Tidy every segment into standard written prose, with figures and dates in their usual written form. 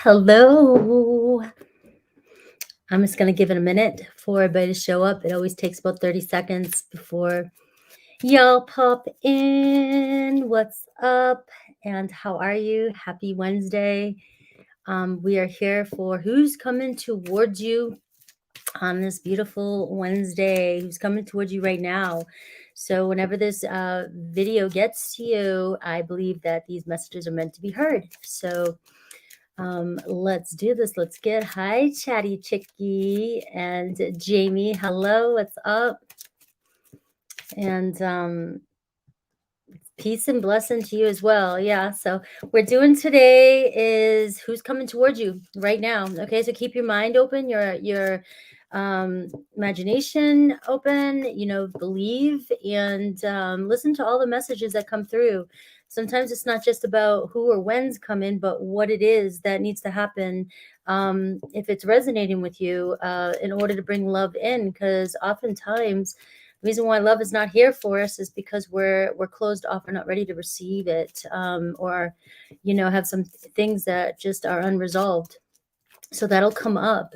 Hello. I'm just going to give it a minute for everybody to show up. It always takes about 30 seconds before y'all pop in. What's up? And how are you? Happy Wednesday. We are here for who's coming towards you on this beautiful Wednesday, who's coming towards you right now. So whenever this video gets to you, I believe that these messages are meant to be heard. So let's do this. Let's get hi, Chatty Chicky and Jamie. Hello, what's up? And peace and blessing to you as well. Yeah. So we're doing today is who's coming towards you right now. Okay. So keep your mind open, your imagination open, believe and listen to all the messages that come through. Sometimes it's not just about who or when's coming, but what it is that needs to happen. If it's resonating with you, in order to bring love in, because oftentimes the reason why love is not here for us is because we're closed off. We're not ready to receive it, or have some things that just are unresolved. So that'll come up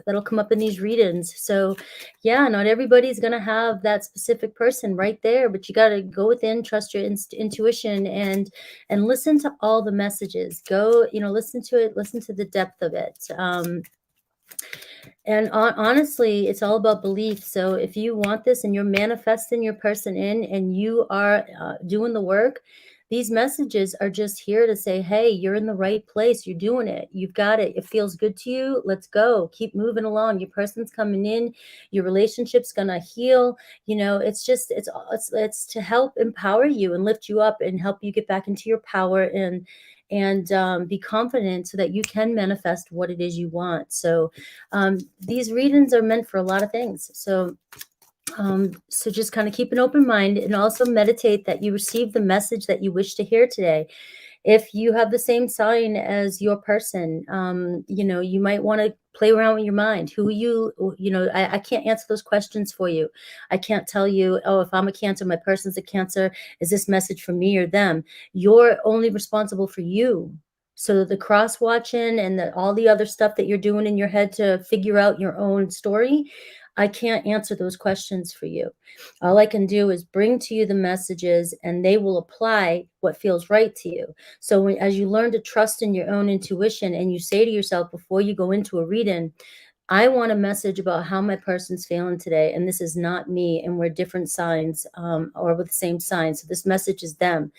in these readings. So yeah, not everybody's gonna have that specific person right there, but you got to go within, trust your intuition, and listen to all the messages. Go, listen to it, listen to the depth of it. And honestly, it's all about belief. So if you want this and you're manifesting your person in and you are doing the work, these messages are just here to say, hey, you're in the right place. You're doing it. You've got it. It feels good to you. Let's go. Keep moving along. Your person's coming in. Your relationship's going to heal. It's just, it's to help empower you and lift you up and help you get back into your power and be confident so that you can manifest what it is you want. So these readings are meant for a lot of things. So just kind of keep an open mind and also meditate that you receive the message that you wish to hear today. If you have the same sign as your person, you might want to play around with your mind. Who I can't answer those questions for you. I can't tell you, oh, if I'm a Cancer, my person's a Cancer, is this message for me or them? You're only responsible for you. So the cross watching and all the other stuff that you're doing in your head to figure out your own story, I can't answer those questions for you. All I can do is bring to you the messages and they will apply what feels right to you. So as you learn to trust in your own intuition and you say to yourself before you go into a reading, I want a message about how my person's feeling today. And this is not me. And we're different signs, or with the same sign. So this message is them.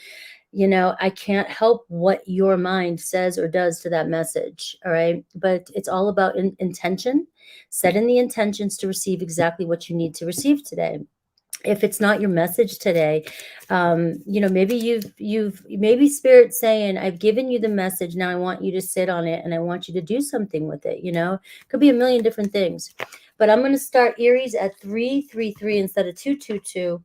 I can't help what your mind says or does to that message. All right. But it's all about intention, setting the intentions to receive exactly what you need to receive today. If it's not your message today, maybe maybe Spirit saying, I've given you the message. Now I want you to sit on it and I want you to do something with it. Could be a million different things, but I'm going to start Aries at 333 instead of 222.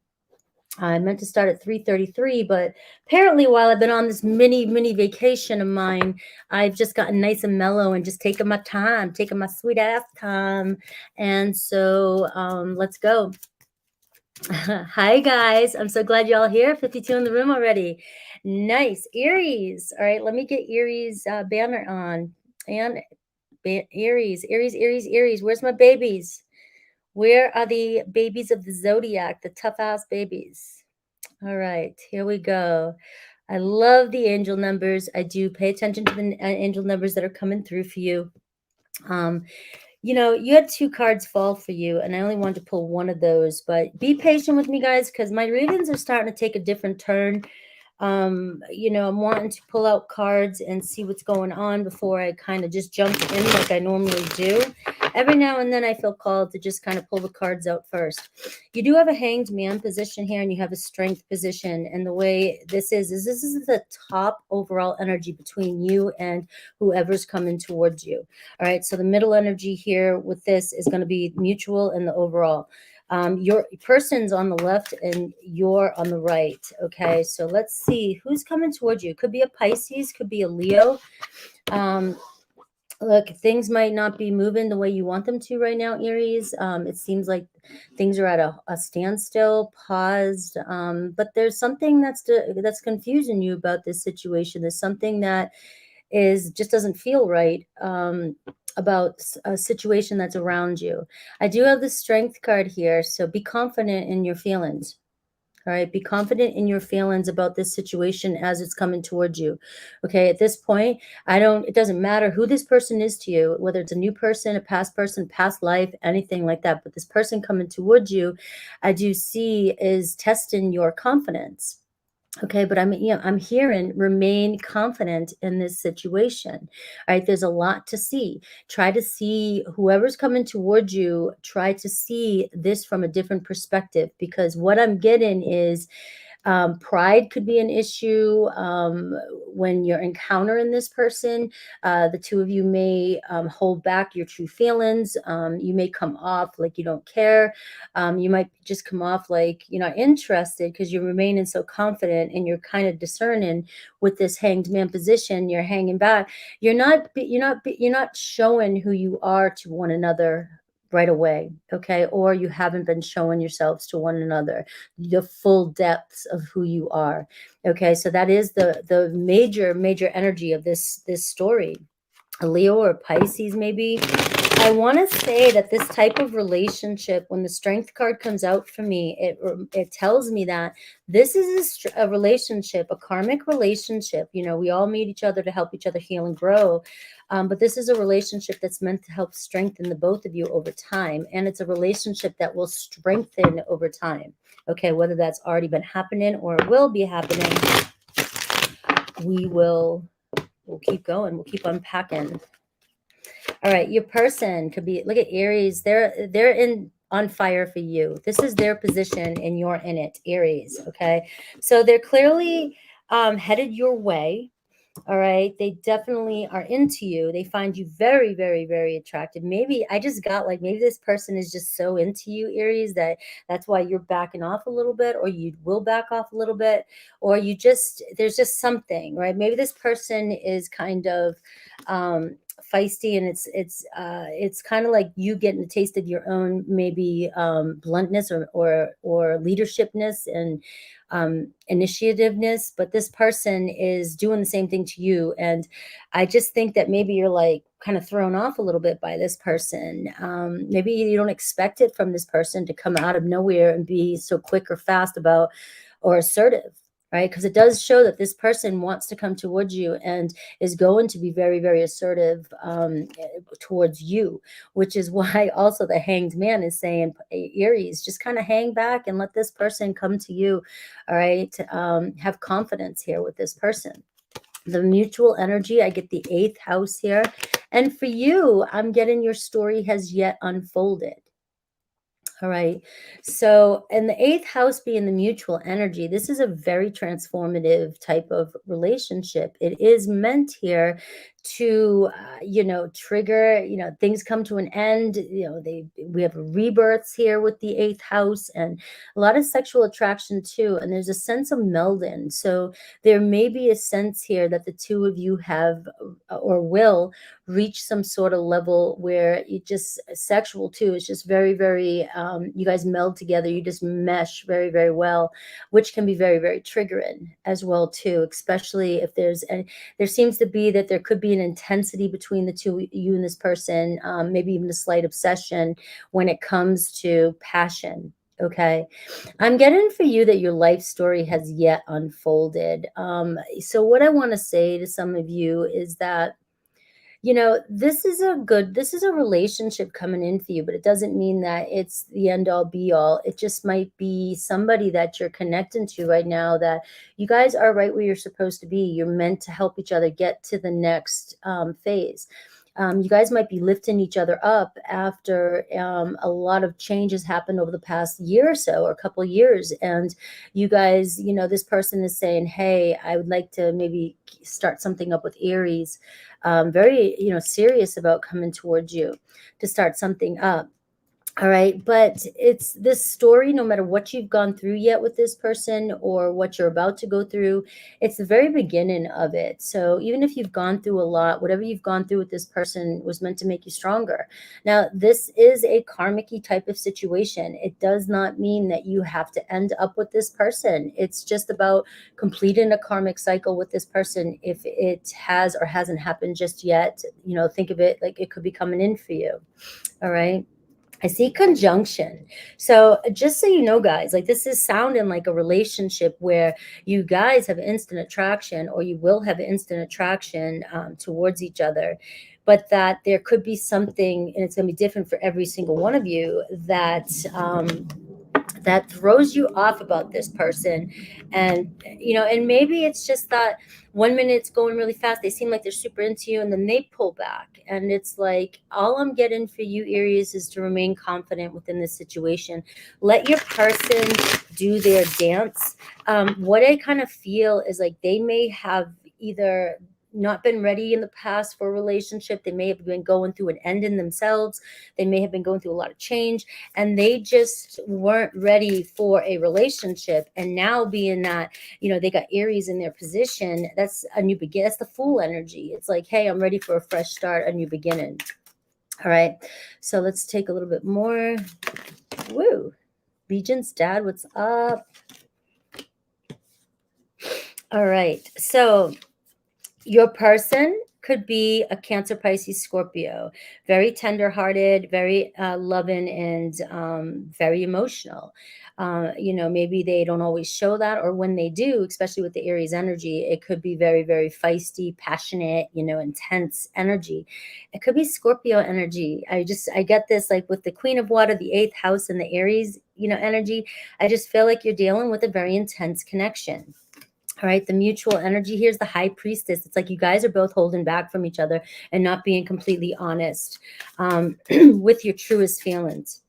I meant to start at 3:33, but apparently while I've been on this mini vacation of mine, I've just gotten nice and mellow and just taking my time, taking my sweet ass time. And so let's go. Hi, guys. I'm so glad y'all here. 52 in the room already. Nice. Aries. All right, let me get Aries banner on. And Aries. Where's my babies? Where are the babies of the zodiac, the tough-ass babies? All right, here we go. I love the angel numbers. I do pay attention to the angel numbers that are coming through for you. You had 2 cards fall for you, and I only wanted to pull one of those, but be patient with me, guys, because my readings are starting to take a different turn. I'm wanting to pull out cards and see what's going on before I kind of just jump in like I normally do. Every now and then I feel called to just kind of pull the cards out first. You do have a hanged man position here and you have a strength position. And the way this is the top overall energy between you and whoever's coming towards you. All right. So the middle energy here with this is going to be mutual and the overall. Your person's on the left and you're on the right. Okay, so let's see who's coming towards you. Could be a Pisces, could be a Leo. Look, things might not be moving the way you want them to right now, Aries. It seems like things are at a standstill, paused. But there's something that's confusing you about this situation. There's something that just doesn't feel right about a situation that's around you. I do have the Strength card here, so be confident in your feelings. All right, be confident in your feelings about this situation as it's coming towards you. Okay, at this point, it doesn't matter who this person is to you, whether it's a new person, a past person, past life, anything like that. But this person coming towards you, I do see, is testing your confidence. Okay, but I'm hearing remain confident in this situation. All right, there's a lot to see. Try to see whoever's coming towards you, try to see this from a different perspective, because what I'm getting is pride could be an issue when you're encountering this person. The two of you may hold back your true feelings. You may come off like you don't care. You might just come off like you're not interested because you're remaining so confident and you're kind of discerning with this hanged man position. You're hanging back. You're not showing who you are to one another right away, okay? Or you haven't been showing yourselves to one another the full depths of who you are. Okay, so that is the major energy of this story. A Leo or Pisces, maybe. I want to say that this type of relationship, when the Strength card comes out for me, it tells me that this is a relationship, a karmic relationship. We all meet each other to help each other heal and grow. But this is a relationship that's meant to help strengthen the both of you over time. And it's a relationship that will strengthen over time. Okay, whether that's already been happening or will be happening, we'll keep going. We'll keep unpacking. All right, your person could be, look at Aries. They're on fire for you. This is their position and you're in it, Aries. Okay, so they're clearly headed your way. All right, they definitely are into you. They find you very, very, very attractive. Maybe I just got like, maybe this person is just so into you, Aries, that's why you're backing off a little bit, or you will back off a little bit, or there's just something, right? Maybe this person is kind of feisty, and it's kind of like you getting a taste of your own maybe bluntness or leadershipness and initiativeness, but this person is doing the same thing to you. And I just think that maybe you're like kind of thrown off a little bit by this person. Maybe you don't expect it from this person to come out of nowhere and be so quick or fast about or assertive, right? Because it does show that this person wants to come towards you and is going to be very, very assertive towards you, which is why also the Hanged Man is saying, Aries, just kind of hang back and let this person come to you. All right. Have confidence here with this person. The mutual energy, I get the 8th house here. And for you, I'm getting your story has yet unfolded. All right. So, and the 8th house being the mutual energy, this is a very transformative type of relationship. It is meant here to, trigger, things come to an end. We have rebirths here with the 8th house and a lot of sexual attraction too. And there's a sense of melding. So there may be a sense here that the two of you have or will reach some sort of level where it just sexual too. It's just very, very, you guys meld together. You just mesh very, very well, which can be very, very triggering as well too, especially if there seems to be that there could be an intensity between the two, you and this person, maybe even a slight obsession when it comes to passion. Okay. I'm getting for you that your life story has yet unfolded. So what I want to say to some of you is that, this is a relationship coming in for you, but it doesn't mean that it's the end all be all. It just might be somebody that you're connecting to right now that you guys are right where you're supposed to be. You're meant to help each other get to the next phase. You guys might be lifting each other up after a lot of changes happened over the past year or so, or a couple of years. And you guys, this person is saying, hey, I would like to maybe start something up with Aries. Very, serious about coming towards you to start something up. All right. But it's this story, no matter what you've gone through yet with this person or what you're about to go through, it's the very beginning of it. So even if you've gone through a lot, whatever you've gone through with this person was meant to make you stronger. Now, this is a karmic type of situation. It does not mean that you have to end up with this person. It's just about completing a karmic cycle with this person. If it has or hasn't happened just yet, think of it like it could be coming in for you. All right. I see conjunction. So just so you know, guys, like this is sounding like a relationship where you guys have instant attraction, or you will have instant attraction towards each other, but that there could be something, and it's going to be different for every single one of you, that throws you off about this person. And maybe it's just that one minute it's going really fast, they seem like they're super into you, and then they pull back, and it's like, all I'm getting for you, Aries, is to remain confident within this situation. Let your person do their dance. What I kind of feel is like they may have either not been ready in the past for a relationship. They may have been going through an end in themselves. They may have been going through a lot of change, and they just weren't ready for a relationship. And now, being that, they got Aries in their position, that's a new begin. That's the Fool energy. It's like, hey, I'm ready for a fresh start, a new beginning. All right. So let's take a little bit more. Woo. Legion's dad, what's up? All right. So your person could be a Cancer, Pisces, Scorpio, very tender-hearted, very loving, and very emotional. Maybe they don't always show that, or when they do, especially with the Aries energy, it could be very, very feisty, passionate, intense energy. It could be Scorpio energy. I get this, like with the Queen of Water, the 8th house, and the Aries, energy. I just feel like you're dealing with a very intense connection. All right, the mutual energy here's the High Priestess. It's like you guys are both holding back from each other and not being completely honest with your truest feelings.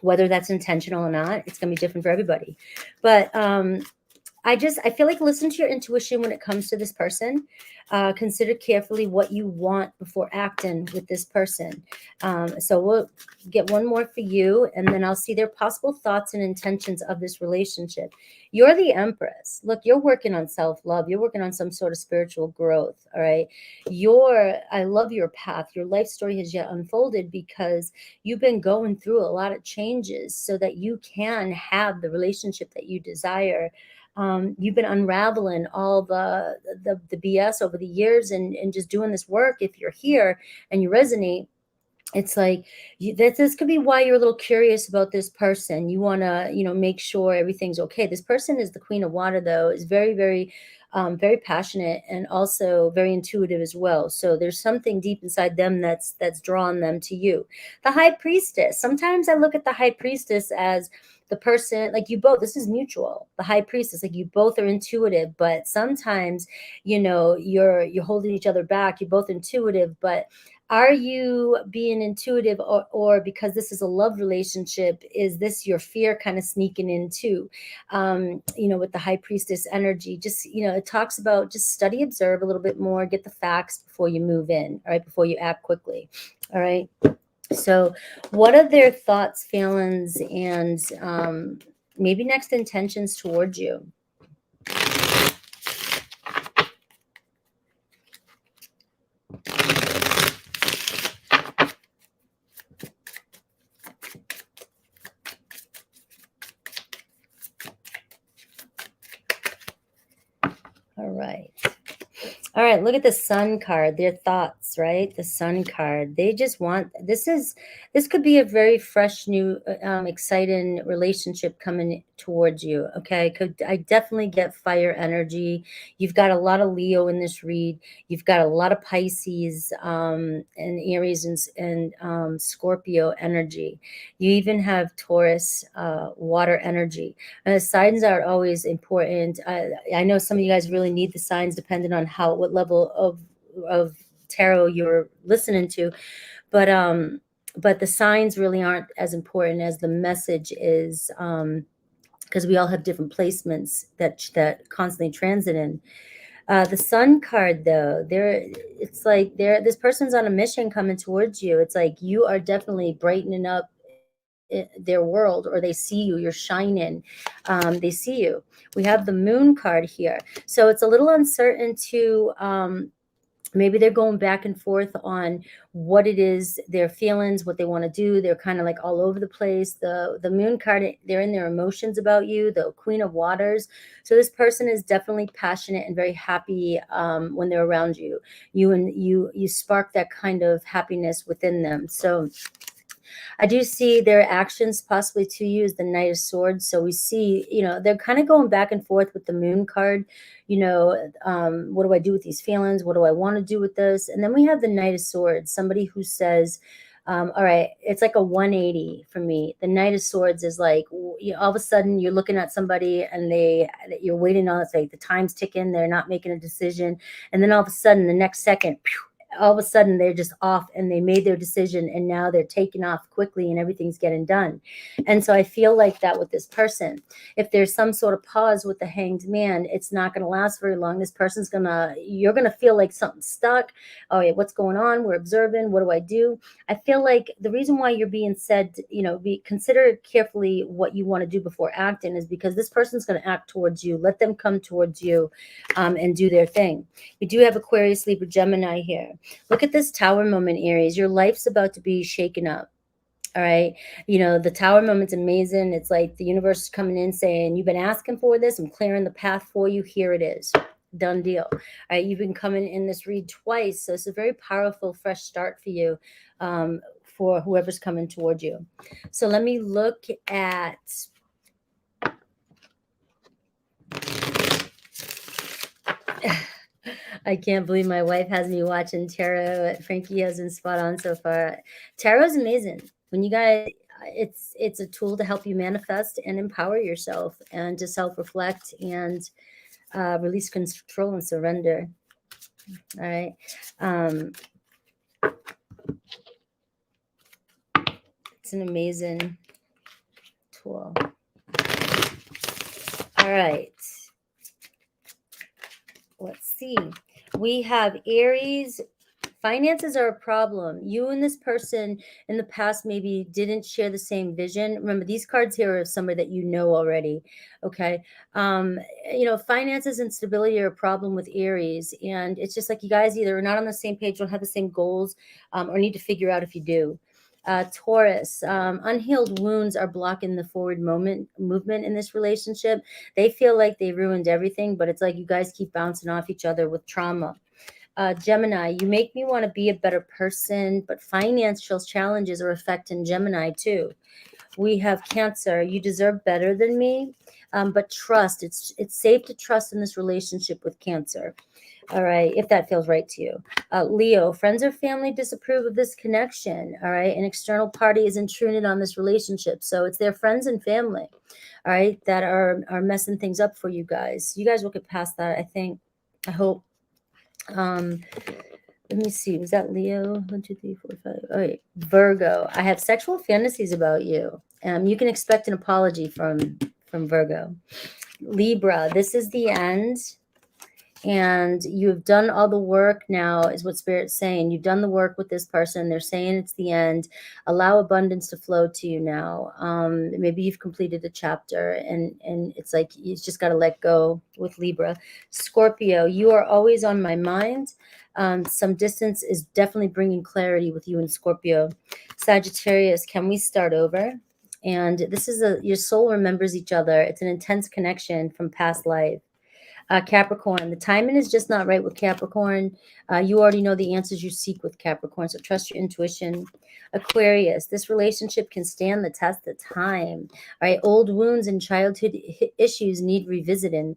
Whether that's intentional or not, it's going to be different for everybody. But I feel like listen to your intuition when it comes to this person. Consider carefully what you want before acting with this person. So we'll get one more for you, and then I'll see their possible thoughts and intentions of this relationship. You're the Empress. Look, you're working on self-love. You're working on some sort of spiritual growth. All right. I love your path. Your life story has yet unfolded because you've been going through a lot of changes so that you can have the relationship that you desire. You've been unraveling all the BS over the years, and just doing this work. If you're here and you resonate, it's like this could be why you're a little curious about this person. You want to, make sure everything's okay. This person is the Queen of Water, though, is very, very, very passionate, and also very intuitive as well. So there's something deep inside them that's drawn them to you. The High Priestess. Sometimes I look at the High Priestess as the person, like you both, this is mutual. The High Priestess, like you both are intuitive, but sometimes, you're holding each other back. You're both intuitive, but are you being intuitive, or because this is a love relationship, is this your fear kind of sneaking in too? With the High Priestess energy, just, it talks about just study, observe a little bit more, get the facts before you move in, all right, before you act quickly. All right. So what are their thoughts, feelings, and maybe next intentions towards you? All right. All right, look at the Sun card, their thoughts, right? The Sun card. They just want, this could be a very fresh, new, exciting relationship coming towards you, okay? I definitely get fire energy. You've got a lot of Leo in this read. You've got a lot of Pisces and Aries and Scorpio energy. You even have Taurus, water energy. And the signs are always important. I know some of you guys really need the signs depending on what level of tarot you're listening to, but the signs really aren't as important as the message is, because we all have different placements that constantly transit in. The Sun card, though, it's like this person's on a mission coming towards you. It's like you are definitely brightening up their world, or they see you, you're shining. They see you. We have the moon card here. So it's a little uncertain to, maybe they're going back and forth on what it is, their feelings, what they want to do. They're kind of like all over the place. The moon card, they're in their emotions about you, the Queen of Waters. So this person is definitely passionate and very happy when they're around you. You spark that kind of happiness within them. So I do see their actions possibly to you is the Knight of Swords. So we see, they're kind of going back and forth with the moon card. What do I do with these feelings? What do I want to do with this? And then we have the Knight of Swords, somebody who says, all right, it's like a 180 for me. The Knight of Swords is like, all of a sudden you're looking at somebody and you're waiting on, it's like the time's ticking, they're not making a decision. And then all of a sudden the next second, all of a sudden they're just off and they made their decision and now they're taking off quickly and everything's getting done. And so I feel like that with this person. If there's some sort of pause with the Hanged Man, it's not going to last very long. This person's you're going to feel like something's stuck. Oh, yeah, what's going on? We're observing. What do I do? I feel like the reason why you're being said, consider carefully what you want to do before acting is because this person's going to act towards you. Let them come towards you and do their thing. We do have Aquarius, Libra, Gemini here. Look at this Tower moment, Aries. Your life's about to be shaken up. All right. The Tower moment's amazing. It's like the universe is coming in saying, you've been asking for this. I'm clearing the path for you. Here it is. Done deal. All right. You've been coming in this read twice. So it's a very powerful, fresh start for you, for whoever's coming toward you. So let me look at I can't believe my wife has me watching tarot. Frankie has been spot on so far. Tarot is amazing. When you guys, it's a tool to help you manifest and empower yourself and to self-reflect and release control and surrender. All right. It's an amazing tool. All right. Let's see. We have Aries. Finances are a problem. You and this person in the past maybe didn't share the same vision. Remember, these cards here are somebody that you know already. Okay. Finances and stability are a problem with Aries. And it's just like you guys either are not on the same page, don't have the same goals, or need to figure out if you do. Taurus, unhealed wounds are blocking the forward movement in this relationship. They feel like they ruined everything, but it's like you guys keep bouncing off each other with trauma. Gemini, you make me want to be a better person, but financial challenges are affecting Gemini too. We have Cancer, you deserve better than me, but trust. It's safe to trust in this relationship with Cancer. All right, if that feels right to you. Leo, friends or family disapprove of this connection. All right, an external party is intruded on this relationship. So it's their friends and family, all right, that are messing things up for you guys. You guys will get past that, I think. I hope. Let me see. Was that Leo? 1, 2, 3, 4, 5. All right, Virgo. I have sexual fantasies about you. You can expect an apology from Virgo. Libra, this is the end. And you've done all the work now, is what Spirit's saying. You've done the work with this person. They're saying it's the end. Allow abundance to flow to you now. Maybe you've completed a chapter and it's like you just got to let go with Libra. Scorpio, you are always on my mind. Some distance is definitely bringing clarity with you and Scorpio. Sagittarius, can we start over? And this is your soul remembers each other. It's an intense connection from past life. Capricorn, the timing is just not right with Capricorn. You already know the answers you seek with Capricorn, so trust your intuition. Aquarius, this relationship can stand the test of time. All right, old wounds and childhood issues need revisiting.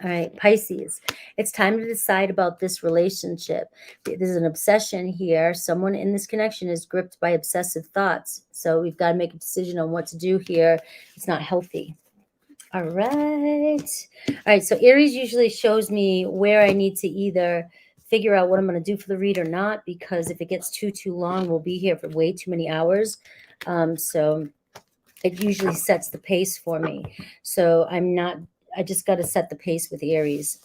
All right, Pisces, it's time to decide about this relationship. There's an obsession here. Someone in this connection is gripped by obsessive thoughts. So we've got to make a decision on what to do here. It's not healthy. All right. All right. So Aries usually shows me where I need to either figure out what I'm going to do for the read or not, because if it gets too long, we'll be here for way too many hours. So it usually sets the pace for me. So I just got to set the pace with Aries.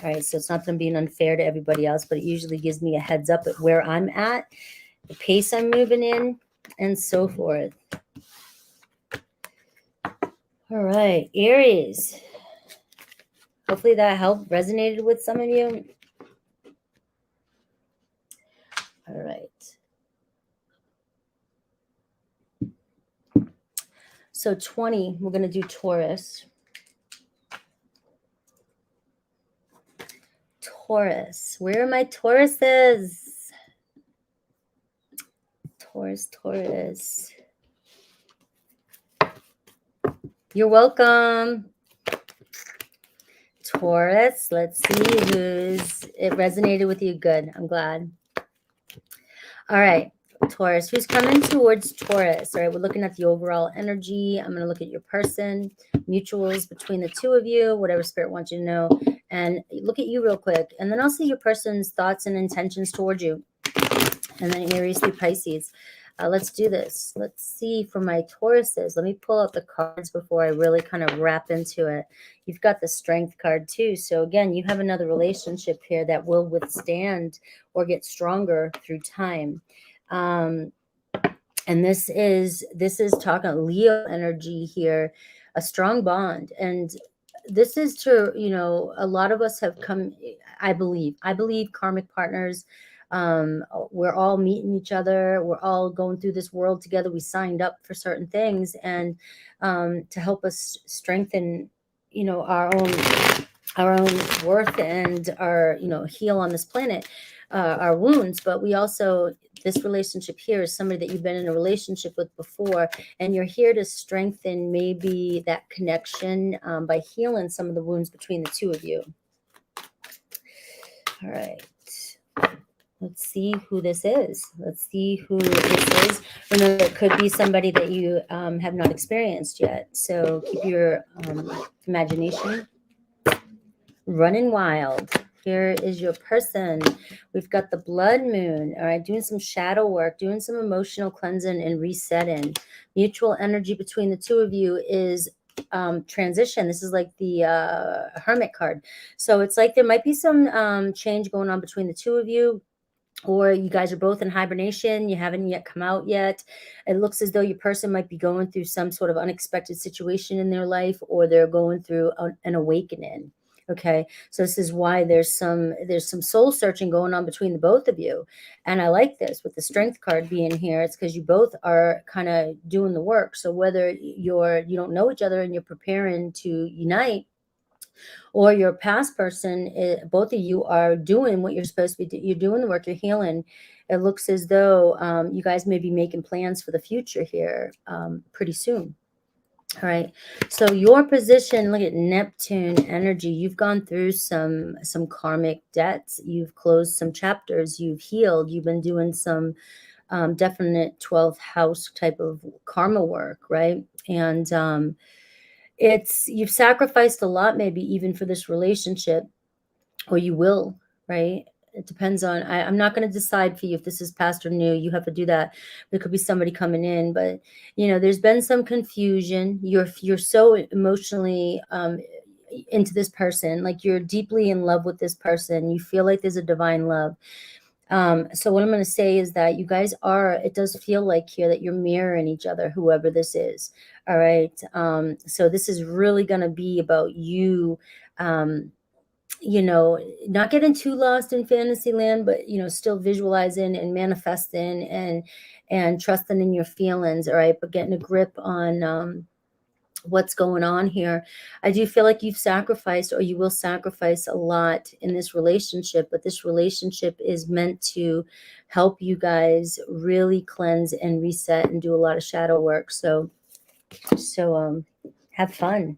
All right. So it's not that I'm being unfair to everybody else, but it usually gives me a heads up at where I'm at, the pace I'm moving in, and so forth. All right, Aries. Hopefully that helped, resonated with some of you. All right. So 20, we're going to do Taurus. Taurus. Where are my Tauruses? Taurus, Taurus. You're welcome. Taurus. Let's see who's it resonated with you. Good. I'm glad. All right. Taurus. Who's coming towards Taurus? All right. We're looking at the overall energy. I'm going to look at your person, mutuals between the two of you, whatever spirit wants you to know, and look at you real quick. And then I'll see your person's thoughts and intentions towards you. And then Aries through Pisces. Let's do this. Let's see for my Tauruses. Let me pull out the cards before I really kind of wrap into it. You've got the Strength card too. So again, you have another relationship here that will withstand or get stronger through time. And this is talking Leo energy here, a strong bond. And this is to, you know, a lot of us have come, I believe karmic partners. We're all meeting each other. We're all going through this world together. We signed up for certain things, and to help us strengthen, you know, our own worth and our, you know, heal on this planet, our wounds. But we also, this relationship here is somebody that you've been in a relationship with before, and you're here to strengthen maybe that connection by healing some of the wounds between the two of you. All right. Let's see who this is. Let's see who this is. Remember, it could be somebody that you have not experienced yet. So keep your imagination running wild. Here is your person. We've got the blood moon. All right, doing some shadow work, doing some emotional cleansing and resetting. Mutual energy between the two of you is transition. This is like the hermit card. So it's like there might be some change going on between the two of you. Or you guys are both in hibernation. You haven't yet come out yet. It looks as though your person might be going through some sort of unexpected situation in their life, or they're going through an awakening. Okay, so this is why there's some soul searching going on between the both of you. And I like this with the Strength card being here. It's because you both are kind of doing the work. So whether you don't know each other and you're preparing to unite, or your past person, both of you are doing what you're supposed to be doing. You're doing the work, you're healing. It looks as though you guys may be making plans for the future here pretty soon. All right. So your position, look at Neptune energy. You've gone through some karmic debts. You've closed some chapters. You've healed. You've been doing some definite 12th house type of karma work, right? And you've sacrificed a lot, maybe even for this relationship, or you will, right? It depends on, I'm not going to decide for you if this is past or new. You have to do that. There could be somebody coming in, but you know, there's been some confusion. You're so emotionally into this person, like you're deeply in love with this person. You feel like there's a divine love. So what I'm going to say is that you guys it does feel like here that you're mirroring each other, whoever this is. All right. So this is really going to be about you, you know, not getting too lost in fantasy land, but, you know, still visualizing and manifesting and trusting in your feelings. All right. But getting a grip on, what's going on here. I do feel like you've sacrificed, or you will sacrifice a lot in this relationship, but this relationship is meant to help you guys really cleanse and reset and do a lot of shadow work. So have fun.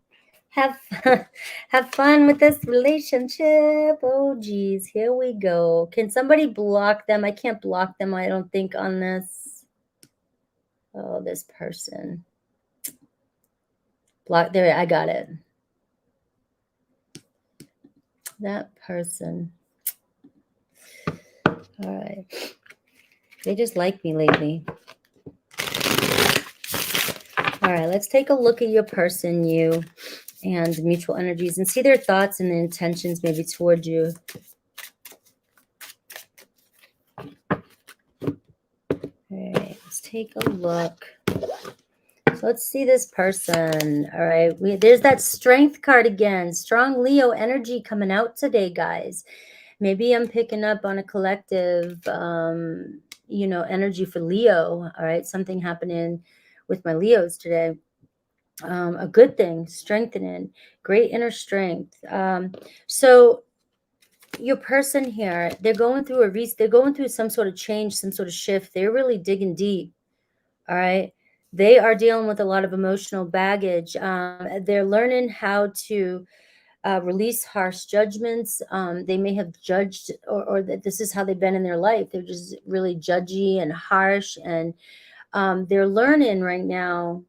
Have fun with this relationship. Oh geez, here we go. Can somebody block them? I can't block them, I don't think, on this. Oh, this person. Block there, I got it. That person. All right. They just like me lately. All right, let's take a look at your person, you, and mutual energies, and see their thoughts and intentions maybe toward you. All right, let's take a look. So let's see this person. All right. There's that strength card again. Strong Leo energy coming out today, guys. Maybe I'm picking up on a collective, energy for Leo. All right. Something happening with my Leos today. A good thing, strengthening, great inner strength. So your person here, they're going through some sort of change, some sort of shift. They're really digging deep. All right. They are dealing with a lot of emotional baggage. They're learning how to release harsh judgments. They may have judged, or that this is how they've been in their life. They're just really judgy and harsh. And they're learning right now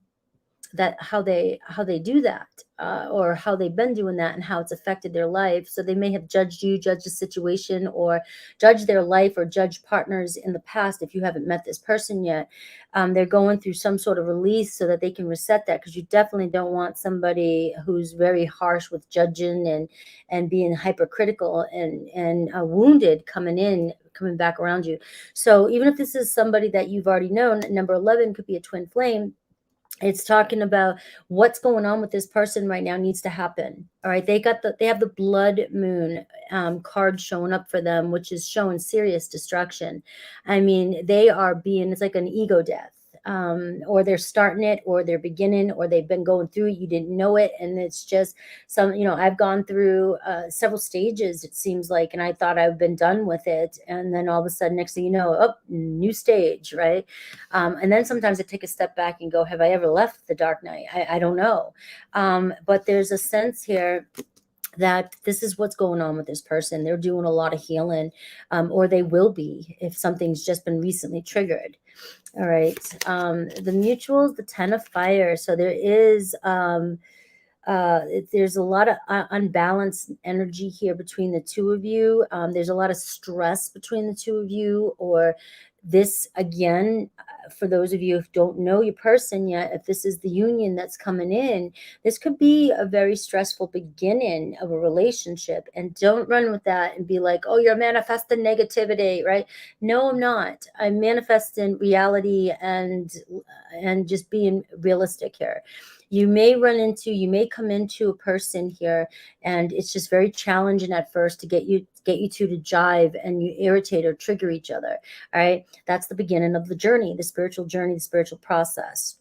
that how they do that, or how they've been doing that and how it's affected their life. So they may have judged you, judged the situation, or judged their life, or judged partners in the past. If you haven't met this person yet, they're going through some sort of release so that they can reset that, because you definitely don't want somebody who's very harsh with judging and being hypercritical and wounded coming back around you. So even if this is somebody that you've already known, number 11 could be a twin flame. It's talking about what's going on with this person right now needs to happen. All right. They have the blood moon card showing up for them, which is showing serious destruction. I mean, it's like an ego death. Or they're starting it, or they're beginning, or they've been going through it. You didn't know it. And it's just I've gone through several stages, it seems like, and I thought I've been done with it. And then all of a sudden, next thing you know, new stage, right? And then sometimes I take a step back and go, have I ever left the dark night? I don't know. But there's a sense here that this is what's going on with this person. They're doing a lot of healing, or they will be if something's just been recently triggered. All right. The mutuals, the 10 of fire. So there is, there's a lot of unbalanced energy here between the two of you. There's a lot of stress between the two of you, or this again, for those of you who don't know your person yet, if this is the union that's coming in, this could be a very stressful beginning of a relationship. And don't run with that and be like, oh, you're manifesting negativity, right? No, I'm not. I'm manifesting reality and just being realistic here. You may come into a person here, and it's just very challenging at first to get you two to jive, and you irritate or trigger each other. All right. That's the beginning of the journey, the spiritual journey, the spiritual process.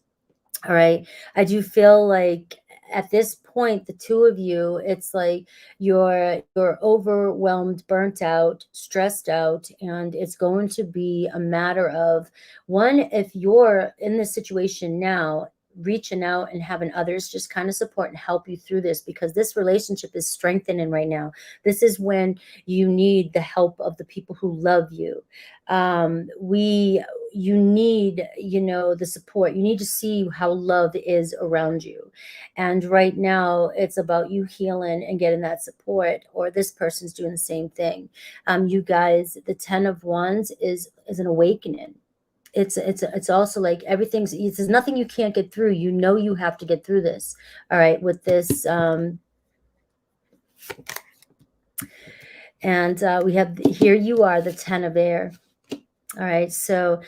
All right. I do feel like at this point, the two of you, it's like you're overwhelmed, burnt out, stressed out, and it's going to be a matter of one, if you're in this situation now, reaching out and having others just kind of support and help you through this, because this relationship is strengthening right now. This is when you need the help of the people who love you. You need, the support. You need to see how love is around you. And right now it's about you healing and getting that support, or this person's doing the same thing. You guys, the 10 of Wands is an awakening. It's also like there's nothing you can't get through. You have to get through this. All right. With this, and we have here, you are the 10 of air. All right. So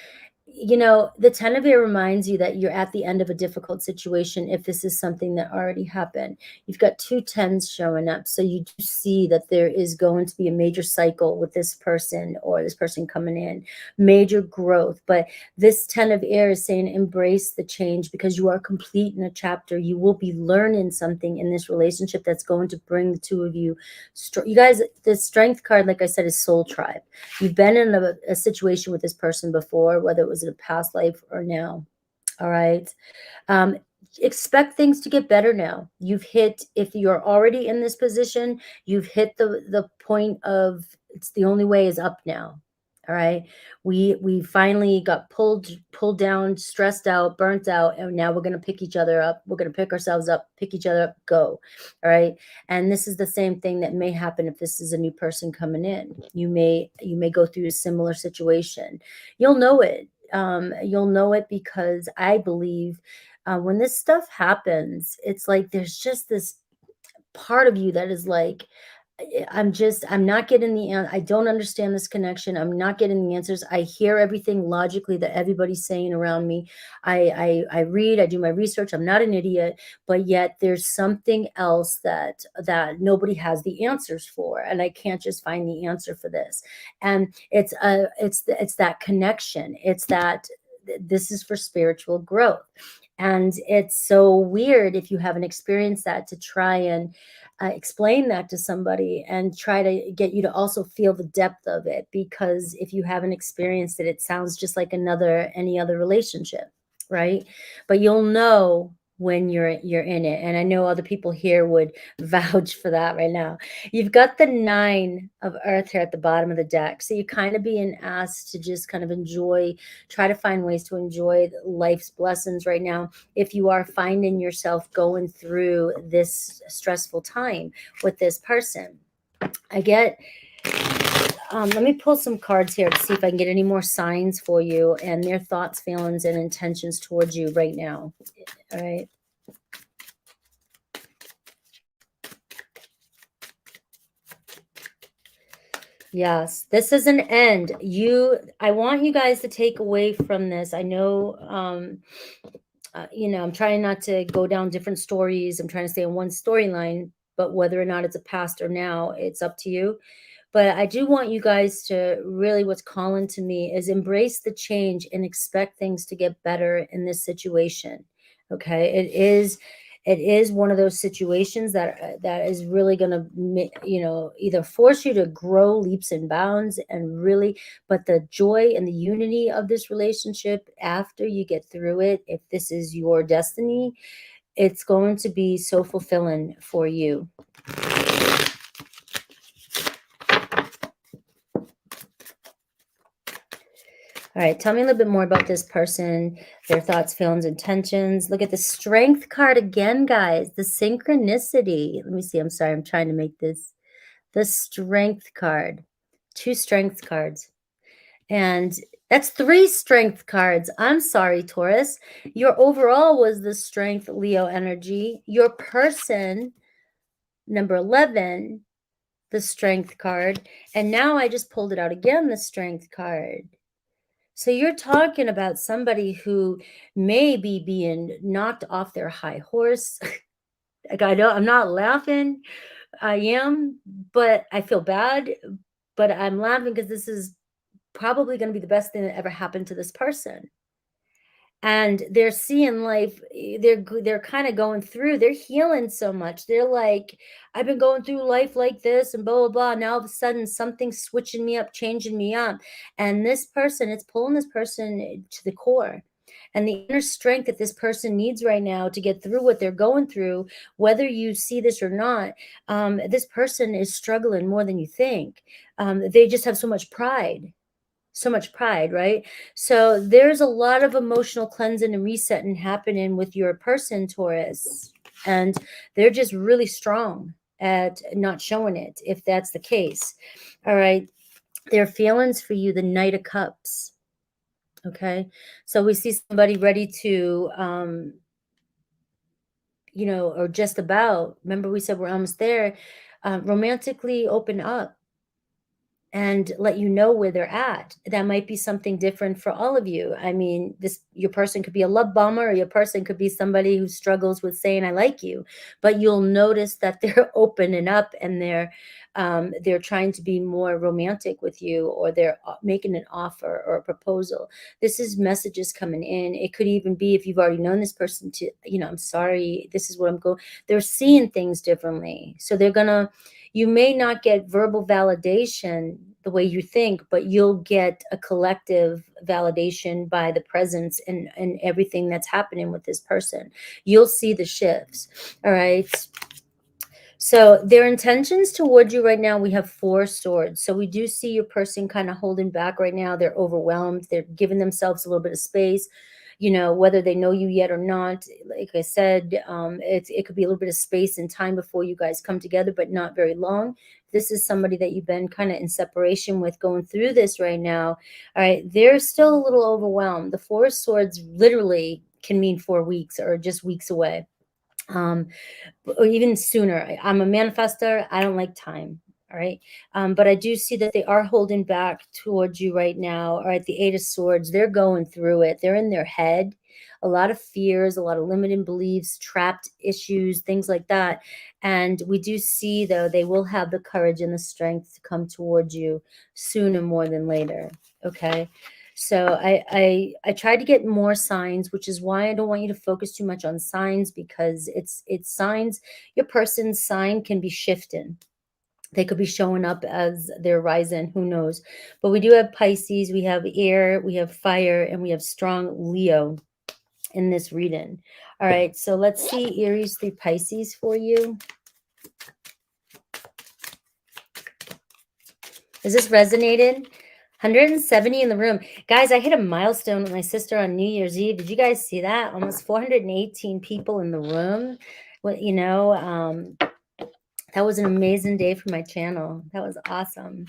the 10 of air reminds you that you're at the end of a difficult situation. If this is something that already happened, you've got two 10s showing up. So you do see that there is going to be a major cycle with this person, or this person coming in, major growth. But this 10 of air is saying embrace the change, because you are complete in a chapter. You will be learning something in this relationship that's going to bring the two of you. You guys, the strength card, like I said, is soul tribe. You've been in a situation with this person before, whether it was in a past life or now. All right. Expect things to get better now. If you're already in this position, you've hit the point of, it's the only way is up now. All right. We finally got pulled down, stressed out, burnt out, and now we're going to pick each other up. We're going to pick ourselves up, pick each other up, go. All right. And this is the same thing that may happen if this is a new person coming in. You may go through a similar situation. You'll know it. You'll know it because I believe when this stuff happens, it's like there's just this part of you that is like, I'm not getting I don't understand this connection. I'm not getting the answers. I hear everything logically that everybody's saying around me. I read, I do my research. I'm not an idiot, but yet there's something else that nobody has the answers for, and I can't just find the answer for this. And it's that connection. It's that this is for spiritual growth. And it's so weird if you haven't experienced that to try and explain that to somebody and try to get you to also feel the depth of it, because if you haven't experienced it, it sounds just like any other relationship, right? But you'll know when you're in it, and I know other people here would vouch for that right now. You've got the 9 of Earth here at the bottom of the deck, so you're kind of being asked to just kind of try to find ways to enjoy life's blessings right now if you are finding yourself going through this stressful time with this person. I get, let me pull some cards here to see if I can get any more signs for you and their thoughts, feelings, and intentions towards you right now. All right. Yes, this is an end. I want you guys to take away from this. I know, I'm trying not to go down different stories. I'm trying to stay on one storyline, but whether or not it's a past or now, it's up to you. But I do want you guys to really, what's calling to me is embrace the change and expect things to get better in this situation. Okay. It is one of those situations that is really going to, either force you to grow leaps and bounds and really, but the joy and the unity of this relationship after you get through it, if this is your destiny, it's going to be so fulfilling for you. All right, tell me a little bit more about this person, their thoughts, feelings, intentions. Look at the Strength card again, guys. The synchronicity. Let me see. I'm sorry. I'm trying to make this. The Strength card. 2 Strength cards. And that's 3 Strength cards. I'm sorry, Taurus. Your overall was the Strength Leo energy. Your person, number 11, the Strength card. And now I just pulled it out again, the Strength card. So you're talking about somebody who may be being knocked off their high horse. Like, I'm not laughing. I am, but I feel bad. But I'm laughing because this is probably going to be the best thing that ever happened to this person. And they're seeing life, they're kind of going through, they're healing so much. They're like, I've been going through life like this and blah, blah, blah. Now all of a sudden something's switching me up, changing me up. And this person, it's pulling this person to the core. And the inner strength that this person needs right now to get through what they're going through, whether you see this or not, this person is struggling more than you think. They just have so much pride. So much pride, right? So there's a lot of emotional cleansing and resetting happening with your person, Taurus, and they're just really strong at not showing it, if that's the case. All right. Their feelings for you, the Knight of Cups. Okay. So we see somebody ready to, or just about, remember we said we're almost there, romantically open up and let you know where they're at. That might be something different for all of you. I mean, your person could be a love bomber, or your person could be somebody who struggles with saying I like you, but you'll notice that they're opening up and they're trying to be more romantic with you, or they're making an offer or a proposal. This is messages coming in. It could even be, if you've already known this person, to, I'm sorry, this is what I'm going. They're seeing things differently. So you may not get verbal validation the way you think, but you'll get a collective validation by the presence and everything that's happening with this person. You'll see the shifts. All right. So their intentions toward you right now, we have 4 swords. So we do see your person kind of holding back right now. They're overwhelmed. They're giving themselves a little bit of space. Whether they know you yet or not, like I said, it could be a little bit of space and time before you guys come together, but not very long. This is somebody that you've been kind of in separation with, going through this right now. All right. They're still a little overwhelmed. The 4 of Swords literally can mean 4 weeks or just weeks away. Or even sooner. I'm a manifester. I don't like time. All right. But I do see that they are holding back towards you right now. All right. The Eight of Swords, they're going through it. They're in their head. A lot of fears, a lot of limiting beliefs, trapped issues, things like that. And we do see, though, they will have the courage and the strength to come towards you sooner more than later. Okay. So I tried to get more signs, which is why I don't want you to focus too much on signs, because it's signs. Your person's sign can be shifting. They could be showing up as their rising, who knows? But we do have Pisces, we have air, we have fire, and we have strong Leo in this reading. All right, so let's see Aries through Pisces for you. Is this resonated? 170 in the room. Guys, I hit a milestone with my sister on New Year's Eve. Did you guys see that? Almost 418 people in the room. Well, you know, that was an amazing day for my channel. That was awesome.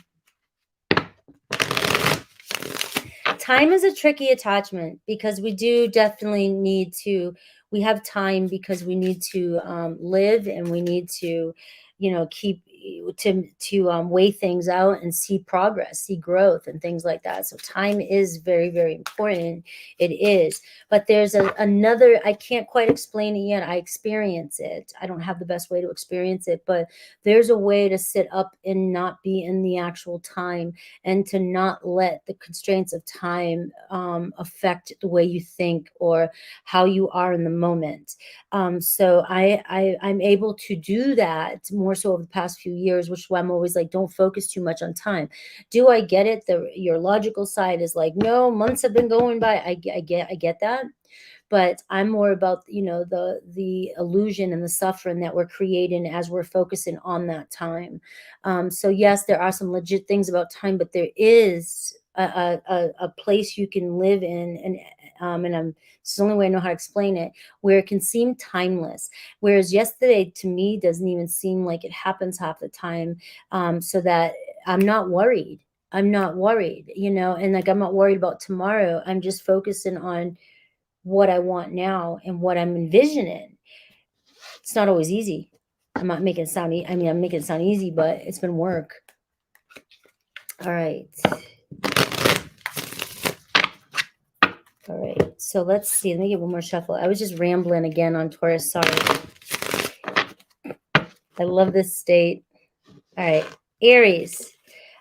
Time is a tricky attachment because we do definitely need to, we have time because we need to live, and we need to, you know, keep to weigh things out and see progress, see growth and things like that. So time is very, very important. It is. But there's another, I can't quite explain it yet. I experience it. I don't have the best way to experience it, but there's a way to sit up and not be in the actual time, and to not let the constraints of time affect the way you think or how you are in the moment. So I'm able to do that more so over the past few years, which is why I'm always like, don't focus too much on time. Do I get it? Your logical side is like, no, months have been going by. I get that. But I'm more about, you know, the illusion and the suffering that we're creating as we're focusing on that time. So yes, there are some legit things about time, but there is a place you can live in, and it's the only way I know how to explain it, where it can seem timeless. Whereas yesterday to me doesn't even seem like it happens half the time. So that I'm not worried. I'm not worried, you know, and like I'm not worried about tomorrow. I'm just focusing on what I want now and what I'm envisioning. It's not always easy. I'm not making it sound I mean, I'm making it sound easy, but it's been work. All right. All right. So let's see. Let me get one more shuffle. I was just rambling again on Taurus. Sorry. I love this state. All right. Aries.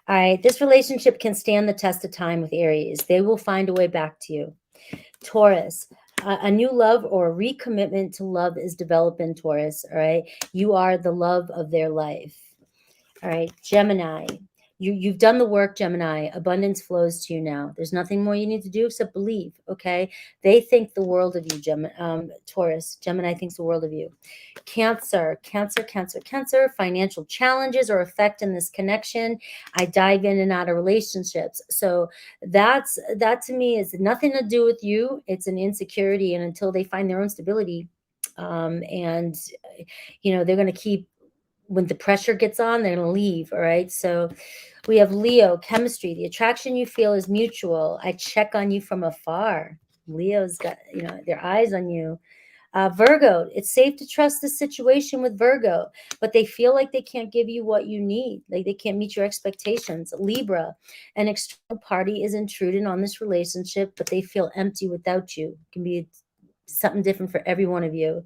All right. This relationship can stand the test of time with Aries. They will find a way back to you. Taurus. A new love or a recommitment to love is developing, Taurus. All right. You are the love of their life. All right. Gemini. You've done the work, Gemini. Abundance flows to you now. There's nothing more you need to do except believe, okay? They think the world of you, Taurus. Gemini thinks the world of you. Cancer. Financial challenges or effect in this connection. I dive in and out of relationships. So that to me is nothing to do with you. It's an insecurity, and until they find their own stability, and, you know, they're going to keep, when the pressure gets on, they're going to leave. All right. So we have Leo, chemistry. The attraction you feel is mutual. I check on you from afar. Leo's got, you know, their eyes on you. Virgo, it's safe to trust the situation with Virgo, but they feel like they can't give you what you need. Like they can't meet your expectations. Libra, an external party is intruding on this relationship, but they feel empty without you. It can be something different for every one of you.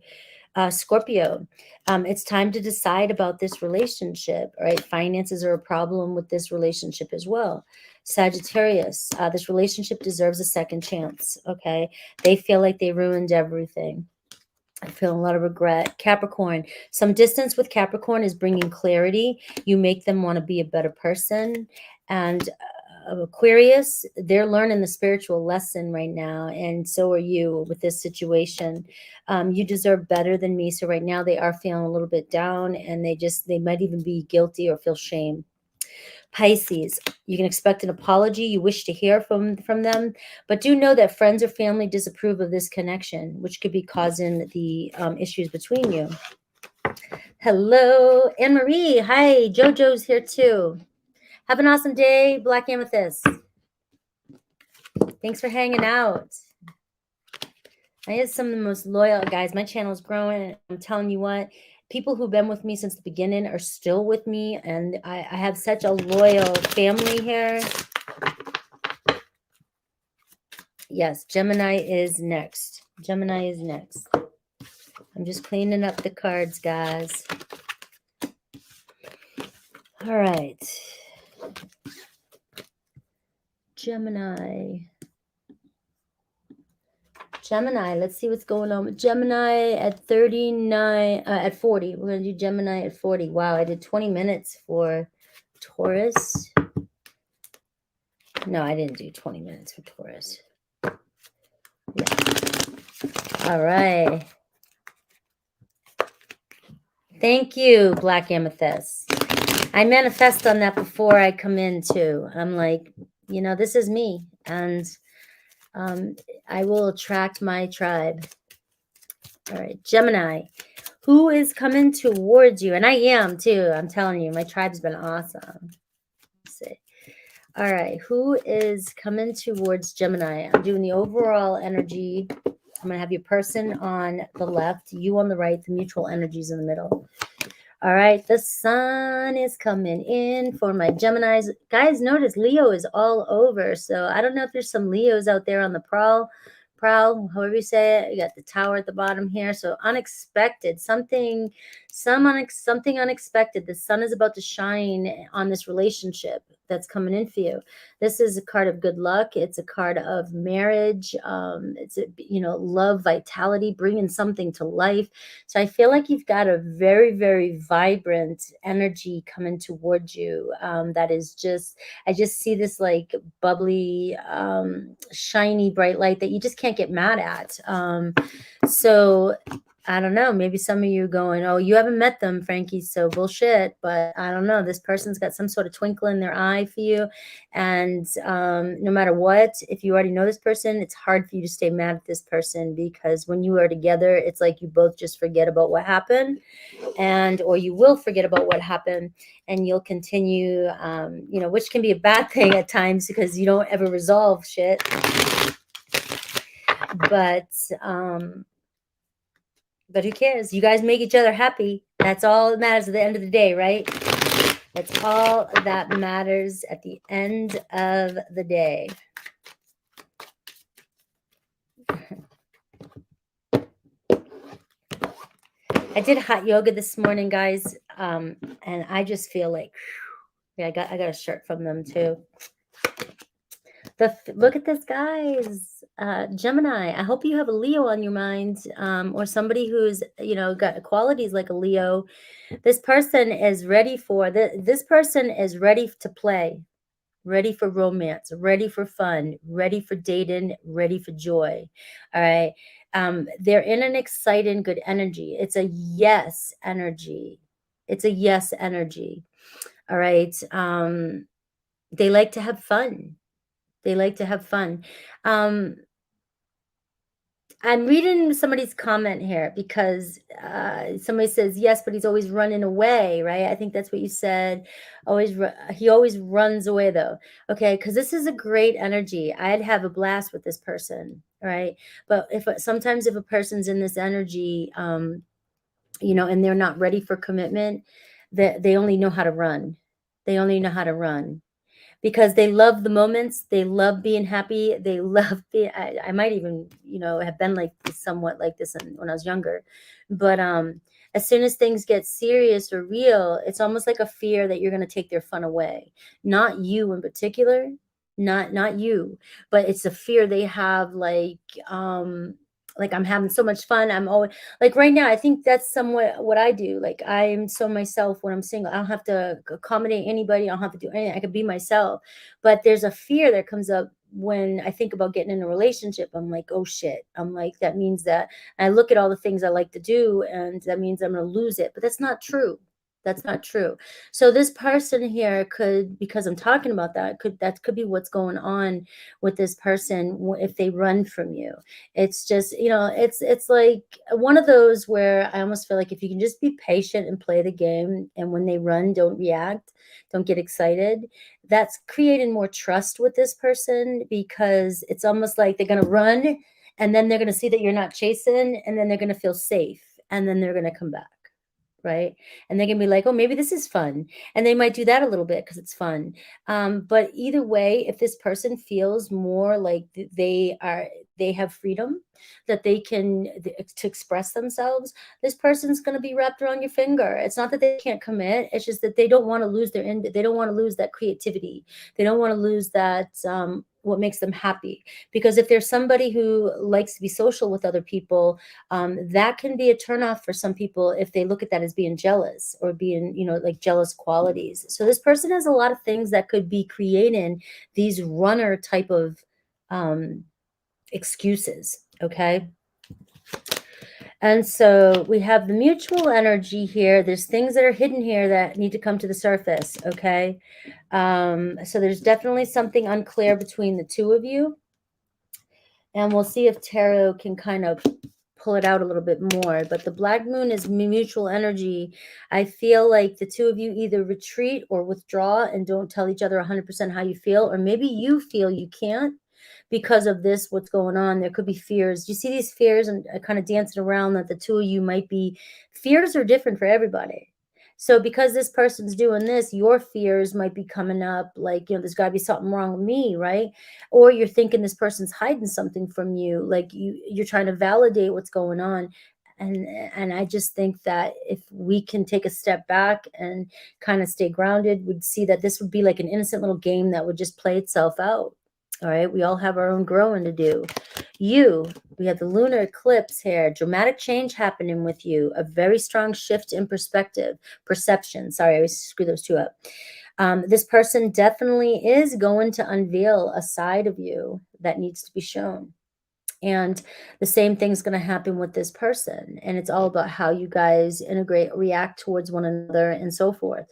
Scorpio, it's time to decide about this relationship, right? Finances are a problem with this relationship as well. Sagittarius, this relationship deserves a second chance, okay? They feel like they ruined everything. I feel a lot of regret. Capricorn, some distance with Capricorn is bringing clarity. You make them want to be a better person. And Aquarius, they're learning the spiritual lesson right now, and so are you with this situation. You deserve better than me. So right now they are feeling a little bit down, and they might even be guilty or feel shame. Pisces, you can expect an apology. You wish to hear from them, but do know that friends or family disapprove of this connection, which could be causing the issues between you. Hello, Anne-Marie. Hi, JoJo's here too. Have an awesome day, Black Amethyst. Thanks for hanging out. I have some of the most loyal guys. My channel is growing. I'm telling you what, People who've been with me since the beginning are still with me, and I have such a loyal family here. Yes, Gemini is next. Gemini is next. I'm just cleaning up the cards, guys. All right. Gemini. Gemini, let's see what's going on with Gemini at 39, at 40. We're going to do Gemini at 40. Wow, I did 20 minutes for Taurus. No, I didn't do 20 minutes for Taurus. Yeah. All right. Thank you, Black Amethyst. I manifest on that before I come in too. I'm like, you know, this is me, and I will attract my tribe. All right, Gemini, who is coming towards you? And I am too. I'm telling you, my tribe's been awesome. Let's see. All right, who is coming towards Gemini? I'm doing the overall energy. I'm going to have your person on the left, you on the right, the mutual energies in the middle. All right, the sun is coming in for my Geminis. Guys, notice Leo is all over. So I don't know if there's some Leos out there on the prowl, however you say it. You got the tower at the bottom here. So unexpected, something unexpected. The sun is about to shine on this relationship that's coming in for you. This is a card of good luck. It's a card of marriage. It's a, you know, love, vitality, bringing something to life. So I feel like you've got a very, very vibrant energy coming towards you. That is just, I just see this like bubbly, shiny, bright light that you just can't get mad at. So I don't know, maybe some of you going, oh, you haven't met them, Frankie, so bullshit. But I don't know, this person's got some sort of twinkle in their eye for you. And no matter what, if you already know this person, it's hard for you to stay mad at this person, because when you are together, it's like you both just forget about what happened, or you will forget about what happened, and you'll continue, you know, which can be a bad thing at times because you don't ever resolve shit. But who cares? You guys make each other happy. That's all that matters at the end of the day, right? That's all that matters at the end of the day. I did hot yoga this morning, guys, and I just feel like, yeah, I got a shirt from them too. Look at this, guys. Gemini, I hope you have a Leo on your mind, or somebody who's, you know, got qualities like a Leo. This person is ready for this person is ready to play, ready for romance, ready for fun, ready for dating, ready for joy. All right. They're in an exciting, good energy. It's a yes energy. It's a yes energy. All right. They like to have fun. They like to have fun. I'm reading somebody's comment here because somebody says, yes, but he's always running away, right? I think that's what you said. He always runs away, though. Okay, because this is a great energy. I'd have a blast with this person, right? But sometimes if a person's in this energy, you know, and they're not ready for commitment, they only know how to run. They only know how to run. Because they love the moments, they love being happy, they love being, I might even, you know, have been like this, somewhat like this when I was younger. But as soon as things get serious or real, it's almost like a fear that you're going to take their fun away. Not you in particular, not you, but it's a fear they have, like I'm having so much fun. I'm always like right now, I think that's somewhat what I do. Like I'm so myself when I'm single. I don't have to accommodate anybody. I don't have to do anything. I can be myself. But there's a fear that comes up when I think about getting in a relationship. I'm like, oh shit. I'm like, that means that I look at all the things I like to do, and that means I'm going to lose it. But that's not true. That's not true. So this person here could, because I'm talking about that could be what's going on with this person if they run from you. It's just, you know, it's like one of those where I almost feel like if you can just be patient and play the game, and when they run, don't react, don't get excited. That's creating more trust with this person, because it's almost like they're going to run, and then they're going to see that you're not chasing, and then they're going to feel safe, and then they're going to come back. right? And they can be like, oh, maybe this is fun. And they might do that a little bit because it's fun. But either way, if this person feels more like they have freedom, that they can to express themselves, this person's going to be wrapped around your finger. It's not that they can't commit. It's just that they don't want to lose they don't want to lose that creativity. They don't want to lose that, what makes them happy. Because if there's somebody who likes to be social with other people, that can be a turnoff for some people if they look at that as being jealous or being, like jealous qualities. So this person has a lot of things that could be creating these runner type of excuses. Okay. And so we have the mutual energy here. There's things that are hidden here that need to come to the surface. Okay. So there's definitely something unclear between the two of you. And we'll see if tarot can kind of pull it out a little bit more. But the black moon is mutual energy. I feel like the two of you either retreat or withdraw and don't tell each other 100% how you feel, or maybe you feel you can't because of this, what's going on. There could be fears. You see these fears and kind of dancing around that the two of you might be. Fears are different for everybody. So because this person's doing this, your fears might be coming up like, there's got to be something wrong with me, right? Or you're thinking this person's hiding something from you, like you're trying to validate what's going on. And I just think that if we can take a step back and kind of stay grounded, we'd see that this would be like an innocent little game that would just play itself out. All right, we all have our own growing to do. We have the lunar eclipse here, dramatic change happening with you, a very strong shift in perception. Sorry, I always screw those two up. This person definitely is going to unveil a side of you that needs to be shown. And the same thing's going to happen with this person. And it's all about how you guys integrate, react towards one another, and so forth.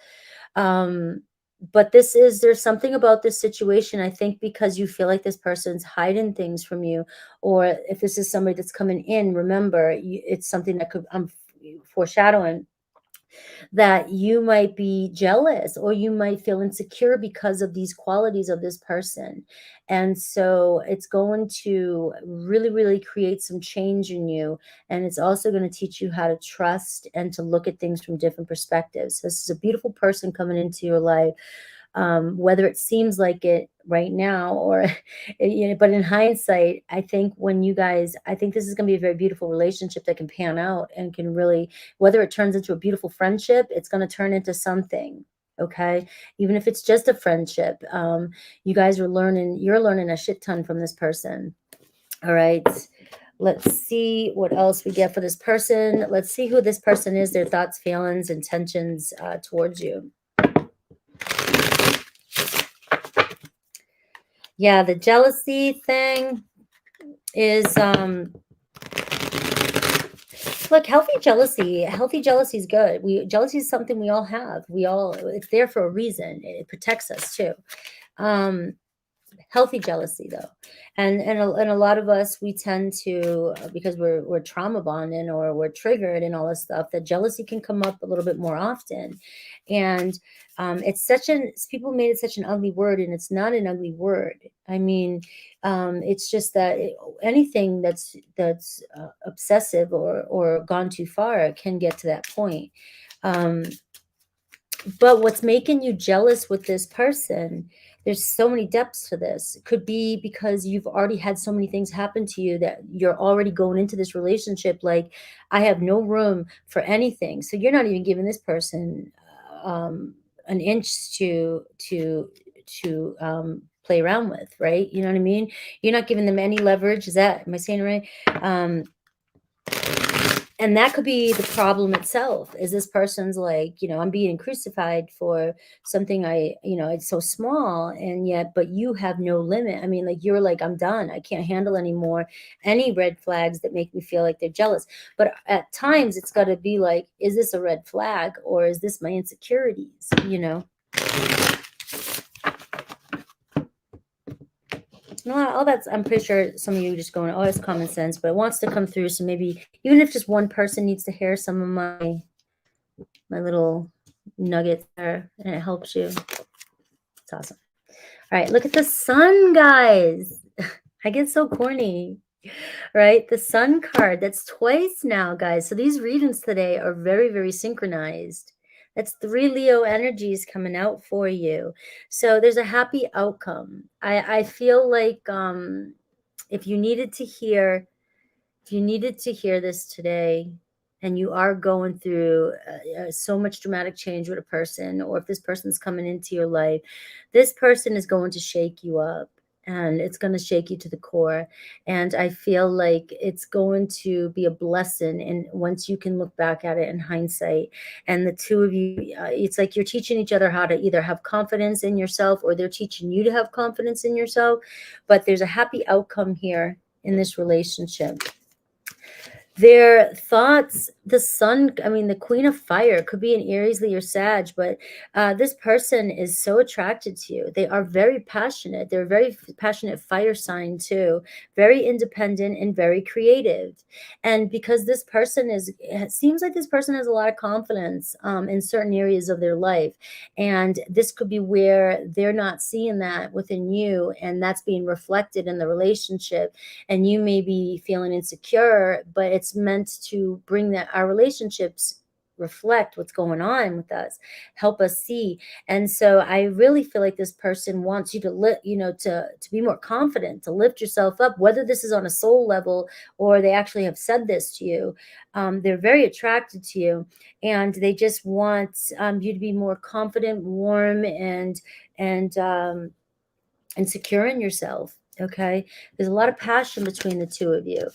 But there's something about this situation, I think, because you feel like this person's hiding things from you, or if this is somebody that's coming in, remember, it's something that could, foreshadowing that you might be jealous or you might feel insecure because of these qualities of this person. And so it's going to really, really create some change in you. And it's also going to teach you how to trust and to look at things from different perspectives. So this is a beautiful person coming into your life. Whether it seems like it right now or, but in hindsight, I think I think this is going to be a very beautiful relationship that can pan out and can really, whether it turns into a beautiful friendship, it's going to turn into something. Okay. Even if it's just a friendship, you guys you're learning a shit ton from this person. All right. Let's see what else we get for this person. Let's see who this person is, their thoughts, feelings, intentions towards you. Yeah, the jealousy thing is, look, healthy jealousy is good. Jealousy is something we all have. It's there for a reason. It protects us too. Healthy jealousy though. And a lot of us, we tend to, because we're trauma bonding or we're triggered and all this stuff, that jealousy can come up a little bit more often. And people made it such an ugly word, and it's not an ugly word. I mean, it's just that anything that's obsessive or gone too far can get to that point. But what's making you jealous with this person, there's so many depths to this. It could be because you've already had so many things happen to you that you're already going into this relationship like, I have no room for anything. So you're not even giving this person an inch to play around with, right? You know what I mean? You're not giving them any leverage. Am I saying it right? And that could be the problem itself, is this person's like, I'm being crucified for something it's so small, and yet, but you have no limit. I mean, like, you're like, I'm done. I can't handle anymore any red flags that make me feel like they're jealous. But at times it's got to be like, is this a red flag or is this my insecurities, all that's, I'm pretty sure some of you are just going, oh, it's common sense, but it wants to come through. So maybe even if just one person needs to hear some of my little nuggets there, and it helps you, it's awesome. All right, look at the sun, guys. I get so corny. right? The Sun card, that's twice now, guys. So these readings today are very, very synchronized. That's 3 Leo energies coming out for you. So there's a happy outcome. I feel like if you needed to hear if you needed to hear this today and you are going through so much dramatic change with a person, or if this person's coming into your life, this person is going to shake you up, and it's going to shake you to the core. And I feel like it's going to be a blessing. And once you can look back at it in hindsight, and the two of you, it's like you're teaching each other how to either have confidence in yourself, or they're teaching you to have confidence in yourself. But there's a happy outcome here in this relationship. Their thoughts, the sun, I mean, the Queen of Fire could be an Aries, Leo, or Sag, but this person is so attracted to you. They are very passionate. They're a very passionate fire sign too, very independent and very creative. And because this person it seems like this person has a lot of confidence in certain areas of their life. And this could be where they're not seeing that within you, and that's being reflected in the relationship. And you may be feeling insecure, but it's meant to bring that our relationships reflect what's going on with us, help us see. And so I really feel like this person wants you to to be more confident, to lift yourself up, whether this is on a soul level or they actually have said this to you. They're very attracted to you, and they just want you to be more confident, warm, and secure in yourself. Okay, there's a lot of passion between the two of you.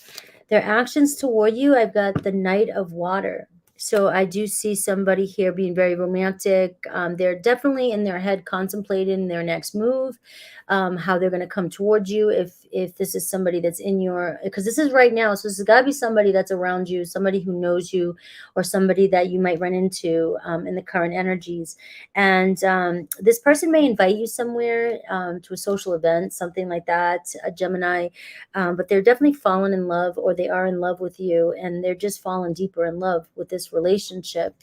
Their actions toward you, I've got the Knight of Water. So I do see somebody here being very romantic. They're definitely in their head contemplating their next move, how they're going to come towards you. If this is somebody that's in your, because this is right now, so this has got to be somebody that's around you, somebody who knows you, or somebody that you might run into in the current energies. And this person may invite you somewhere to a social event, something like that, a Gemini. But they're definitely fallen in love, or they are in love with you, and they're just fallen deeper in love with this relationship.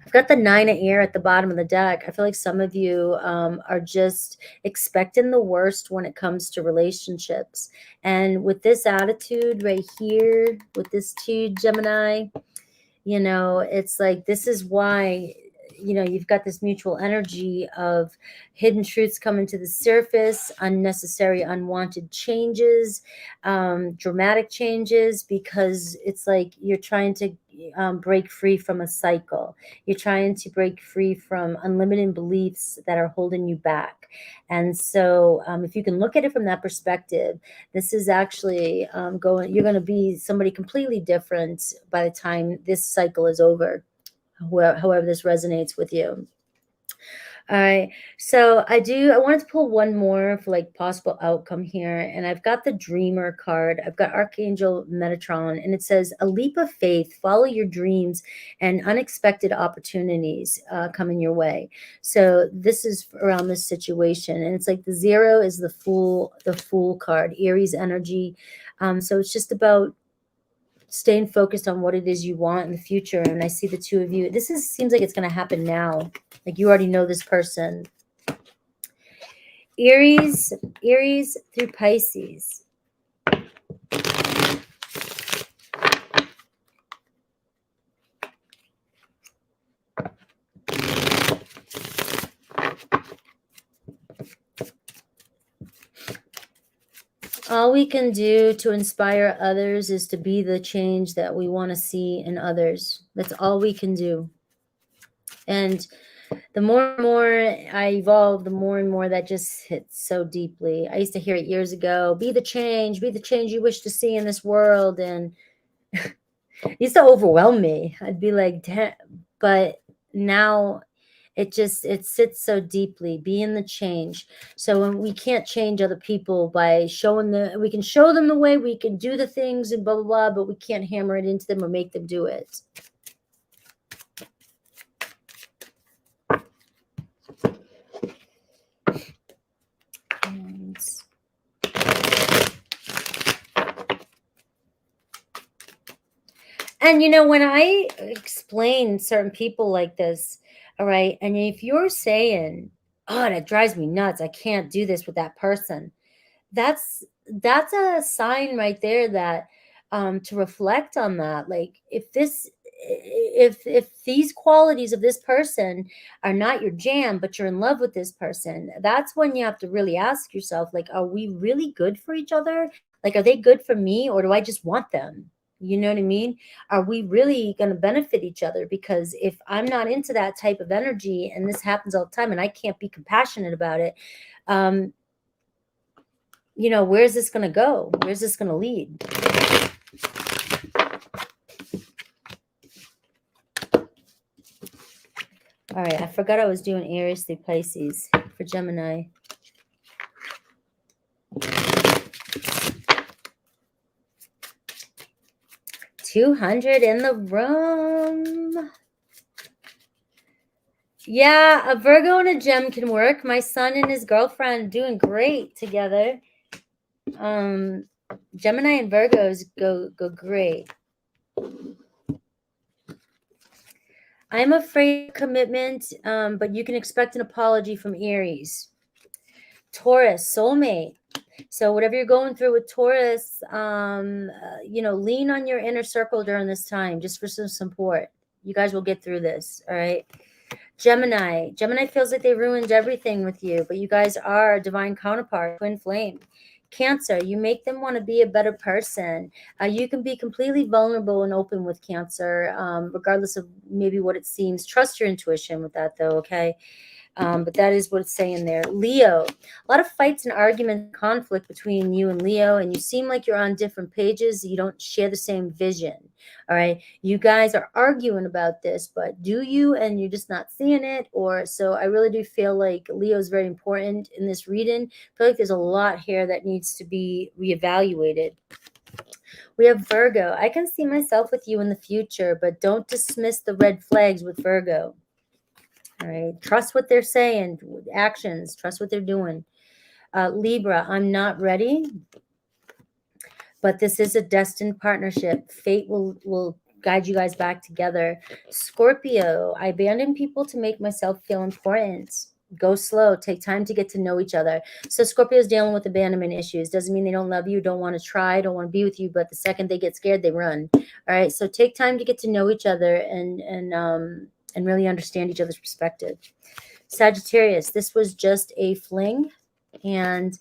I've got the 9 of air at the bottom of the deck. I feel like some of you are just expecting the worst when it comes to relationships. And with this attitude right here, with this 2 Gemini, it's like, this is why, you've got this mutual energy of hidden truths coming to the surface, unnecessary, unwanted changes, dramatic changes, because it's like you're trying to break free from a cycle. You're trying to break free from unlimited beliefs that are holding you back. And so if you can look at it from that perspective, this is actually you're going to be somebody completely different by the time this cycle is over, however this resonates with you. All right. So I wanted to pull one more for like possible outcome here. And I've got the Dreamer card. I've got Archangel Metatron, and it says, a leap of faith, follow your dreams, and unexpected opportunities coming your way. So this is around this situation. And it's like the 0 is the Fool card, Aries energy. So it's just about staying focused on what it is you want in the future. And I see the two of you. Seems like it's going to happen now. Like you already know this person. Aries through Pisces. All we can do to inspire others is to be the change that we want to see in others. That's all we can do. And the more and more I evolve, the more and more that just hits so deeply. I used to hear it years ago, be the change you wish to see in this world. And it used to overwhelm me. I'd be like, damn. But now it sits so deeply, being the change. So when we can't change other people by we can show them the way, we can do the things and blah, blah, blah, but we can't hammer it into them or make them do it. And when I explain certain people like this, all right, and if you're saying, oh, that drives me nuts, I can't do this with that person, that's a sign right there that to reflect on that. Like if these qualities of this person are not your jam, but you're in love with this person, that's when you have to really ask yourself, like, are we really good for each other? Like, are they good for me, or do I just want them? You know what I mean? Are we really going to benefit each other? Because if I'm not into that type of energy, and this happens all the time, and I can't be compassionate about it, you know, where's this going to go? Where's this going to lead? All right, I forgot I was doing Aries through Pisces for Gemini. $200 in the room. Yeah, a Virgo and a Gem can work. My son and his girlfriend doing great together. Gemini and Virgos go great. I'm afraid of commitment, but you can expect an apology from Aries. Taurus, soulmate. So whatever you're going through with Taurus, you know, lean on your inner circle during this time just for some support. You guys will get through this, all right? Gemini feels like they ruined everything with you, but you guys are a divine counterpart, twin flame. Cancer, you make them want to be a better person. You can be completely vulnerable and open with Cancer, regardless of maybe what it seems. Trust your intuition with that, though, okay? But that is what it's saying there. Leo, a lot of fights and arguments, conflict between you and Leo, and you seem like you're on different pages. You don't share the same vision. All right. You guys are arguing about this, but do you, and you're just not seeing it? Or so I really do feel like Leo is very important in this reading. I feel like there's a lot here that needs to be reevaluated. We have Virgo. I can see myself with you in the future, but don't dismiss the red flags with Virgo. All right. Trust what they're saying, actions, trust what they're doing. Libra, I'm not ready, but this is a destined partnership. Fate will guide you guys back together. Scorpio, I abandon people to make myself feel important. Go slow. Take time to get to know each other. So Scorpio is dealing with abandonment issues. Doesn't mean they don't love you, don't want to try, don't want to be with you, but the second they get scared, they run. All right. So take time to get to know each other and really understand each other's perspective. Sagittarius, this was just a fling, and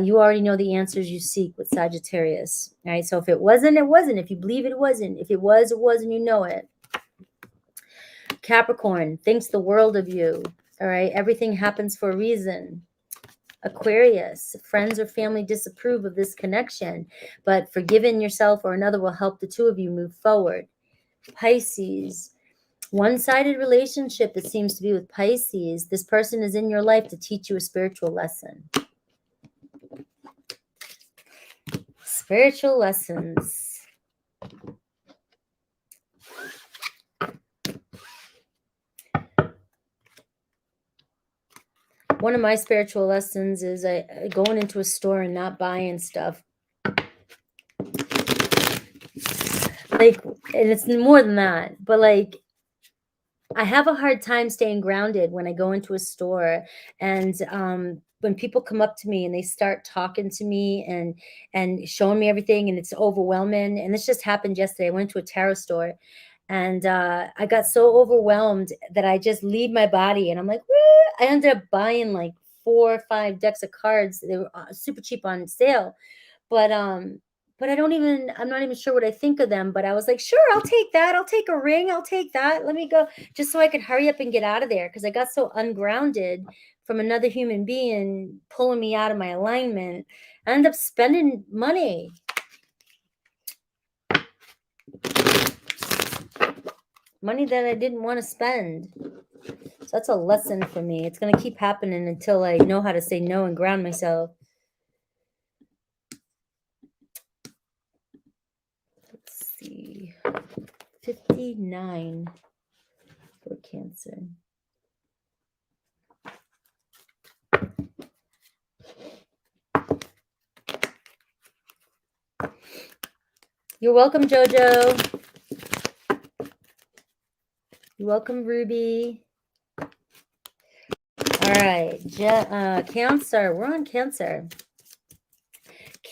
you already know the answers you seek with Sagittarius. All right. So if it wasn't, it wasn't. If you believe it wasn't. If it was, it was, and you know it. Capricorn thinks the world of you. All right. Everything happens for a reason. Aquarius, friends or family disapprove of this connection, but forgiving yourself or another will help the two of you move forward. Pisces, one-sided relationship, it seems to be with Pisces. This person is in your life to teach you a spiritual lesson. Spiritual lessons. One of my spiritual lessons is going into a store and not buying stuff. Like, and it's more than that, but like, I have a hard time staying grounded when I go into a store, and when people come up to me and they start talking to me and showing me everything, and it's overwhelming. And this just happened yesterday. I went to a tarot store, and I got so overwhelmed that I just leave my body, and I'm like, woo! I ended up buying like 4 or 5 decks of cards. They were super cheap on sale, but I'm not even sure what I think of them. But I was like, sure, I'll take that. I'll take a ring. I'll take that. Let me go, just so I could hurry up and get out of there, because I got so ungrounded from another human being pulling me out of my alignment. I ended up spending money. Money that I didn't want to spend. So that's a lesson for me. It's going to keep happening until I know how to say no and ground myself. Let's see. 59 for Cancer. You're welcome, Jojo. You're welcome, Ruby. All right, Cancer. We're on Cancer.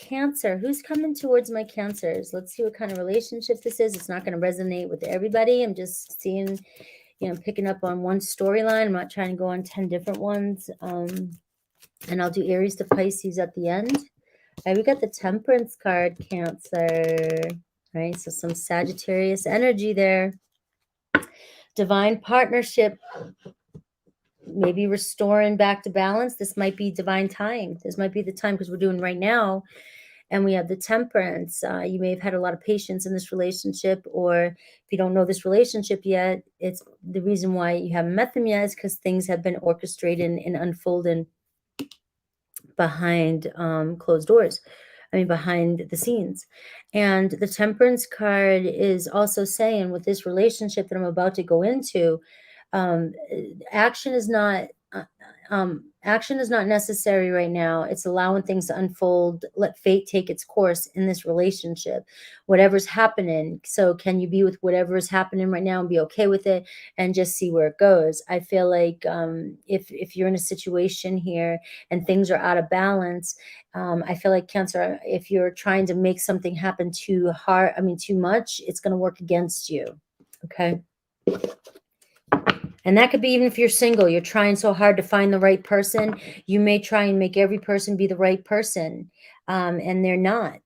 Cancer. Who's coming towards my Cancers? Let's see what kind of relationship this is. It's not going to resonate with everybody. I'm just seeing, you know, picking up on one storyline. I'm not trying to go on 10 different ones. And I'll do Aries to Pisces at the end. All right, we got the Temperance card, Cancer. All right, so some Sagittarius energy there. Divine partnership, maybe restoring back to balance. This might be divine time. This might be the time, because we're doing right now. And we have the Temperance. You may have had a lot of patience in this relationship, or if you don't know this relationship yet, it's the reason why you haven't met them yet is because things have been orchestrated and unfolding behind closed doors. I mean, behind the scenes. And the Temperance card is also saying, with this relationship that I'm about to go into, action is not necessary right now. It's allowing things to unfold. Let fate take its course in this relationship, whatever's happening. So can you be with whatever is happening right now and be okay with it and just see where it goes? I feel like if you're in a situation here and things are out of balance, I feel like, Cancer, if you're trying to make something happen too hard, I mean, too much, it's going to work against you. Okay. And that could be even if you're single, you're trying so hard to find the right person. You may try and make every person be the right person, and they're not.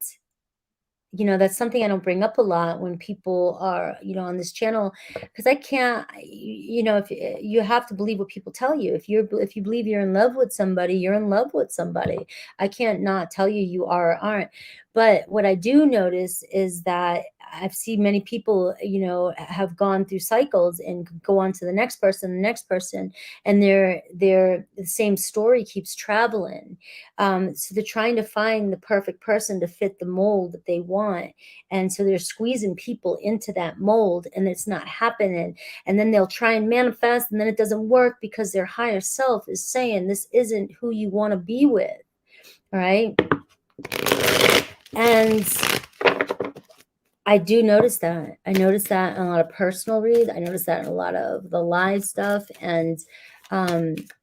You know, that's something I don't bring up a lot when people are, you know, on this channel, because I can't, you know, if you have to believe what people tell you. If you believe you're in love with somebody, you're in love with somebody. I can't not tell you you are or aren't. But what I do notice is that I've seen many people, you know, have gone through cycles and go on to the next person, and the same story keeps traveling. So they're trying to find the perfect person to fit the mold that they want. And so they're squeezing people into that mold, and it's not happening. And then they'll try and manifest, and then it doesn't work because their higher self is saying, this isn't who you want to be with. All right. And I do notice that. I notice that in a lot of personal reads. I notice that in a lot of the live stuff. And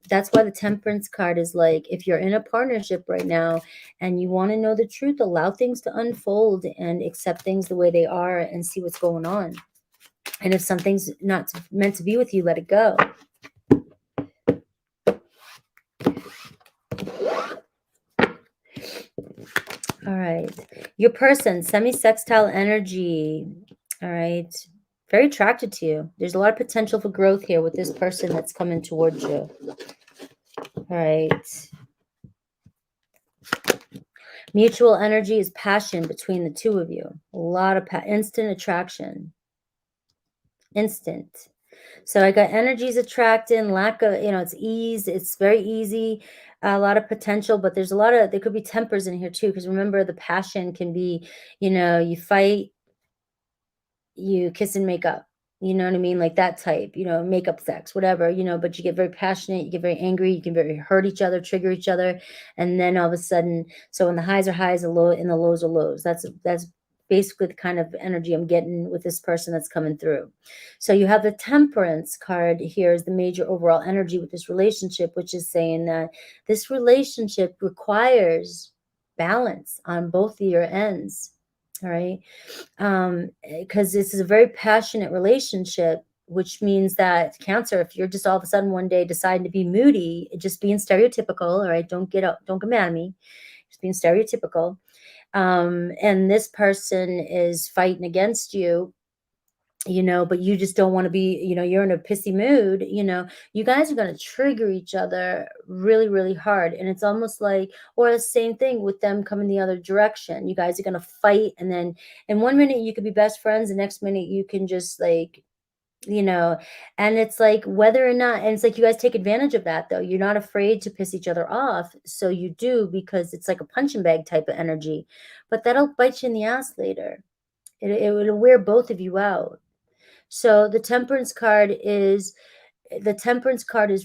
that's why the Temperance card is like, if you're in a partnership right now and you want to know the truth, allow things to unfold and accept things the way they are and see what's going on. And if something's not meant to be with you, let it go. All right. Your person, semi-sextile energy. All right. Very attracted to you. There's a lot of potential for growth here with this person that's coming towards you. All right. Mutual energy is passion between the two of you. A lot of instant attraction. Instant. So I got energies attracting, lack of, you know, it's ease. It's very easy. A lot of potential, but there's a lot of, there could be tempers in here too. Because remember, the passion can be, you know, you fight, you kiss and make up. You know what I mean? Like that type, you know, makeup sex, whatever, you know, but you get very passionate, you get very angry, you can very hurt each other, trigger each other. And then all of a sudden, so when the highs are highs, the low and the lows are lows. That's basically the kind of energy I'm getting with this person that's coming through. So you have the Temperance card here is the major overall energy with this relationship, which is saying that this relationship requires balance on both of your ends. All right. Because this is a very passionate relationship, which means that, Cancer, if you're just all of a sudden one day deciding to be moody, just being stereotypical, all right, don't get mad at me, just being stereotypical, and this person is fighting against you, you know, but you just don't want to be, you know, you're in a pissy mood, you know, you guys are going to trigger each other really, really hard. And it's almost like, or the same thing with them coming the other direction. You guys are going to fight. And then in 1 minute you could be best friends. The next minute you can just like, you know, and it's like whether or not, and it's like you guys take advantage of that though. You're not afraid to piss each other off. So you do, because it's like a punching bag type of energy, but that'll bite you in the ass later. It'll wear both of you out. So the Temperance card is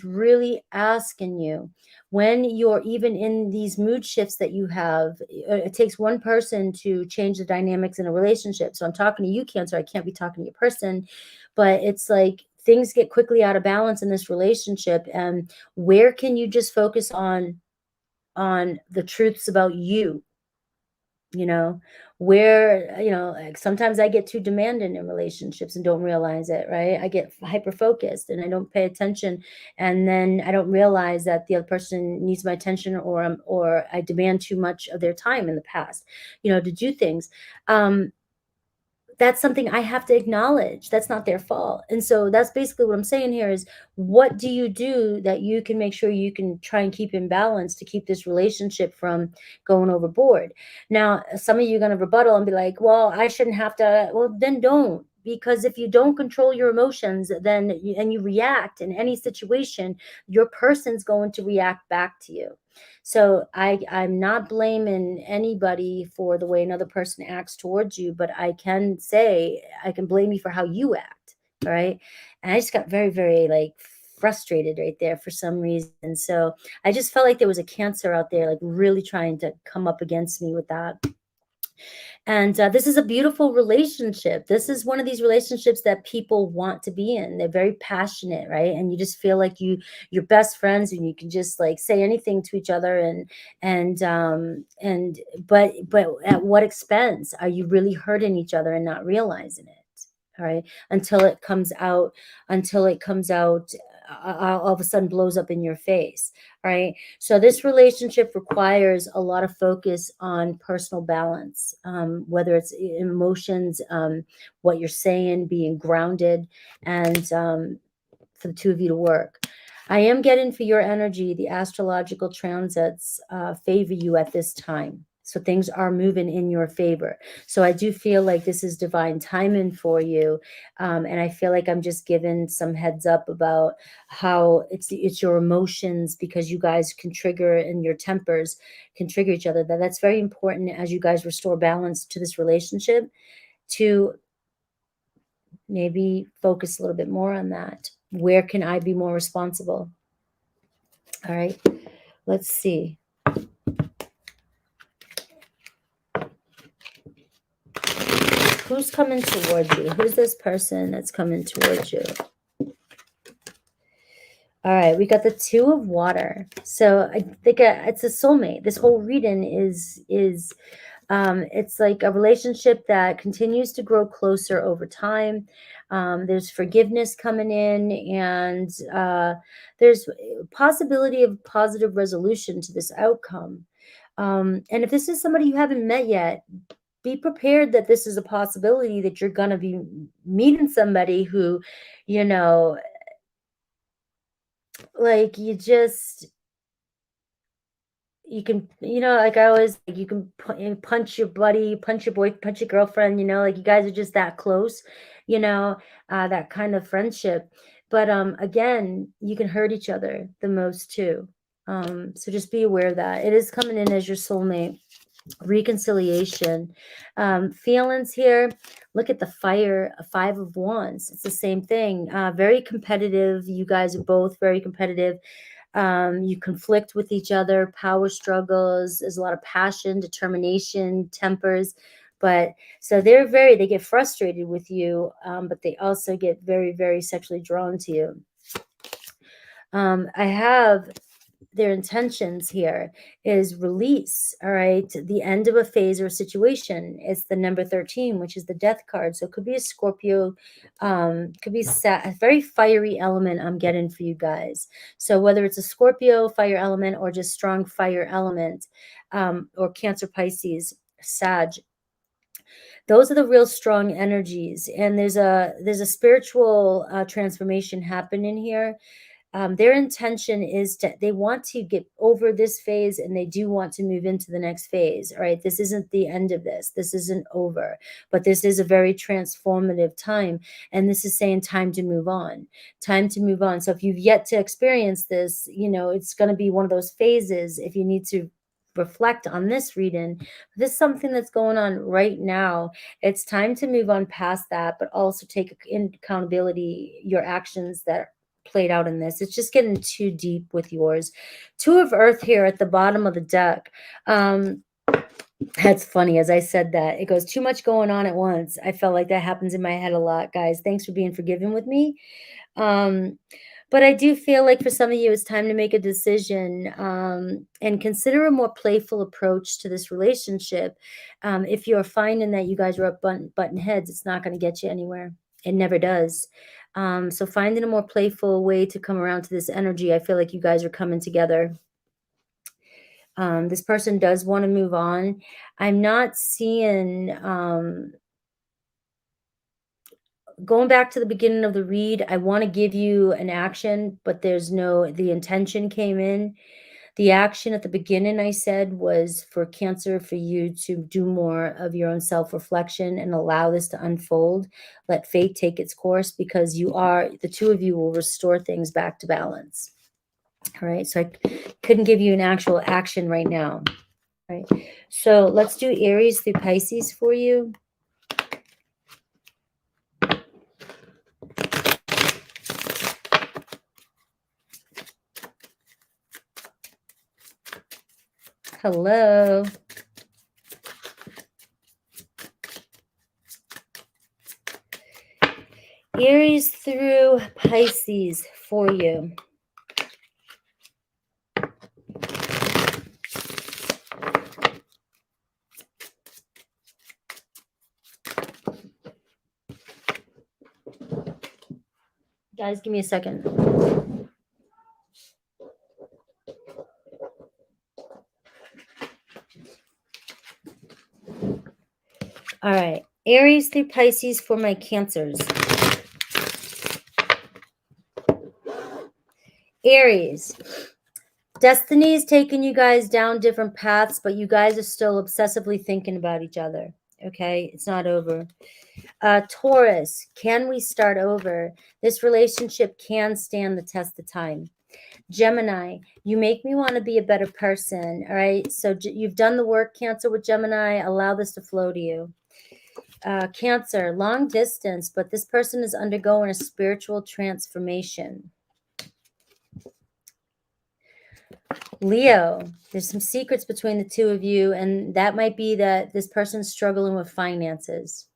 really asking you, when you're even in these mood shifts that you have, it takes one person to change the dynamics in a relationship. So I'm talking to you, Cancer. I can't be talking to your person, but it's like things get quickly out of balance in this relationship. And where can you just focus on the truths about you? you know, where, like sometimes I get too demanding in relationships and don't realize it, right? I get hyper focused and I don't pay attention, and then I don't realize that the other person needs my attention, or I demand too much of their time in the past, to do things. Um, that's something I have to acknowledge. That's not their fault. And so that's basically what I'm saying here is, what do you do that you can make sure you can try and keep in balance to keep this relationship from going overboard? Now, some of you are going to rebuttal and be like, well, I shouldn't have to. Well, then don't. Because if you don't control your emotions, and you react in any situation, your person's going to react back to you. So I'm not blaming anybody for the way another person acts towards you, but I can say I can blame you for how you act. All right. And I just got very, very like frustrated right there for some reason. So I just felt like there was a Cancer out there, like really trying to come up against me with that. And this is a beautiful relationship. This is one of these relationships that people want to be in. They're very passionate, right? And you just feel like you're best friends, and you can just like say anything to each other. But at what expense? Are you really hurting each other and not realizing it? All right, until it comes out, all of a sudden blows up in your face. All right, so this relationship requires a lot of focus on personal balance, whether it's emotions, what you're saying, being grounded, and for the two of you to work. I am getting, for your energy, the astrological transits favor you at this time. So things are moving in your favor. So I do feel like this is divine timing for you. And I feel like I'm just giving some heads up about how it's your emotions, because you guys can trigger, and your tempers can trigger each other. That's very important as you guys restore balance to this relationship, to maybe focus a little bit more on that. Where can I be more responsible? All right, let's see. Who's coming towards you? Who's this person that's coming towards you? All right, we got the Two of Water. So I think it's a soulmate. This whole reading is it's like a relationship that continues to grow closer over time. There's forgiveness coming in, and there's possibility of positive resolution to this outcome. And if this is somebody you haven't met yet, be prepared that this is a possibility, that you're going to be meeting somebody who, you know, like you can, like I always, like you can punch your buddy, punch your boy, punch your girlfriend, like you guys are just that close, that kind of friendship. But again, you can hurt each other the most too. So just be aware of that. It is coming in as your soulmate. Reconciliation, feelings here. Look at the fire, Five of Wands. It's the same thing. Very competitive. You guys are both very competitive. You conflict with each other, power struggles. There's a lot of passion, determination, tempers. But so they get frustrated with you, but they also get very, very sexually drawn to you. I have their intentions here is release. All right, the end of a phase or a situation. It's the number 13, which is the Death card. So it could be a Scorpio, could be a very fiery element I'm getting for you guys. So whether it's a Scorpio fire element, or just strong fire element, or Cancer, Pisces, Sag, those are the real strong energies. And there's a spiritual transformation happening here. Their intention is they want to get over this phase, and they do want to move into the next phase. All right, this isn't the end of this. This isn't over, but this is a very transformative time. And this is saying time to move on, time to move on. So if you've yet to experience this, it's going to be one of those phases. If you need to reflect on this reading, this is something that's going on right now. It's time to move on past that, but also take in accountability your actions that played out in this. It's just getting too deep with yours. Two of Earth here at the bottom of the deck. That's funny. As I said that, it goes too much going on at once. I felt like that happens in my head a lot, guys. Thanks for being forgiving with me. But I do feel like for some of you, it's time to make a decision and consider a more playful approach to this relationship. If you're finding that you guys are up button heads, it's not going to get you anywhere. It never does. So finding a more playful way to come around to this energy, I feel like you guys are coming together. This person does want to move on. I'm not seeing... going back to the beginning of the read, I want to give you an action, but the intention came in. The action at the beginning, I said, was for Cancer, for you to do more of your own self-reflection and allow this to unfold. Let fate take its course, because the two of you will restore things back to balance. All right. So I couldn't give you an actual action right now. All right. So let's do Aries through Pisces for you. Hello. Aries through Pisces for you. Guys, give me a second. All right. Aries through Pisces for my Cancers. Aries. Destiny is taking you guys down different paths, but you guys are still obsessively thinking about each other. Okay? It's not over. Taurus. Can we start over? This relationship can stand the test of time. Gemini, you make me want to be a better person. All right. So you've done the work, Cancer, with Gemini. Allow this to flow to you. Cancer, long distance, but this person is undergoing a spiritual transformation. Leo, there's some secrets between the two of you, and that might be that this person's struggling with finances.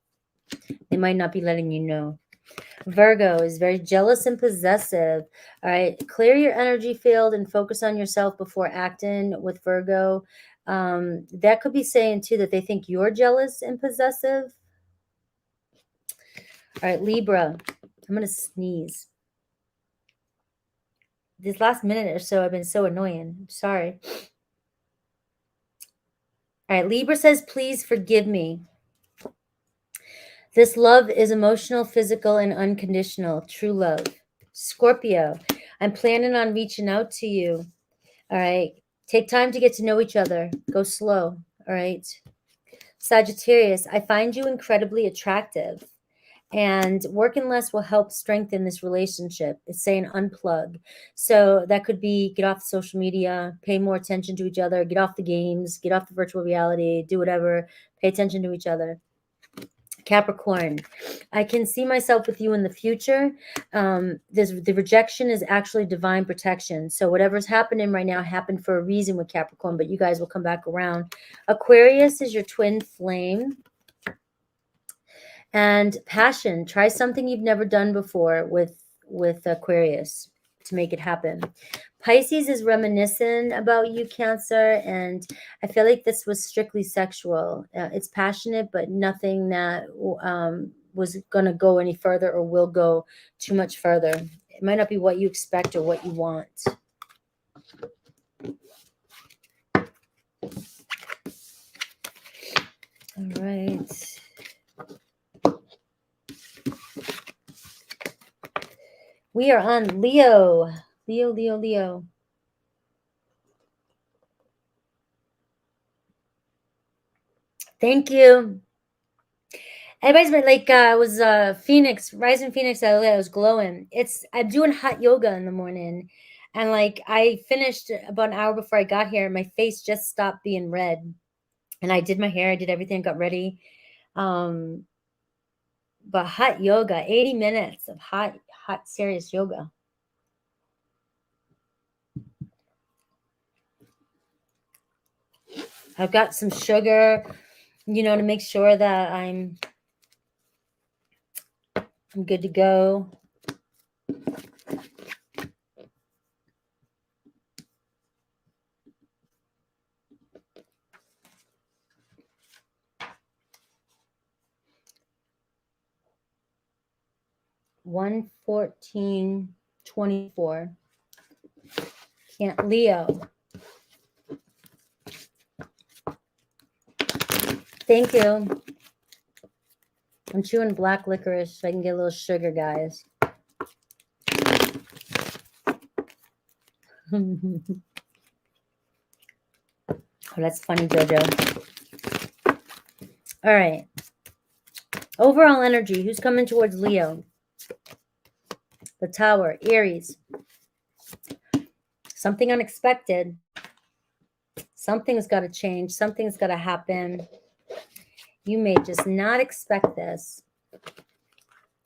They might not be letting you know. Virgo is very jealous and possessive. All right. Clear your energy field and focus on yourself before acting with Virgo. That could be saying, too, that they think you're jealous and possessive. All right, Libra. I'm going to sneeze. This last minute or so, I've been so annoying. I'm sorry. All right, Libra says, please forgive me. This love is emotional, physical, and unconditional. True love. Scorpio, I'm planning on reaching out to you. All right. Take time to get to know each other. Go slow. All right. Sagittarius, I find you incredibly attractive, and working less will help strengthen this relationship. It's saying unplug. So that could be get off social media, pay more attention to each other, get off the games, get off the virtual reality, do whatever, pay attention to each other. Capricorn, I can see myself with you in the future. The rejection is actually divine protection. So whatever's happening right now happened for a reason with Capricorn, but you guys will come back around. Aquarius is your twin flame. And passion, try something you've never done before with Aquarius to make it happen. Pisces is reminiscent about you, Cancer, and I feel like this was strictly sexual. It's passionate, but nothing that was going to go any further or will go too much further. It might not be what you expect or what you want. All right. We are on Leo. Leo. Thank you. Everybody's been like, I was Phoenix, rising Phoenix. I was glowing. I'm doing hot yoga in the morning, and like I finished about an hour before I got here. My face just stopped being red, and I did my hair. I did everything. Got ready. But hot yoga, 80 minutes of hot, serious yoga. I've got some sugar, to make sure that I'm good to go. 11424. Can't, Leo. Thank you. I'm chewing black licorice so I can get a little sugar, guys. Oh, that's funny, Jojo. All right. Overall energy. Who's coming towards Leo? The Tower. Aries. Something unexpected. Something's got to change. Something's got to happen. You may just not expect this.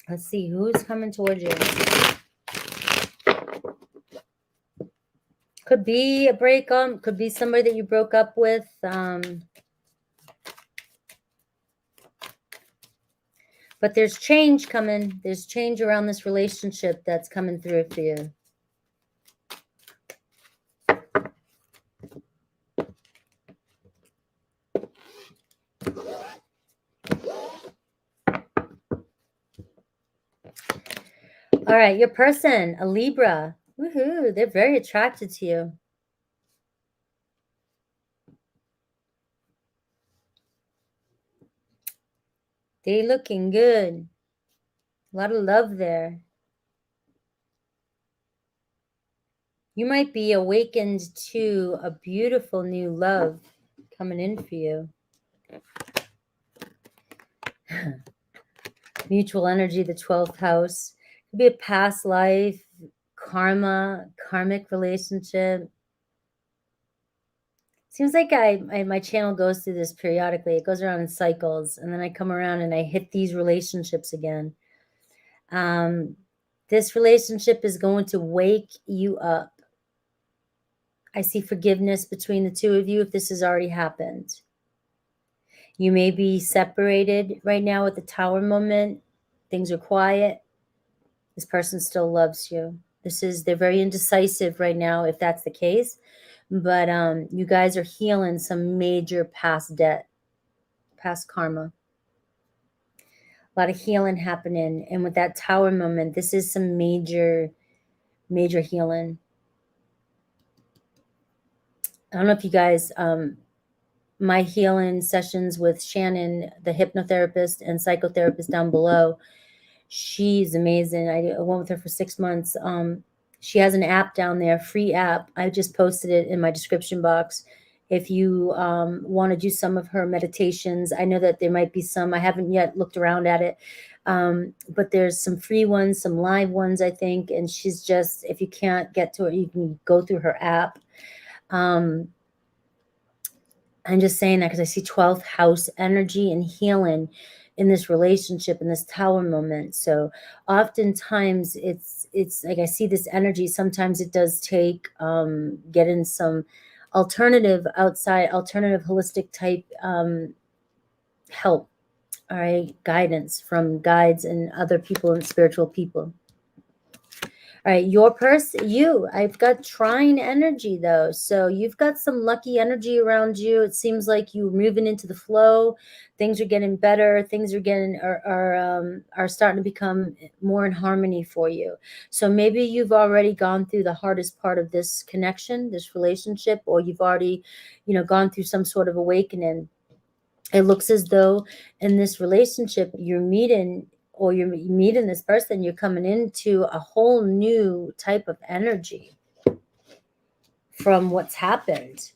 Let's see. Who's coming towards you? Could be a breakup. Could be somebody that you broke up with. But there's change coming. There's change around this relationship that's coming through for you. All right, your person, a Libra. Woohoo, they're very attracted to you. They looking good. A lot of love there. You might be awakened to a beautiful new love coming in for you. Mutual energy, the 12th house. Could be a past life, karma, karmic relationship. Seems like my channel goes through this periodically. It goes around in cycles, and then I come around and I hit these relationships again. This relationship is going to wake you up. I see forgiveness between the two of you if this has already happened. You may be separated right now at the Tower moment. Things are quiet. This person still loves you. They're very indecisive right now if that's the case. But you guys are healing some major past debt, past karma. A lot of healing happening. And with that Tower moment, this is some major, major healing. I don't know if you guys, my healing sessions with Shannon, the hypnotherapist and psychotherapist down below, she's amazing. I went with her for 6 months. She has an app down there, free app. I just posted it in my description box. If you want to do some of her meditations, I know that there might be some. I haven't yet looked around at it. But there's some free ones, some live ones, I think. And she's just, if you can't get to it, you can go through her app. I'm just saying that because I see 12th house energy and healing in this relationship, in this Tower moment. So oftentimes it's like I see this energy. Sometimes it does take getting some alternative holistic type help, all right, guidance from guides and other people and spiritual people. All right, your person, I've got trine energy though. So you've got some lucky energy around you. It seems like you're moving into the flow. Things are getting better. Things are starting to become more in harmony for you. So maybe you've already gone through the hardest part of this connection, this relationship, or you've already, gone through some sort of awakening. It looks as though in this relationship you're meeting this person, you're coming into a whole new type of energy from what's happened.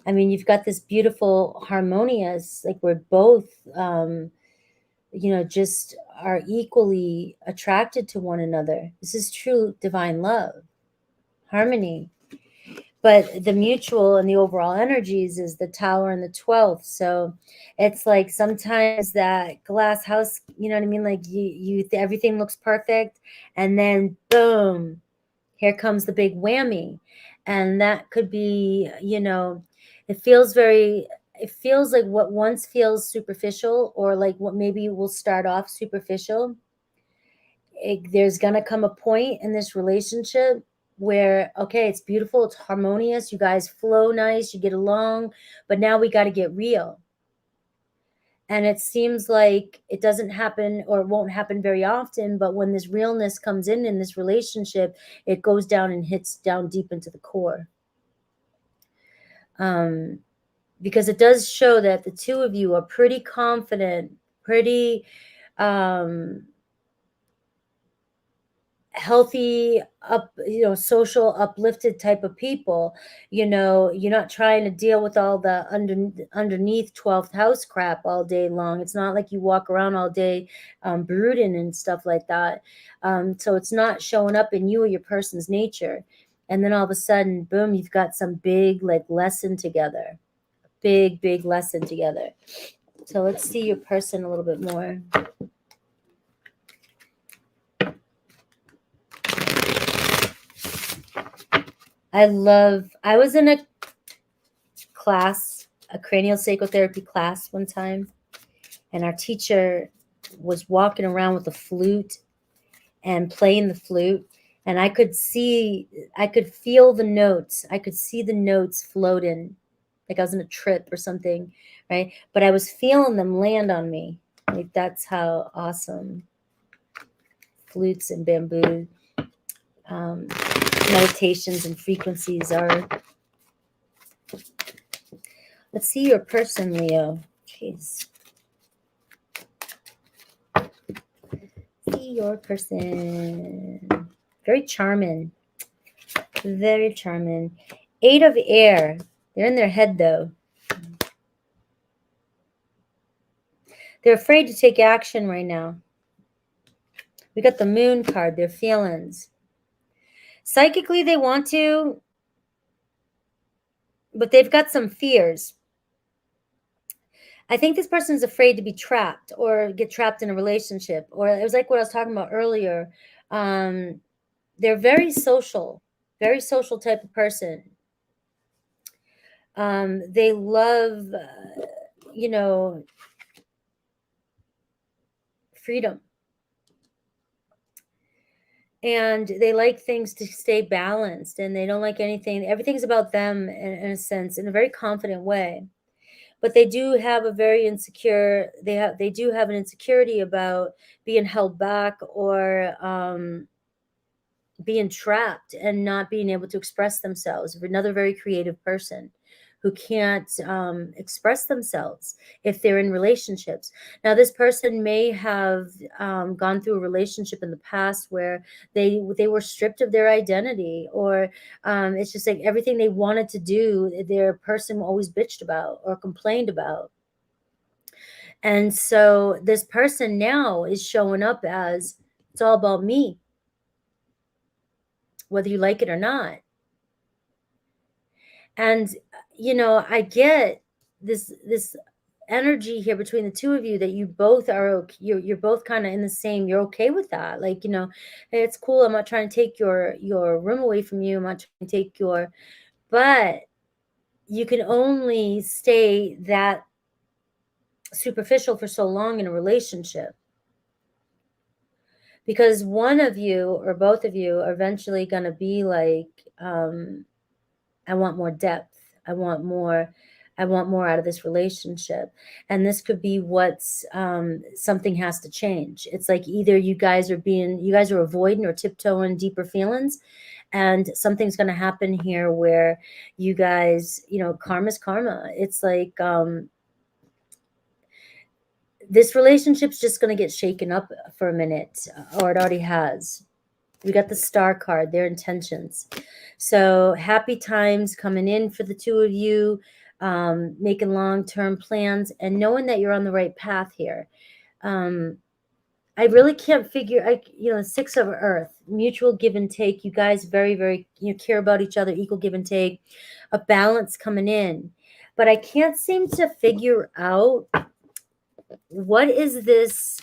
I mean, you've got this beautiful harmonious, like we're both, just are equally attracted to one another. This is true divine love, harmony. But the mutual and the overall energies is the Tower and the 12th. So it's like sometimes that glass house, you know what I mean? Like everything looks perfect. And then boom, here comes the big whammy. And that could be, it feels like what once feels superficial, or like what maybe will start off superficial. There's going to come a point in this relationship where, okay, it's beautiful, it's harmonious, you guys flow nice, you get along, but now we got to get real. And it seems like it doesn't happen or won't happen very often, but when this realness comes in this relationship, it goes down and hits down deep into the core. Because it does show that the two of you are pretty confident, pretty healthy, social, uplifted type of people. You're not trying to deal with all the underneath 12th house crap all day long. It's not like you walk around all day brooding and stuff like that. So it's not showing up in you or your person's nature. And then all of a sudden, boom, you've got some big lesson together. Big lesson together. So let's see your person a little bit more. I was in a class, a cranial sacral therapy class one time, and our teacher was walking around with a flute and playing the flute, and I could feel the notes. I could see the notes floating, like I was in a trip or something, right? But I was feeling them land on me. Like, that's how awesome flutes and bamboo meditations and frequencies are. Let's see your person, Leo. Jeez. See your person. Very charming. Very charming. 8 of air. They're in their head, though. They're afraid to take action right now. We got the moon card, their feelings. Psychically, they want to, but they've got some fears. I think this person is afraid to be trapped or get trapped in a relationship. Or it was like what I was talking about earlier. They're very social type of person. They love, freedom. And they like things to stay balanced, and they don't like everything's about them in a sense, in a very confident way. But they do have they do have an insecurity about being held back or being trapped and not being able to express themselves. Another very creative person who can't express themselves if they're in relationships. Now, this person may have gone through a relationship in the past where they were stripped of their identity, or it's just like everything they wanted to do, their person always bitched about or complained about. And so this person now is showing up as, it's all about me, whether you like it or not. And, I get this energy here between the two of you that you both are, you're both kind of in the same, you're okay with that. Like, hey, it's cool. I'm not trying to take your room away from you. I'm not trying to take but you can only stay that superficial for so long in a relationship. Because one of you or both of you are eventually going to be like, I want more depth. I want more out of this relationship. And this could be what's something has to change. It's like either you guys are avoiding or tiptoeing deeper feelings, and something's going to happen here where you guys, karma's karma. It's like this relationship's just going to get shaken up for a minute, or it already has. We got the star card, their intentions. So happy times coming in for the two of you, making long-term plans and knowing that you're on the right path here. I really can't figure, 6 of Earth, mutual give and take. You guys very, very, care about each other, equal give and take, a balance coming in. But I can't seem to figure out what is this.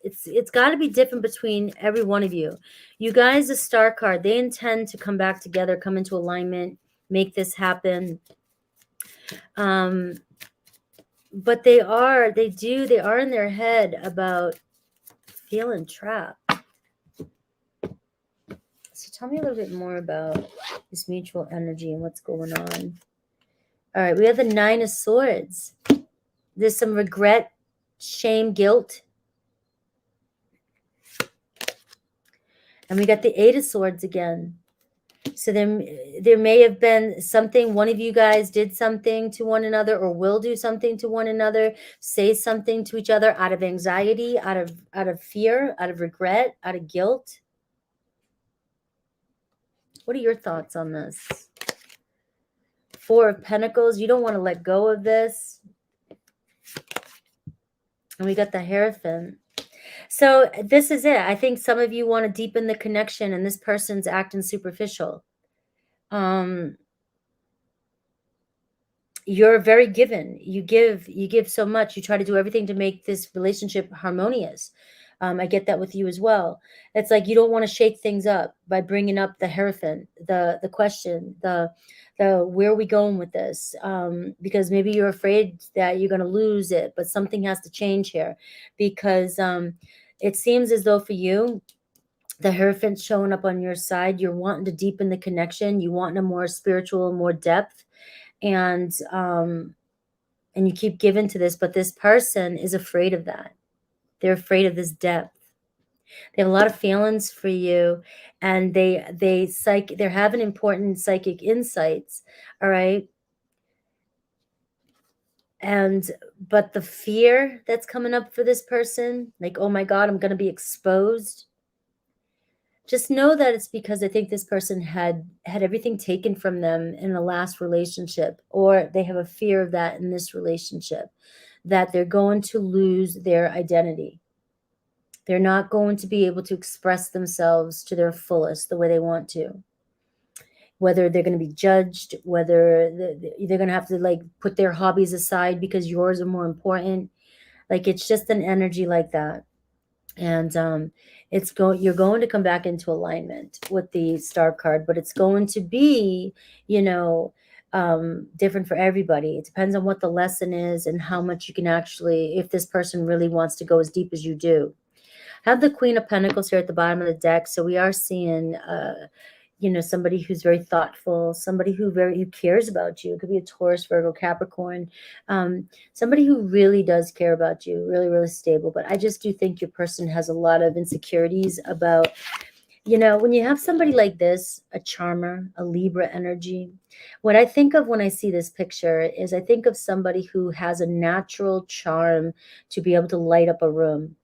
It's got to be different between every one of you. You guys, a star card, they intend to come back together, come into alignment, make this happen. But they are in their head about feeling trapped. So tell me a little bit more about this mutual energy and what's going on. All right, we have the 9 of Swords. The There's some regret, shame, guilt. And we got the Eight of Swords again. So there may have been something, one of you guys did something to one another or will do something to one another, say something to each other out of anxiety, out of fear, out of regret, out of guilt. What are your thoughts on this? Four of Pentacles. You don't want to let go of this. And we got the Hierophant. So this is it. I think some of you want to deepen the connection and this person's acting superficial. You're very given. You give so much. You try to do everything to make this relationship harmonious. I get that with you as well. It's like you don't want to shake things up by bringing up the Hierophant, the question, the where are we going with this? Because maybe you're afraid that you're going to lose it, but something has to change here because it seems as though for you, the Hierophant's showing up on your side. You're wanting to deepen the connection. You want a more spiritual, more depth. And you keep giving to this, but this person is afraid of that. They're afraid of this depth. They have a lot of feelings for you, and they're having important psychic insights. All right. But the fear that's coming up for this person, like, oh my God, I'm going to be exposed. Just know that it's because I think this person had everything taken from them in the last relationship, or they have a fear of that in this relationship, that they're going to lose their identity. They're not going to be able to express themselves to their fullest the way they want to. Whether they're going to be judged, whether they're going to have to like put their hobbies aside because yours are more important. Like it's just an energy like that. And you're going to come back into alignment with the Star card, but it's going to be, different for everybody. It depends on what the lesson is and how much you can actually, if this person really wants to go as deep as you do. Have the Queen of Pentacles here at the bottom of the deck. So we are seeing, somebody who's very thoughtful, somebody who cares about you. It could be a Taurus, Virgo, Capricorn, somebody who really does care about you, really, really stable. But I just do think your person has a lot of insecurities about, when you have somebody like this, a charmer, a Libra energy, what I think of when I see this picture is I think of somebody who has a natural charm to be able to light up a room.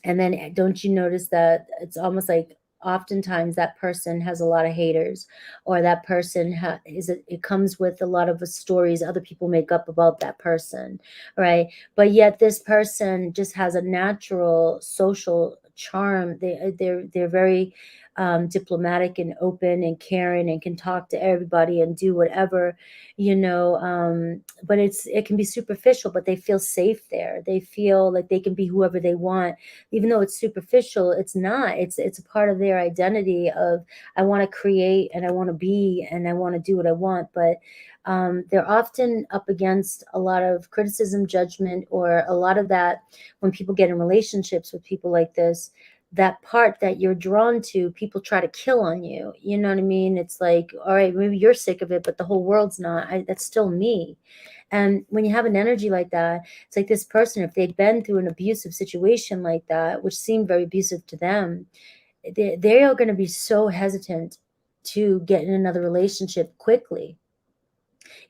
And then don't you notice that it's almost like oftentimes that person has a lot of haters, or that person it comes with a lot of stories other people make up about that person, right? But yet this person just has a natural social charm. They're very diplomatic and open and caring and can talk to everybody and do whatever, but it can be superficial, but they feel safe there. They feel like they can be whoever they want, even though it's superficial. It's not. It's a part of their identity of, I want to create and I want to be and I want to do what I want. But they're often up against a lot of criticism, judgment, or a lot of that when people get in relationships with people like this. That part that you're drawn to, people try to kill on you. You know what I mean? It's like, all right, maybe you're sick of it, but the whole world's not. That's still me. And when you have an energy like that, it's like this person, if they'd been through an abusive situation like that, which seemed very abusive to them, they are going to be so hesitant to get in another relationship quickly.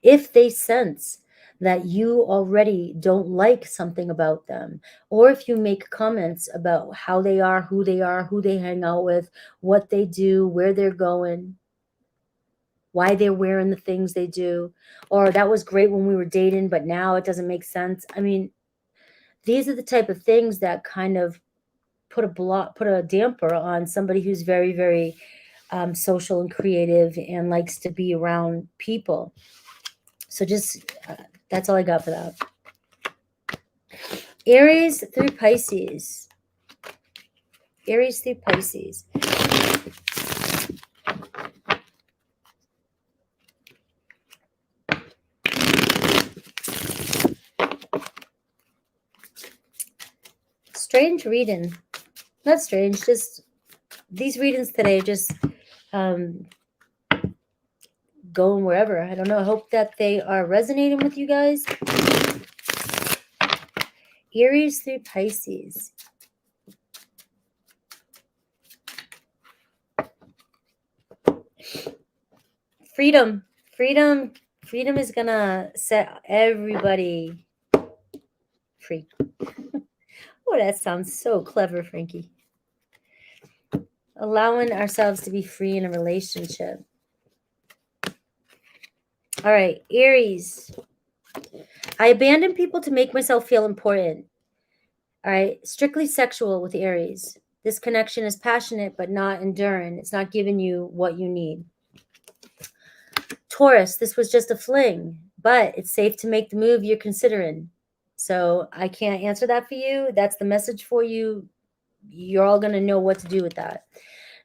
If they sense that you already don't like something about them, or if you make comments about how they are, who they hang out with, what they do, where they're going, why they're wearing the things they do, or that was great when we were dating, but now it doesn't make sense. I mean, these are the type of things that kind of put a damper on somebody who's very, very social and creative and likes to be around people. So just that's all I got for that. Aries through Pisces. Aries through Pisces. Strange reading. Not strange, just these readings today just going wherever. I don't know. I hope that they are resonating with you guys. Aries through Pisces. Freedom. Freedom. Freedom is going to set everybody free. Oh, that sounds so clever, Frankie. Allowing ourselves to be free in a relationship. All right, Aries. I abandon people to make myself feel important. All right, strictly sexual with Aries. This connection is passionate but not enduring. It's not giving you what you need. Taurus, this was just a fling, but it's safe to make the move you're considering. So I can't answer that for you. That's the message for you. You're all going to know what to do with that.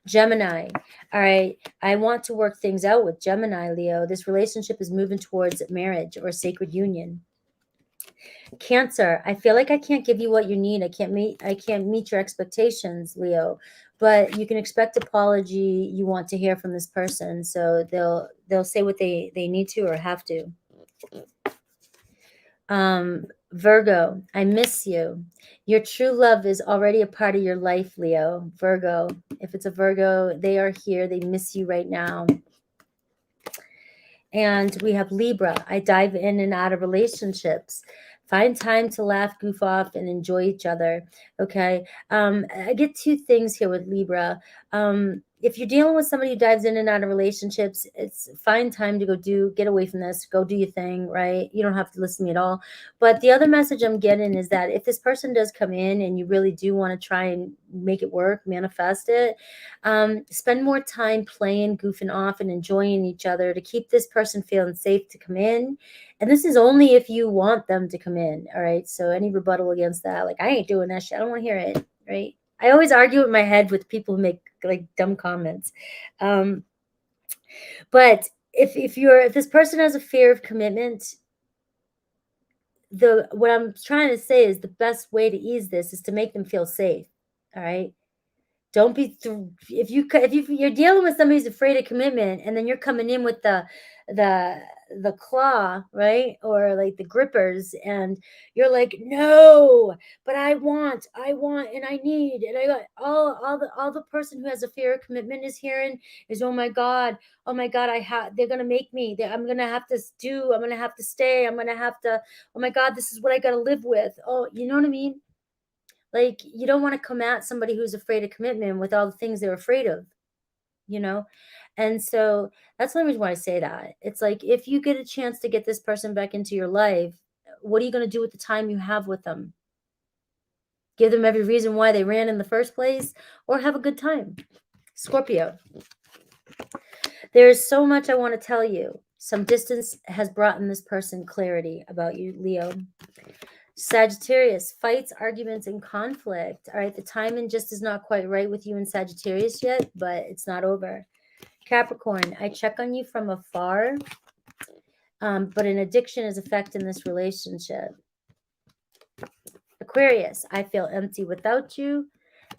Gemini. All right. I want to work things out with Gemini, Leo. This relationship is moving towards marriage or sacred union. Cancer. I feel like I can't give you what you need. I can't meet your expectations, Leo. But you can expect apology you want to hear from this person. So they'll say what they need to or have to. Virgo, I miss you. Your true love is already a part of your life, Leo. Virgo, if it's a Virgo, they are here. They miss you right now. And we have Libra. I dive in and out of relationships. Find time to laugh, goof off, and enjoy each other. Okay. I get two things here with Libra. If you're dealing with somebody who dives in and out of relationships, it's find time to get away from this, go do your thing, right? You don't have to listen to me at all. But the other message I'm getting is that if this person does come in and you really do want to try and make it work, manifest it, spend more time playing, goofing off, and enjoying each other to keep this person feeling safe to come in. And this is only if you want them to come in, all right? So any rebuttal against that, like, I ain't doing that shit. I don't want to hear it, right? I always argue in my head with people who make like dumb comments. But if this person has a fear of commitment, what I'm trying to say is the best way to ease this is to make them feel safe, all right? Don't be if you're dealing with somebody who's afraid of commitment, and then you're coming in with the claw, right, or like the grippers, and you're like, no, but I want, and I need, and I got all the person who has a fear of commitment is hearing is, oh my god, they're gonna make me, I'm gonna have to stay, I'm gonna have to, oh my god, this is what I gotta live with. Oh, you know what I mean? Like, you don't want to come at somebody who's afraid of commitment with all the things they're afraid of, you know? And so that's the only reason why I say that. It's like, if you get a chance to get this person back into your life, what are you going to do with the time you have with them? Give them every reason why they ran in the first place, or have a good time? Scorpio. There's so much I want to tell you. Some distance has brought in this person clarity about you, Leo. Sagittarius, fights, arguments, and conflict. All right, the timing just is not quite right with you in Sagittarius yet, but it's not over. Capricorn, I check on you from afar, but an addiction is affecting this relationship. Aquarius, I feel empty without you,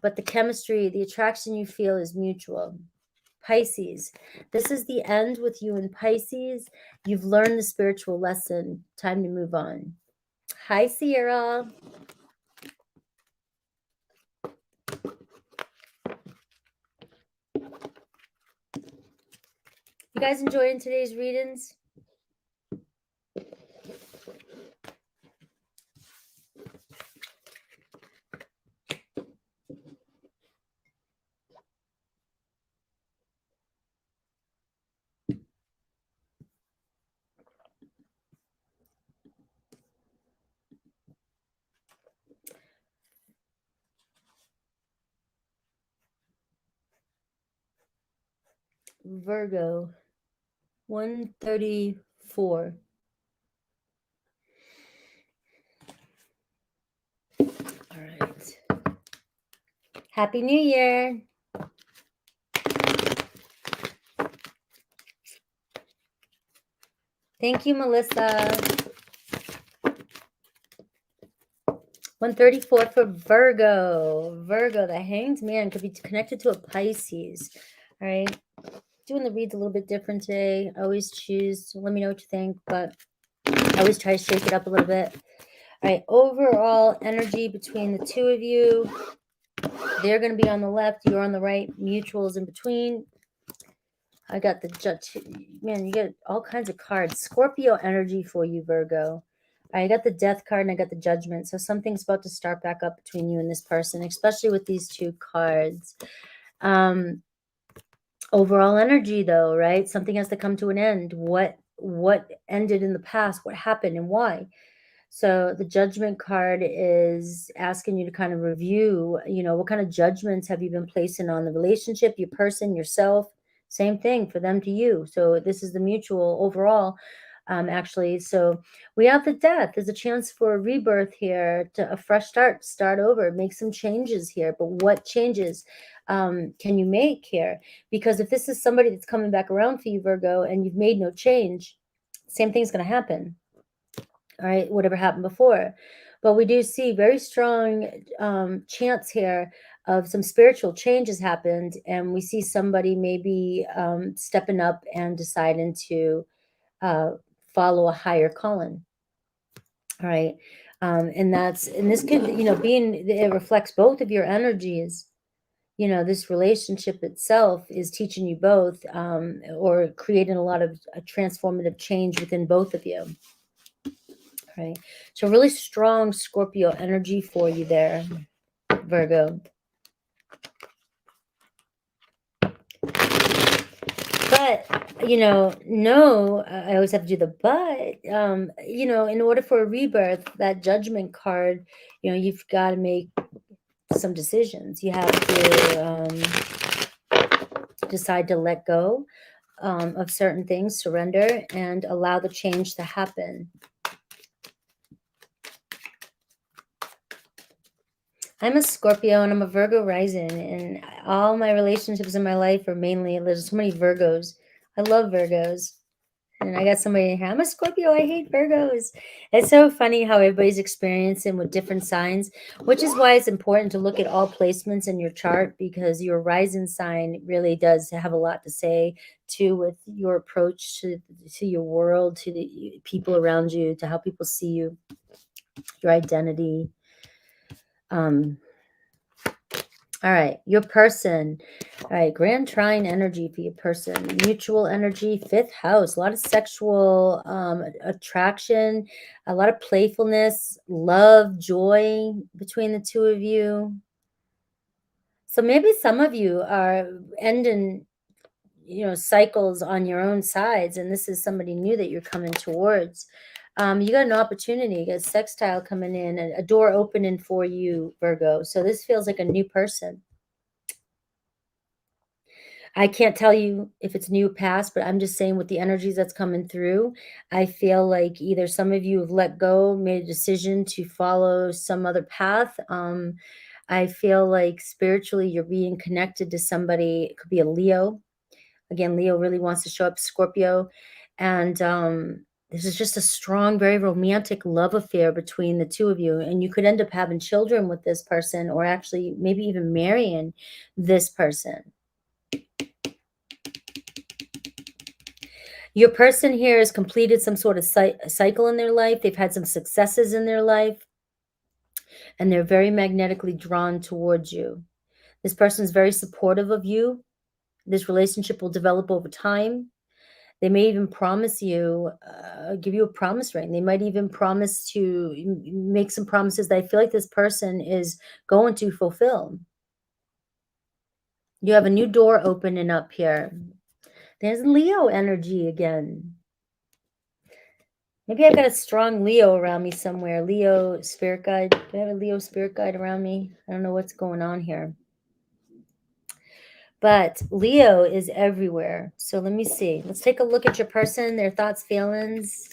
but the chemistry, the attraction you feel is mutual. Pisces, this is the end with you in Pisces. You've learned the spiritual lesson. Time to move on. Hi, Sierra. You guys enjoying today's readings? Virgo, 134. All right. Happy New Year. Thank you, Melissa. 134 for Virgo. Virgo, the Hanged Man could be connected to a Pisces. All right. Doing the reads a little bit different today. I always choose, let me know what you think, but I always try to shake it up a little bit. All right, overall energy between the two of you. They're going to be on the left, you're on the right, mutuals in between. I got the judge. Man, you get all kinds of cards. Scorpio energy for you, Virgo. I got the death card and I got the judgment. So something's about to start back up between you and this person, especially with these two cards. Overall energy though, right? Something has to come to an end. What ended in the past? What happened and why? So the judgment card is asking you to kind of review, what kind of judgments have you been placing on the relationship, your person, yourself? Same thing for them to you. So this is the mutual overall, actually. So we have the death. There's a chance for a rebirth here, to a fresh start over, make some changes here. But what changes can you make here? Because if this is somebody that's coming back around for you, Virgo, and you've made no change, same thing's going to happen. All right, whatever happened before. But we do see very strong chance here of some spiritual changes happened, and we see somebody maybe stepping up and deciding to follow a higher calling. All right, and this could, it reflects both of your energies. This relationship itself is teaching you both, or creating a lot of transformative change within both of you. Right. So really strong Scorpio energy for you there, Virgo. But, no, I always have to do the but, in order for a rebirth, that judgment card, you've got to make some decisions. You have to decide to let go of certain things, surrender, and allow the change to happen. I'm a Scorpio and I'm a Virgo rising, and all my relationships in my life are mainly, there's so many Virgos. I love Virgos. And I got somebody in here, I'm a Scorpio, I hate Virgos. It's so funny how everybody's experiencing with different signs, which is why it's important to look at all placements in your chart, because your rising sign really does have a lot to say too, with your approach to your world, to the people around you, to how people see you, your identity. All right, your person. All right, grand trine energy for your person. Mutual energy, 5th house. A lot of sexual attraction, a lot of playfulness, love, joy between the two of you. So maybe some of you are ending, cycles on your own sides, and this is somebody new that you're coming towards. You got an opportunity, you got a sextile coming in, a door opening for you, Virgo. So this feels like a new person. I can't tell you if it's new or past, but I'm just saying with the energies that's coming through, I feel like either some of you have let go, made a decision to follow some other path. I feel like spiritually you're being connected to somebody. It could be a Leo. Again, Leo really wants to show up, Scorpio. And this is just a strong, very romantic love affair between the two of you. And you could end up having children with this person, or actually maybe even marrying this person. Your person here has completed some sort of cycle in their life. They've had some successes in their life, and they're very magnetically drawn towards you. This person is very supportive of you. This relationship will develop over time. They may even promise you, give you a promise ring. They might even promise to make some promises that I feel like this person is going to fulfill. You have a new door opening up here. There's Leo energy again. Maybe I've got a strong Leo around me somewhere. Leo spirit guide. Do I have a Leo spirit guide around me? I don't know what's going on here. But Leo is everywhere. So let me see. Let's take a look at your person, their thoughts, feelings.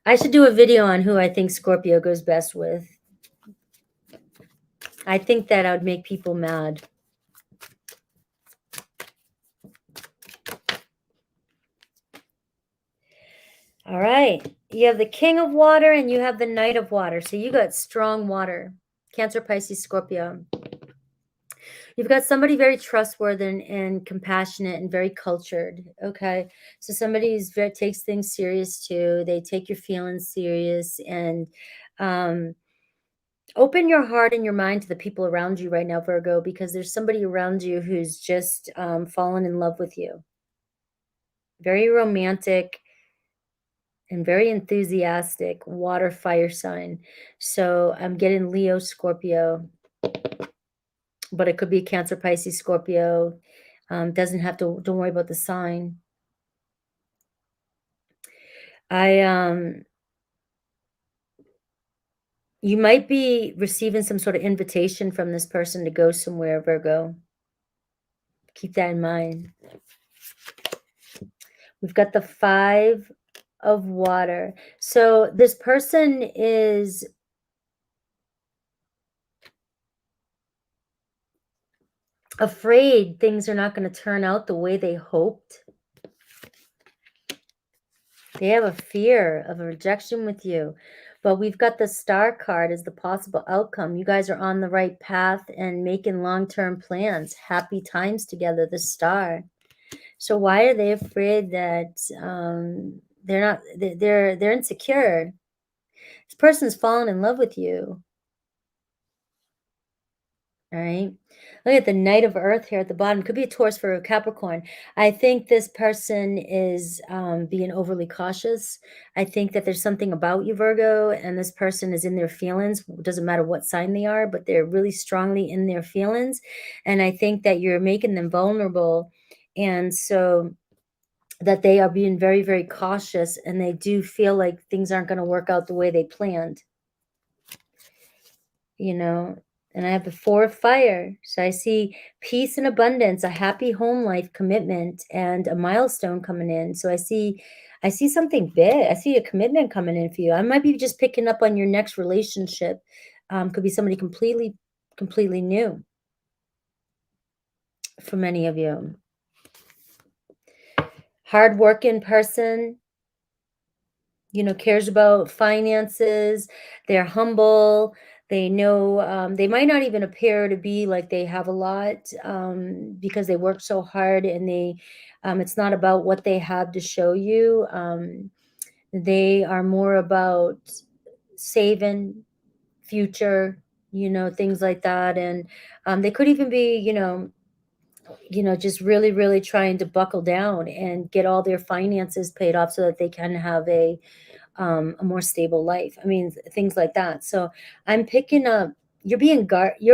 I should do a video on who I think Scorpio goes best with. I think that I would make people mad. All right. You have the King of Water and you have the Knight of Water. So you got strong water. Cancer, Pisces, Scorpio. You've got somebody very trustworthy and compassionate and very cultured, okay? So somebody who's very takes things serious too. They take your feelings serious and um, open your heart and your mind to the people around you right now, Virgo, because there's somebody around you who's just fallen in love with you. Very romantic and very enthusiastic water fire sign. So I'm getting Leo, Scorpio, but it could be Cancer, Pisces, Scorpio. Doesn't have to, don't worry about the sign. I you might be receiving some sort of invitation from this person to go somewhere, Virgo. Keep that in mind. We've got the 5 of water. So this person is afraid things are not going to turn out the way they hoped. They have a fear of a rejection with you. But we've got the Star card as the possible outcome. You guys are on the right path and making long-term plans. Happy times together, the Star. So why are they afraid that they're insecure? This person's fallen in love with you. All right. Look at the Knight of Earth here at the bottom. Could be a Taurus for a Capricorn. I think this person is being overly cautious. I think that there's something about you, Virgo, and this person is in their feelings. It doesn't matter what sign they are, but they're really strongly in their feelings. And I think that you're making them vulnerable. And so that they are being very, very cautious, and they do feel like things aren't going to work out the way they planned. You know, and I have the 4 of fire. So I see peace and abundance, a happy home life, commitment, and a milestone coming in. So I see something big. I see a commitment coming in for you. I might be just picking up on your next relationship. Could be somebody completely new for many of you. Hardworking person, you know, cares about finances. They're humble. They know, they might not even appear to be like they have a lot, because they work so hard, and it's not about what they have to show you. They are more about saving future, you know, things like that. And they could even be, just really, really trying to buckle down and get all their finances paid off so that they can have a more stable life. I mean, things like that. So I'm picking up, your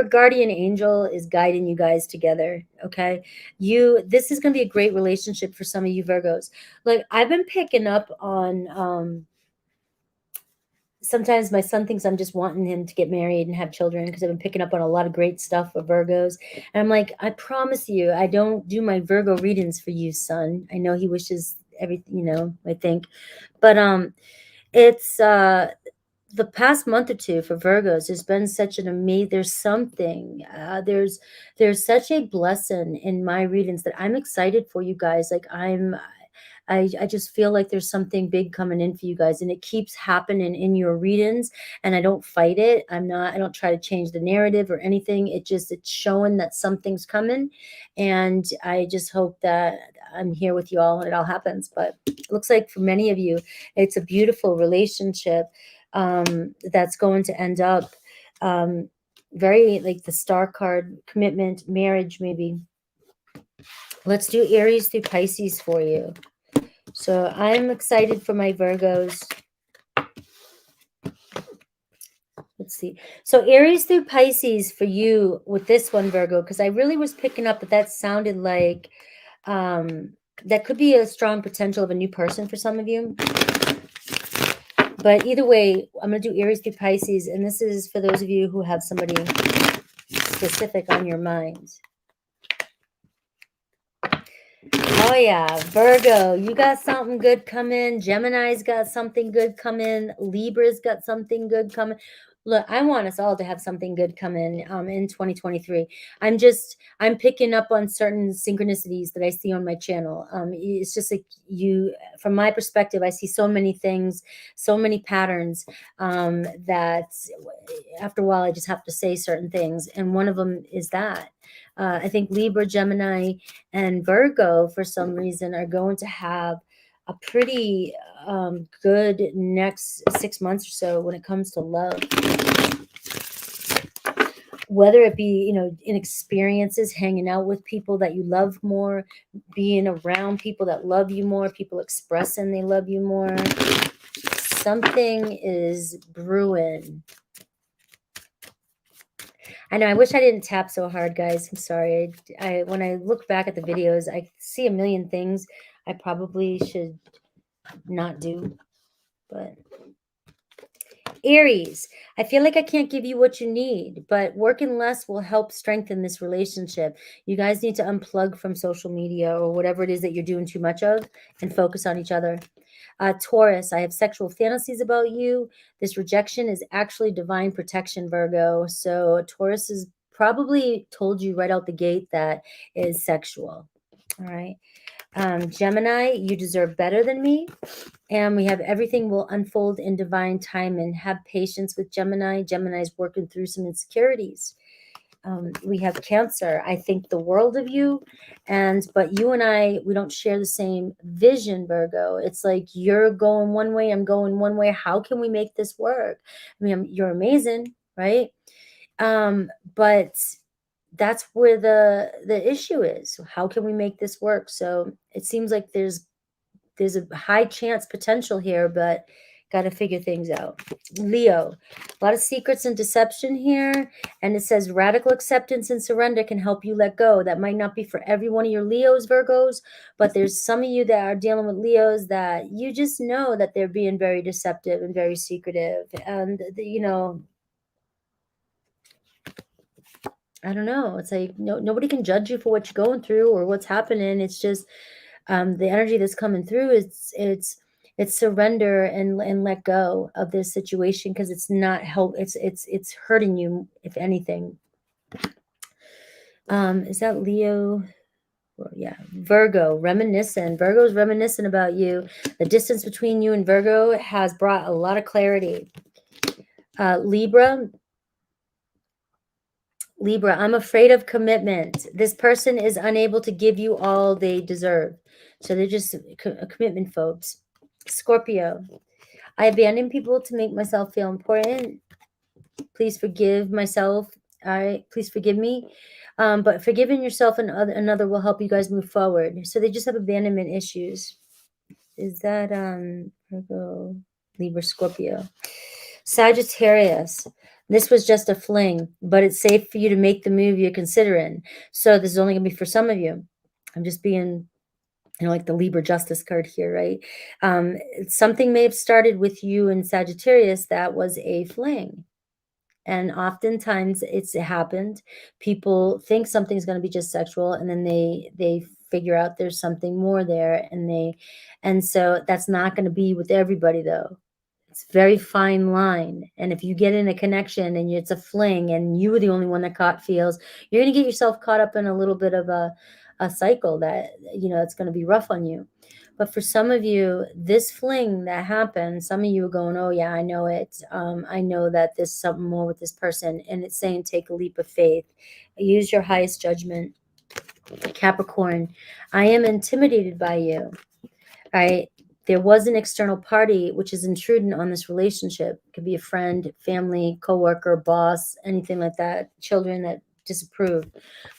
guardian angel is guiding you guys together. Okay. This is going to be a great relationship for some of you Virgos. Like, I've been picking up on, sometimes my son thinks I'm just wanting him to get married and have children, because I've been picking up on a lot of great stuff for Virgos. And I'm like, I promise you, I don't do my Virgo readings for you, son. I know he wishes everything, I think. But it's the past month or two for Virgos has been such an amazing, there's such a blessing in my readings that I'm excited for you guys. Like, I just feel like there's something big coming in for you guys, and it keeps happening in your readings, and I don't fight it. I don't try to change the narrative or anything. It's showing that something's coming, and I just hope that I'm here with you all and it all happens. But it looks like for many of you, it's a beautiful relationship that's going to end up very like the Star card, commitment, marriage, maybe. Let's do Aries through Pisces for you. So I'm excited for my Virgos. Let's see. So Aries through Pisces for you with this one, Virgo, because I really was picking up that sounded like that could be a strong potential of a new person for some of you. But either way, I'm going to do Aries through Pisces, and this is for those of you who have somebody specific on your mind. Oh yeah, Virgo, you got something good coming. Gemini's got something good coming. Libra's got something good coming. Look, I want us all to have something good come in 2023. I'm picking up on certain synchronicities that I see on my channel. It's just like from my perspective, I see so many things, so many patterns, that after a while, I just have to say certain things. And one of them is that. I think Libra, Gemini, and Virgo, for some reason, are going to have a pretty good next 6 months or so when it comes to love. Whether it be, in experiences, hanging out with people that you love more, being around people that love you more, people expressing they love you more. Something is brewing. I know, I wish I didn't tap so hard, guys. I'm sorry. When I look back at the videos, I see a million things I probably should not do, but Aries, I feel like I can't give you what you need, but working less will help strengthen this relationship. You guys need to unplug from social media or whatever it is that you're doing too much of and focus on each other. Taurus, I have sexual fantasies about you. This rejection is actually divine protection, Virgo. So Taurus has probably told you right out the gate that is sexual. All right. Gemini, you deserve better than me. And we have everything will unfold in divine time, and have patience with Gemini. Gemini is working through some insecurities. We have Cancer. I think the world of you, but you and I, we don't share the same vision, Virgo. It's like you're going one way, I'm going one way. How can we make this work? I mean, you're amazing, right? But that's where the issue is. How can we make this work? So it seems like there's a high chance potential here, but got to figure things out. Leo, a lot of secrets and deception here. And it says radical acceptance and surrender can help you let go. That might not be for every one of your Leos, Virgos, but there's some of you that are dealing with Leos that you just know that they're being very deceptive and very secretive. And, I don't know. It's like nobody can judge you for what you're going through or what's happening. It's just the energy that's coming through. It's surrender and let go of this situation, because it's not help. It's hurting you, if anything. Is that Leo? Well, yeah, Virgo, reminiscent. Virgo's reminiscent about you. The distance between you and Virgo has brought a lot of clarity. Libra, I'm afraid of commitment. This person is unable to give you all they deserve. So they're just commitment phobes. Scorpio, I abandon people to make myself feel important. Please forgive myself. All right, please forgive me. But forgiving yourself and another will help you guys move forward. So they just have abandonment issues. Is that Virgo, Libra, Scorpio? Sagittarius, this was just a fling, but it's safe for you to make the move you're considering. So this is only going to be for some of you. I'm just being, like the Libra justice card here, right? Something may have started with you and Sagittarius that was a fling. And oftentimes it's happened. People think something's going to be just sexual, and then they figure out there's something more there, and so that's not going to be with everybody, though. It's a very fine line. And if you get in a connection and it's a fling and you were the only one that caught feels, you're going to get yourself caught up in a little bit of a cycle that, it's going to be rough on you. But for some of you, this fling that happened, some of you are going, oh yeah, I know it. I know that there's something more with this person. And it's saying, take a leap of faith. Use your highest judgment. Capricorn, I am intimidated by you. All right. There was an external party which is intruding on this relationship. It could be a friend, family, coworker, boss, anything like that. Children that disapprove.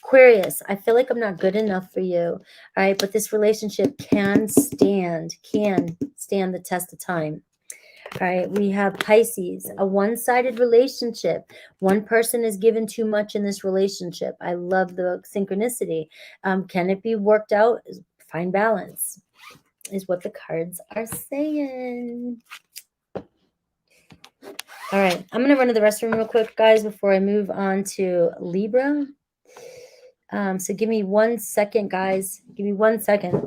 Aquarius, I feel like I'm not good enough for you. All right, but this relationship can stand the test of time. All right, we have Pisces, a one-sided relationship. One person is given too much in this relationship. I love the synchronicity. Can it be worked out? Find balance, is what the cards are saying. All right, I'm going to run to the restroom real quick, guys, before I move on to Libra. So give me 1 second, guys. Give me 1 second.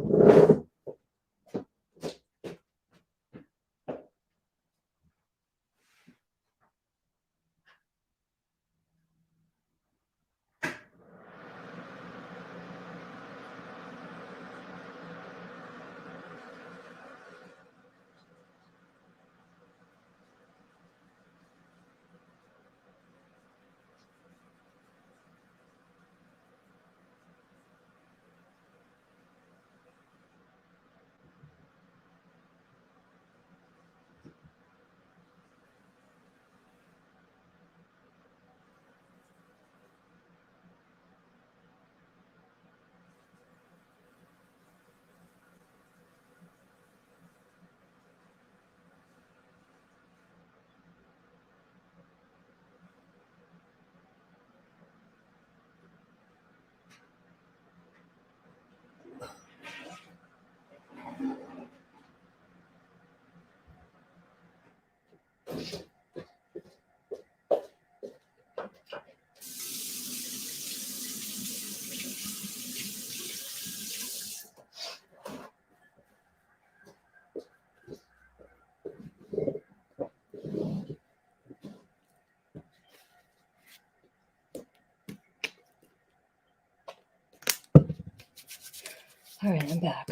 All right, I'm back.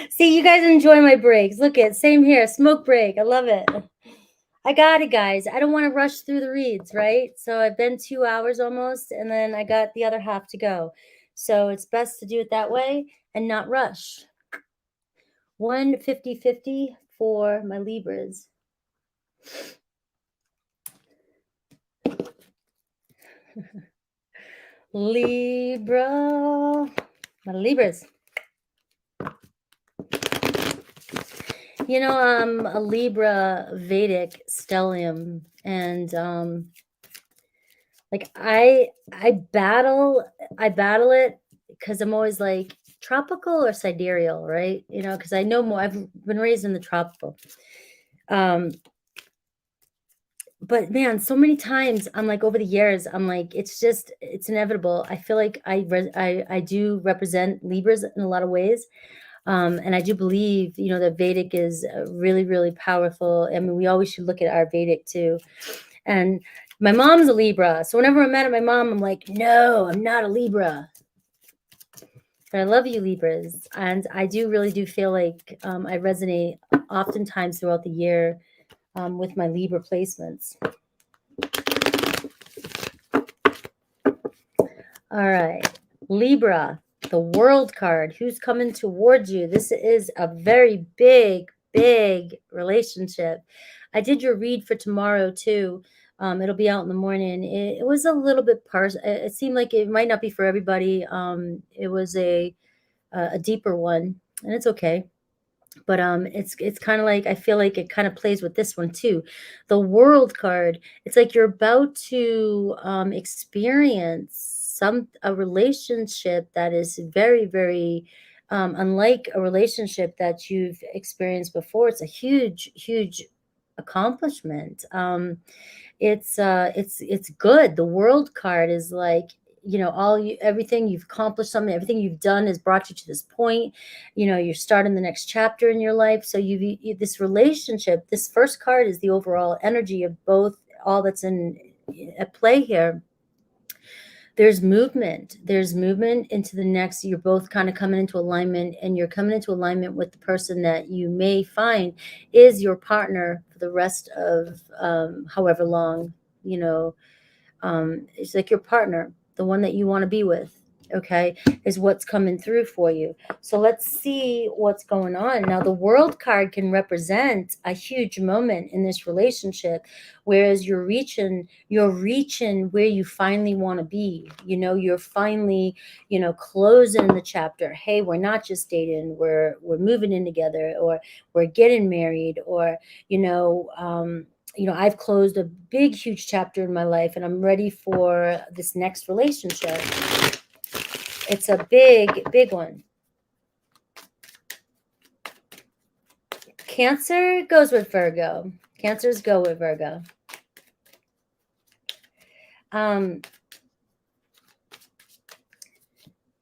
See, you guys enjoy my breaks. Look at, same here, smoke break. I love it. I got it, guys. I don't want to rush through the reads, right? So I've been 2 hours almost, and then I got the other half to go. So it's best to do it that way and not rush. 150-50 for my Libras. Libra. My Libras. You know, I'm a Libra Vedic stellium, and like I battle it because I'm always like tropical or sidereal, right? You know, because I know more. I've been raised in the tropical. But man, so many times I'm like, over the years, I'm like, it's inevitable. I feel like I do represent Libras in a lot of ways. And I do believe, you know, that Vedic is really, really powerful. I mean, we always should look at our Vedic too. And my mom's a Libra. So whenever I'm mad at my mom, I'm like, no, I'm not a Libra. But I love you, Libras. And I really do feel like I resonate oftentimes throughout the year with my Libra placements. All right, Libra, the World card. Who's coming towards you? This is a very big, big relationship. I did your read for tomorrow too. It'll be out in the morning. It was a little bit it seemed like it might not be for everybody. It was a deeper one, and it's okay. But it's kind of like, I feel like it kind of plays with this one too. The World card, it's like you're about to experience a relationship that is very, very unlike a relationship that you've experienced before. It's a huge, huge accomplishment. It's good. The World card is like, you know, everything you've accomplished, everything you've done has brought you to this point. You know, you're starting the next chapter in your life. So this relationship, this first card is the overall energy of both, all that's at play here. There's movement into the next. You're both kind of coming into alignment, and you're coming into alignment with the person that you may find is your partner for the rest of however long, you know. It's like your partner, the one that you want to be with, okay, is what's coming through for you. So let's see what's going on. Now, the World card can represent a huge moment in this relationship, whereas you're reaching where you finally want to be. You know, you're finally, you know, closing the chapter. Hey, we're not just dating, we're moving in together, or we're getting married, or, you know, I've closed a big, huge chapter in my life, and I'm ready for this next relationship. It's a big, big one. Cancer goes with Virgo. Cancers go with Virgo.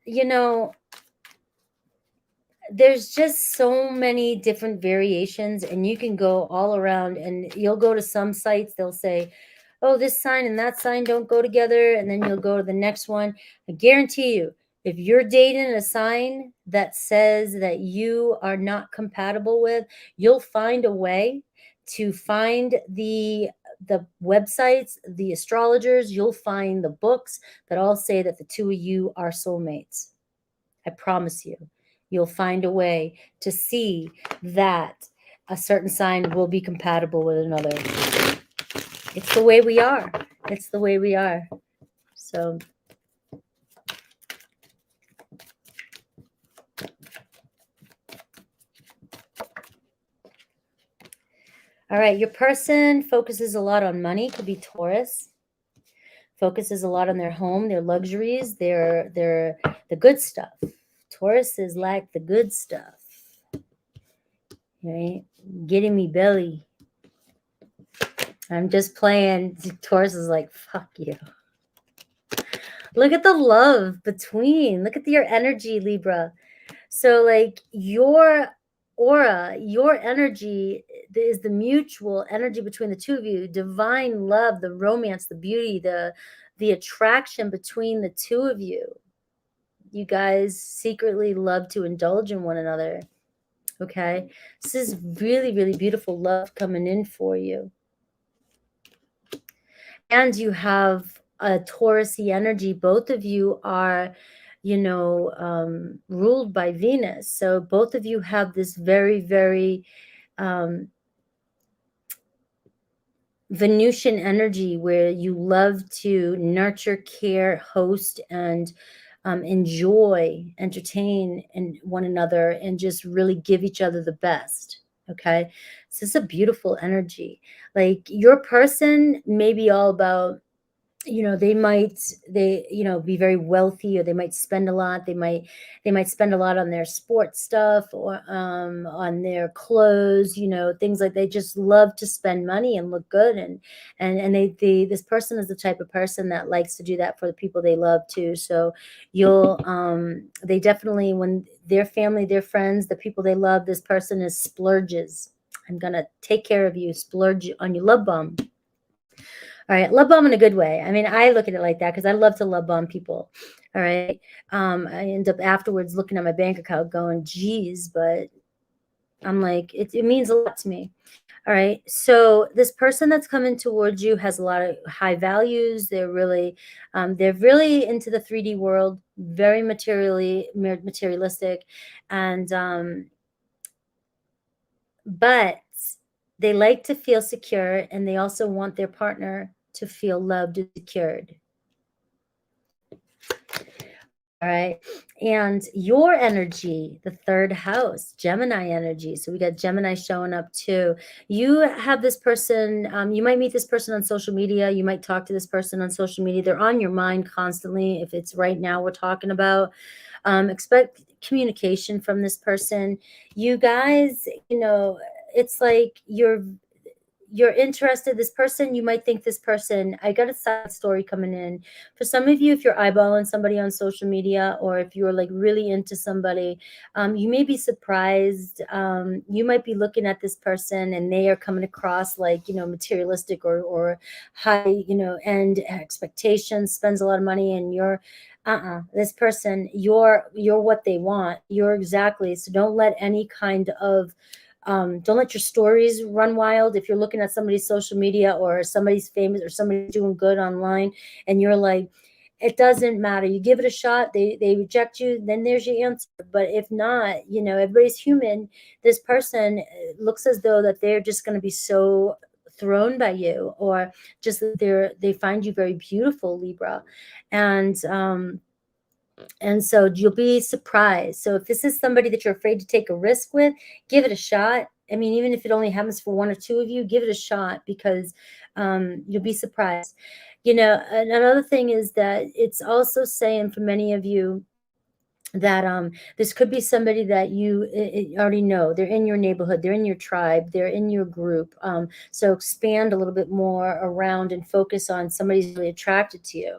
You know, there's just so many different variations, and you can go all around, and you'll go to some sites, they'll say, oh, this sign and that sign don't go together, and then you'll go to the next one. I guarantee you, if you're dating a sign that says that you are not compatible with, you'll find a way to find the websites, the astrologers, you'll find the books that all say that the two of you are soulmates. I promise you. You'll find a way to see that a certain sign will be compatible with another. It's the way we are. It's the way we are. So all right, your person focuses a lot on money. Could be Taurus. Focuses a lot on their home, their luxuries, their the good stuff. Taurus is like the good stuff. Right? Getting me belly. I'm just playing. Taurus is like, fuck you. Look at the love between. Look at your energy, Libra. So like your aura, your energy is the mutual energy between the two of you. Divine love, the romance, the beauty, the the attraction between the two of you. You guys secretly love to indulge in one another. Okay, this is really, really beautiful love coming in for you. And you have a Taurus-y energy. Both of you are, you know, ruled by Venus. So both of you have this very, very Venusian energy where you love to nurture, care, host, and enjoy, entertain and one another, and just really give each other the best. Okay, so it's a beautiful energy. Like, your person may be all about, you know, they you know, be very wealthy, or they might spend a lot. They might spend a lot on their sports stuff, or on their clothes, you know, things like, they just love to spend money and look good. And this person is the type of person that likes to do that for the people they love too. So they definitely, when their family, their friends, the people they love, this person is splurges. I'm gonna take care of you, splurge on your love bomb. All right, love bomb in a good way. I mean, I look at it like that because I love to love bomb people. All right. I end up afterwards looking at my bank account going, geez, but I'm like, it means a lot to me. All right. So this person that's coming towards you has a lot of high values. They're really into the 3D world, very materialistic. And, but they like to feel secure, and they also want their partner to feel loved and secured. All right. And your energy, the third house, Gemini energy. So we got Gemini showing up too. You have this person, you might meet this person on social media. You might talk to this person on social media. They're on your mind constantly. If it's right now we're talking about, expect communication from this person. You guys, you know, it's like you're interested. This person, you might think this person, I got a side story coming in. For some of you, if you're eyeballing somebody on social media, or if you're like really into somebody, you may be surprised. You might be looking at this person and they are coming across like, you know, materialistic or high, you know, end expectations, spends a lot of money, and you're this person, you're what they want. You're exactly. So don't let any kind of don't let your stories run wild. If you're looking at somebody's social media, or somebody's famous, or somebody's doing good online, and you're like, it doesn't matter. You give it a shot. They reject you. Then there's your answer. But if not, you know, everybody's human. This person looks as though that they're just going to be so thrown by you, or just that they find you very beautiful, Libra. And so you'll be surprised. So if this is somebody that you're afraid to take a risk with, give it a shot. I mean, even if it only happens for one or two of you, give it a shot, because you'll be surprised. You know, another thing is that it's also saying for many of you that this could be somebody that you already know. They're in your neighborhood, they're in your tribe, they're in your group. So expand a little bit more around and focus on somebody's really attracted to you.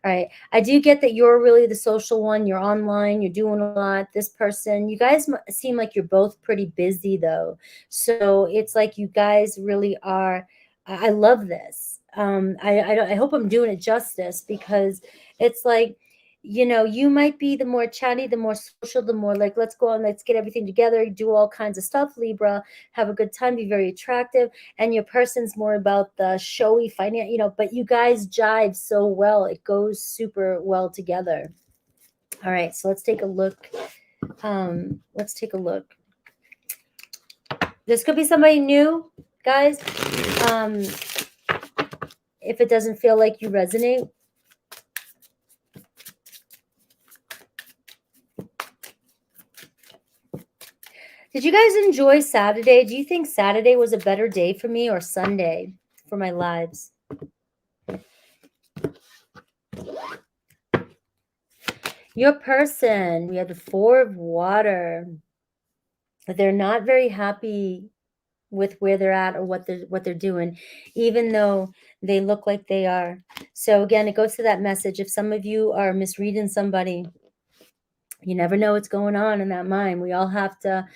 All right. I do get that you're really the social one. You're online. You're doing a lot. This person, you guys seem like you're both pretty busy, though. So it's like you guys really are. I love this. I hope I'm doing it justice, because it's like, you know, you might be the more chatty, the more social, the more like, let's go on, let's get everything together, do all kinds of stuff, Libra, have a good time, be very attractive. And your person's more about the showy finance, you know, but you guys jive so well. It goes super well together. All right, so let's take a look. Let's take a look. This could be somebody new, guys. If it doesn't feel like you resonate. Did you guys enjoy Saturday? Do you think Saturday was a better day for me, or Sunday for my lives? Your person, we have the Four of Water. They're not very happy with where they're at, or what they're doing, even though they look like they are. So again, it goes to that message. If some of you are misreading somebody, you never know what's going on in that mind. We all have to,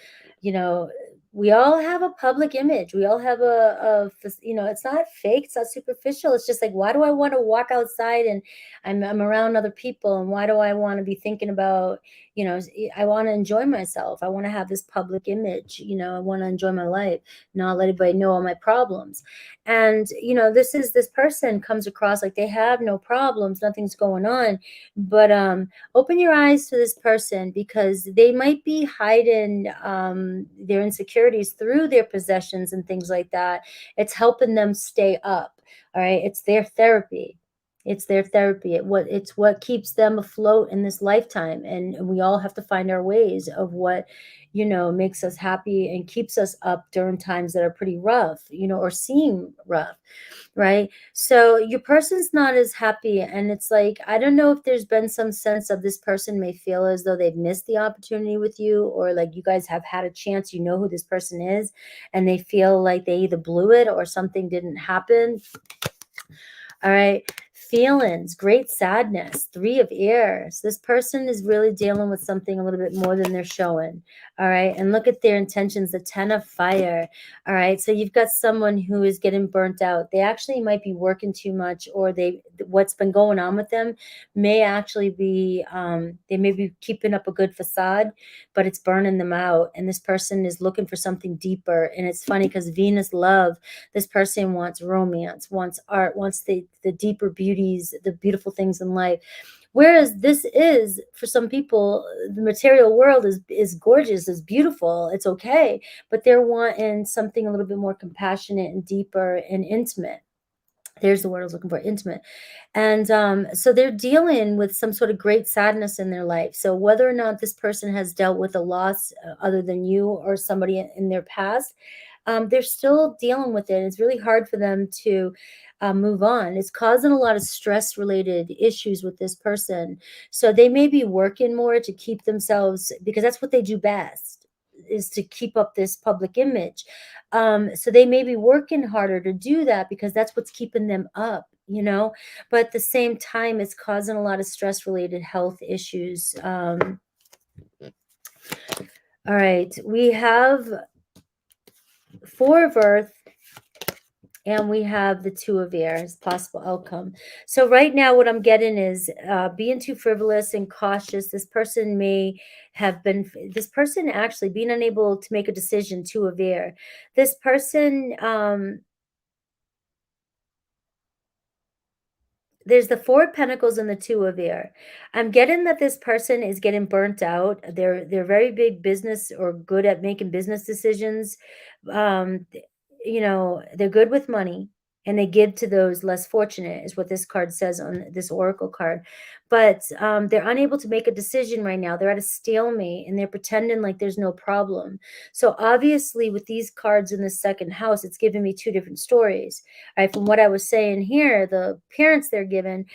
you know, we all have a public image. We all have it's not fake, it's not superficial. It's just like, why do I want to walk outside and I'm around other people, and why do I want to be thinking about, I want to enjoy myself. I want to have this public image, I want to enjoy my life, not let anybody know all my problems. And this person comes across like they have no problems, nothing's going on. But open your eyes to this person, because they might be hiding their insecurities through their possessions and things like that. It's helping them stay up. All right, it's their therapy. It's their therapy. It's what keeps them afloat in this lifetime. And we all have to find our ways of what makes us happy and keeps us up during times that are pretty rough, or seem rough, right? So your person's not as happy, and it's like, I don't know if there's been some sense of this person may feel as though they've missed the opportunity with you, or like you guys have had a chance, who this person is, and they feel like they either blew it or something didn't happen. All right. Feelings, great sadness, 3 of air. So this person is really dealing with something a little bit more than they're showing. All right. And look at their intentions, the 10 of fire. All right. So you've got someone who is getting burnt out. They actually might be working too much, or what's been going on with them may actually be, they may be keeping up a good facade, but it's burning them out. And this person is looking for something deeper. And it's funny because Venus love, this person wants romance, wants art, wants the deeper beauties, the beautiful things in life. Whereas this is, for some people, the material world is gorgeous, is beautiful, it's okay, but they're wanting something a little bit more compassionate and deeper and intimate. There's the word I was looking for, intimate. And so they're dealing with some sort of great sadness in their life. So whether or not this person has dealt with a loss other than you or somebody in their past, they're still dealing with it. It's really hard for them to move on. It's causing a lot of stress related issues with this person. So they may be working more to keep themselves, because that's what they do best, is to keep up this public image. So they may be working harder to do that because that's what's keeping them up, but at the same time, it's causing a lot of stress related health issues. All right, we have 4 of earth, and we have the 2 of air as possible outcome. So right now what I'm getting is being too frivolous and cautious. This person actually being unable to make a decision, 2 of air. This person, there's the 4 of Pentacles and the 2 of air. I'm getting that this person is getting burnt out. They're very big business, or good at making business decisions. They're good with money, and they give to those less fortunate, is what this card says on this oracle card. But they're unable to make a decision right now. They're at a stalemate, and they're pretending like there's no problem. So obviously with these cards in the second house, it's giving me 2 different stories. All right, from what I was saying here, the parents they're given,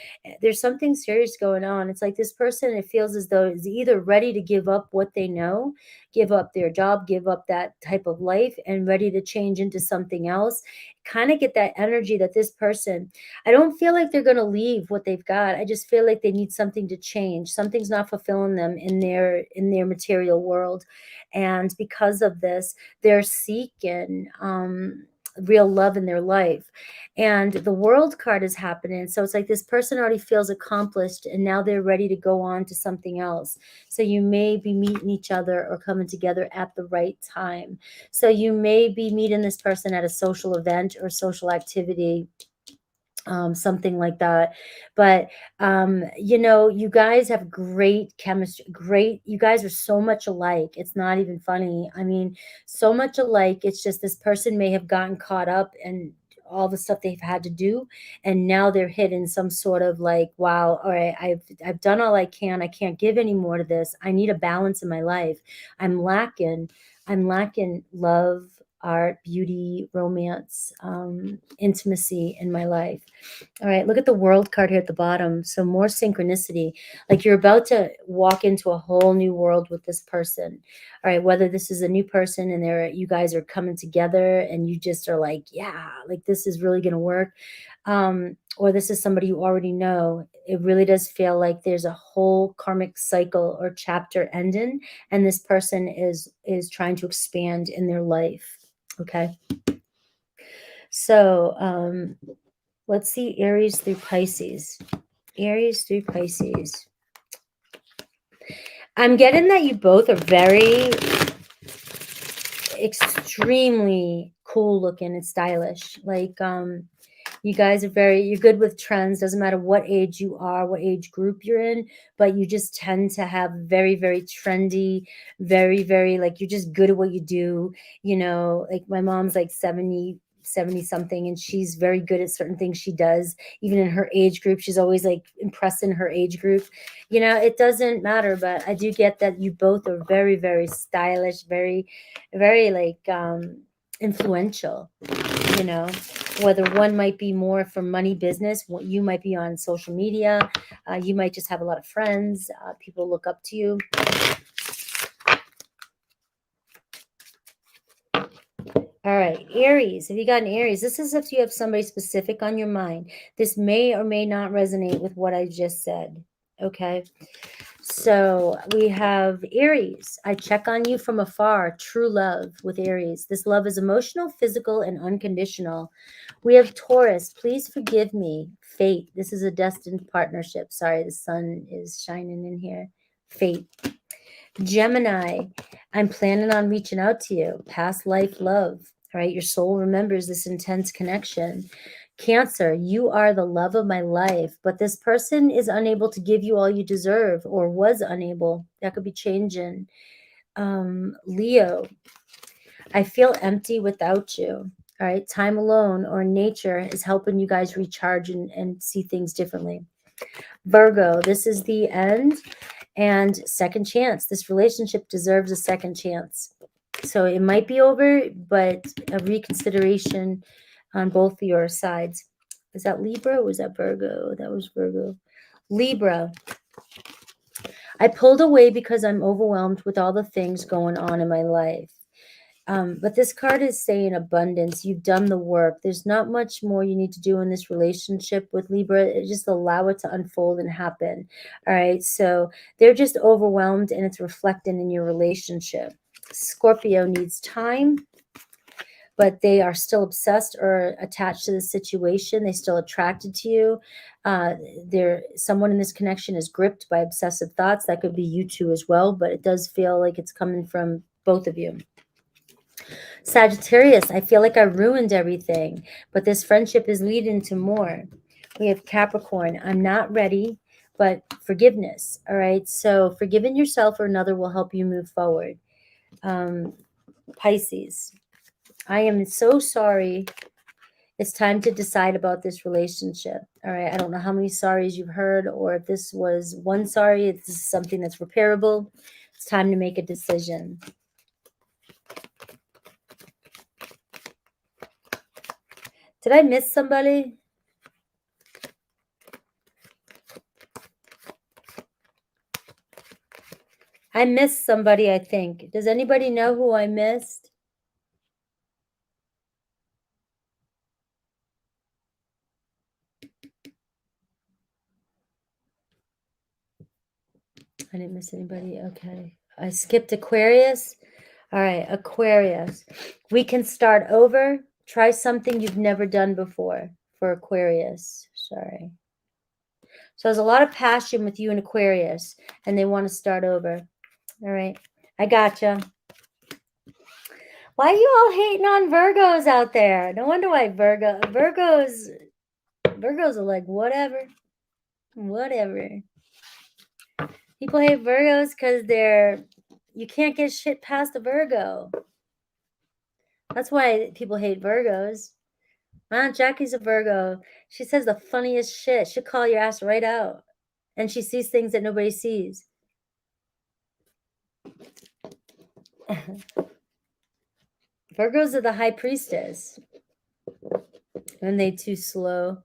there's something serious going on. It's like this person, it feels as though is either ready to give up what they know, give up their job, give up that type of life, and ready to change into something else. Kind of get that energy that this person, I don't feel like they're going to leave what they've got. I just feel like they need something to change. Something's not fulfilling them in their material world. And because of this, they're seeking real love in their life. And the World card is happening. So it's like this person already feels accomplished, and now they're ready to go on to something else. So you may be meeting each other or coming together at the right time. So you may be meeting this person at a social event or social activity, something like that. But you guys have great chemistry. You guys are so much alike, it's not even funny. I mean, so much alike. It's just this person may have gotten caught up in all the stuff they've had to do, and now they're hit in some sort of like, wow, all right, I've done all I can. I can't give any more to this. I need a balance in my life. I'm lacking love, art, beauty, romance, intimacy in my life. All right, look at the World card here at the bottom. So more synchronicity, like you're about to walk into a whole new world with this person. All right, whether this is a new person and you guys are coming together and you just are like, yeah, like this is really going to work. or this is somebody you already know, it really does feel like there's a whole karmic cycle or chapter ending, and this person is trying to expand in their life. Okay. So let's see Aries through Pisces. Aries through Pisces. I'm getting that you both are very extremely cool looking and stylish. Like, you guys are you're good with trends. Doesn't matter what age you are, what age group you're in, but you just tend to have very, very trendy, very, very, like, you're just good at what you do. You know, like my mom's like 70 something, and she's very good at certain things she does. Even in her age group, she's always like impressing her age group. You know, it doesn't matter, but I do get that you both are very, very stylish, very, very like influential. You know, whether one might be more for money business, you might be on social media, you might just have a lot of friends, people look up to you. All right, Aries, have you got an Aries? This is if you have somebody specific on your mind. This may or may not resonate with what I just said. Okay. So we have Aries. I check on you from afar. True love with Aries. This love is emotional, physical, and unconditional. We have Taurus. Please forgive me. Fate. This is a destined partnership. Sorry, the sun is shining in here. Fate. Gemini. I'm planning on reaching out to you. Past life love. All right. Your soul remembers this intense connection. Cancer, you are the love of my life, but this person is unable to give you all you deserve, or was unable. That could be changing. Leo, I feel empty without you. All right. Time alone or nature is helping you guys recharge and see things differently. Virgo, this is the end and second chance. This relationship deserves a second chance. So it might be over, but a reconsideration on both of your sides. Is that Libra or was that Virgo? That was Virgo. Libra. I pulled away because I'm overwhelmed with all the things going on in my life. But this card is saying abundance. You've done the work. There's not much more you need to do in this relationship with Libra. Just allow it to unfold and happen. All right. So they're just overwhelmed, and it's reflecting in your relationship. Scorpio needs time, but they are still obsessed or attached to the situation. They're still attracted to you. Someone in this connection is gripped by obsessive thoughts. That could be you two as well, but it does feel like it's coming from both of you. Sagittarius, I feel like I ruined everything, but this friendship is leading to more. We have Capricorn, I'm not ready, but forgiveness. All right. So forgiving yourself or another will help you move forward. Pisces, I am so sorry. It's time to decide about this relationship. All right. I don't know how many sorries you've heard, or if this was one sorry, if this is something that's repairable. It's time to make a decision. Did I miss somebody? I missed somebody, I think. Does anybody know who I missed? I didn't miss anybody. Okay. I skipped Aquarius. All right, Aquarius. We can start over. Try something you've never done before for Aquarius. Sorry. So there's a lot of passion with you and Aquarius, and they want to start over. All right. I gotcha. Why are you all hating on Virgos out there? No wonder why Virgos are like, whatever. People hate Virgos because you can't get shit past a Virgo. That's why people hate Virgos. My Aunt Jackie's a Virgo. She says the funniest shit. She'll call your ass right out. And she sees things that nobody sees. Virgos are the high priestess. And they too slow.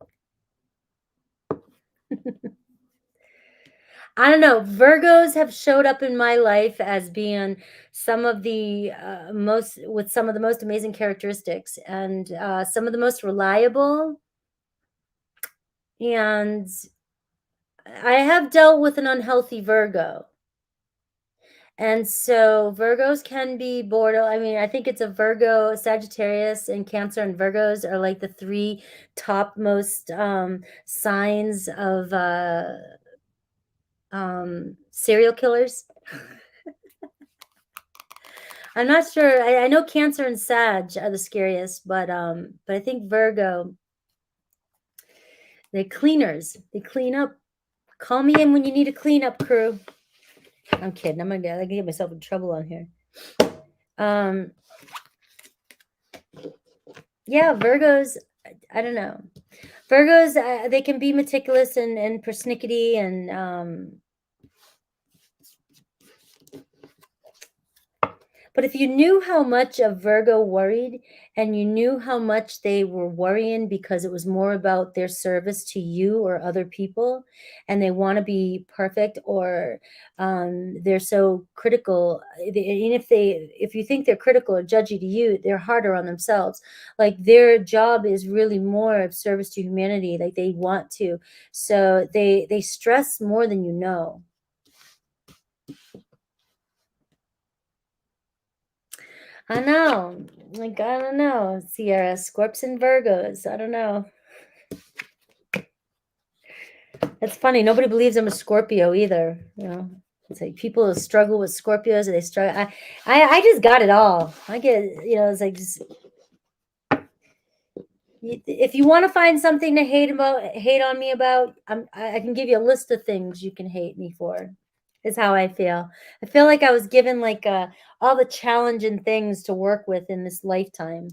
I don't know. Virgos have showed up in my life as being some of the most amazing characteristics, and some of the most reliable. And I have dealt with an unhealthy Virgo. And so Virgos can be border. I mean, I think it's a Virgo, Sagittarius, and Cancer, and Virgos are like the three topmost signs of serial killers. I'm not sure. I know Cancer and Sag are the scariest, but I think Virgo, they're cleaners. They clean up. Call me in when you need a cleanup crew. I'm kidding. I'm gonna get myself in trouble on here. Yeah, Virgos, I don't know. Virgos, they can be meticulous and persnickety, and but if you knew how much a Virgo worried, and you knew how much they were worrying because it was more about their service to you or other people, and they want to be perfect, or they're so critical. And if you think they're critical or judgy to you, they're harder on themselves. Like their job is really more of service to humanity. Like they want to, so they stress more than you know. I know. Like, I don't know. Sierra, Scorps and Virgos. I don't know. It's funny. Nobody believes I'm a Scorpio either. You know, it's like people struggle with Scorpios, and they struggle. I just got it all. I get, it's like just, if you want to find something to hate on me about, I can give you a list of things you can hate me for. Is how I feel. I feel like I was given like all the challenging things to work with in this lifetime.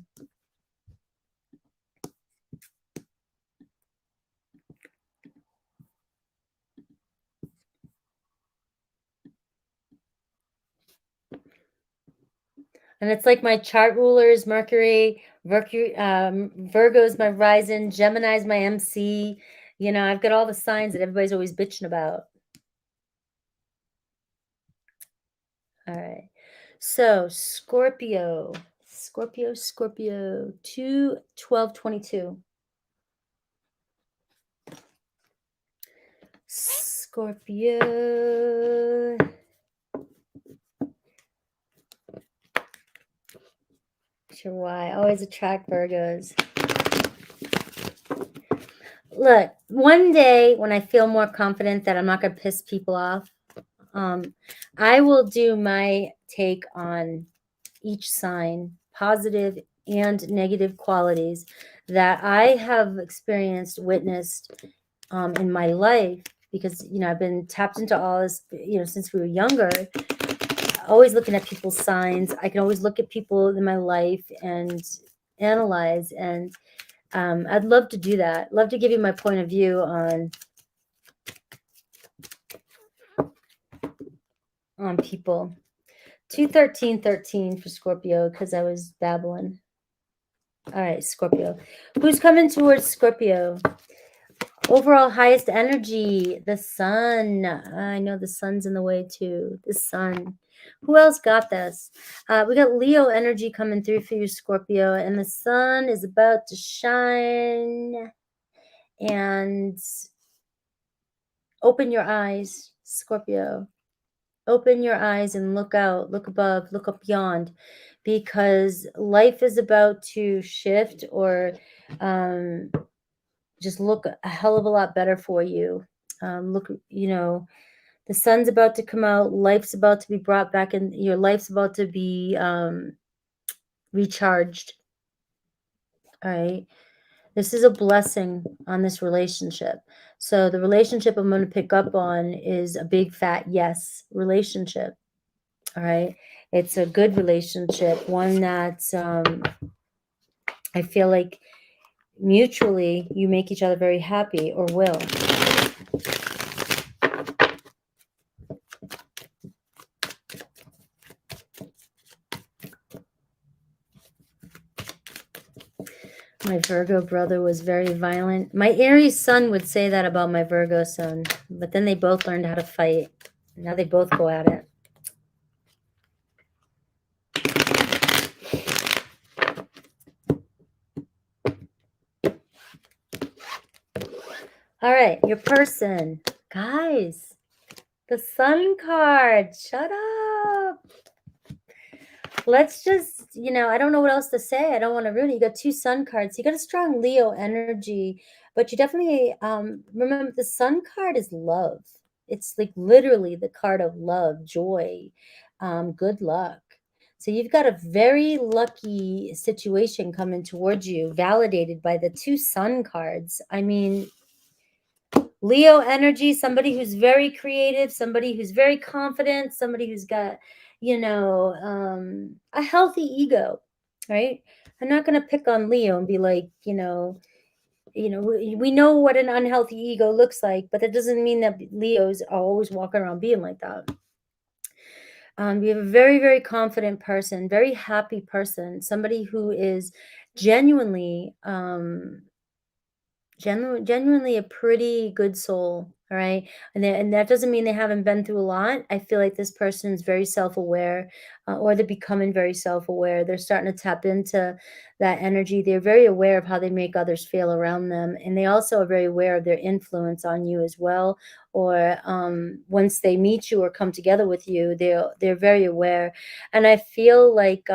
And it's like my chart ruler is Mercury, Virgo is my rising, Gemini is my MC. I've got all the signs that everybody's always bitching about. All right. So Scorpio, 2/12/22. Scorpio. Sure why. I always attract Virgos. Look, one day when I feel more confident that I'm not going to piss people off, I will do my take on each sign, positive and negative qualities that I have experienced, witnessed in my life, because I've been tapped into all this since we were younger, always looking at people's signs. I can always look at people in my life and analyze, and I'd love to do that. Love to give you my point of view on people. 2/13/13 for Scorpio, because I was babbling. All right, Scorpio. Who's coming towards Scorpio? Overall highest energy, the sun. I know the sun's in the way too. The sun. Who else got this? We got Leo energy coming through for you, Scorpio, and the sun is about to shine. And open your eyes, Scorpio. Open your eyes and look out, look above, look up beyond, because life is about to shift, or just look a hell of a lot better for you. Look, the sun's about to come out. Life's about to be brought back in. Your life's about to be recharged. All right. This is a blessing on this relationship. So the relationship I'm going to pick up on is a big fat yes relationship. All right. It's a good relationship, one that I feel like mutually you make each other very happy, or will. My Virgo brother was very violent. My Aries son would say that about my Virgo son, but then they both learned how to fight. Now they both go at it. All right, your person. Guys, the Sun card. Shut up. Let's just, I don't know what else to say. I don't want to ruin it. You got 2 Sun cards. You got a strong Leo energy, but you definitely remember the Sun card is love. It's like literally the card of love, joy, good luck. So you've got a very lucky situation coming towards you, validated by the 2 Sun cards. I mean, Leo energy, somebody who's very creative, somebody who's very confident, somebody who's got, a healthy ego, right? I'm not going to pick on Leo and be like, we know what an unhealthy ego looks like, but that doesn't mean that Leos are always walking around being like that. We have a very, very confident person, very happy person, somebody who is genuinely, genuinely a pretty good soul. All right. And that doesn't mean they haven't been through a lot. I feel like this person is very self-aware, or they're becoming very self-aware. They're starting to tap into that energy. They're very aware of how they make others feel around them. And they also are very aware of their influence on you as well. Or once they meet you or come together with you, they're very aware. And I feel like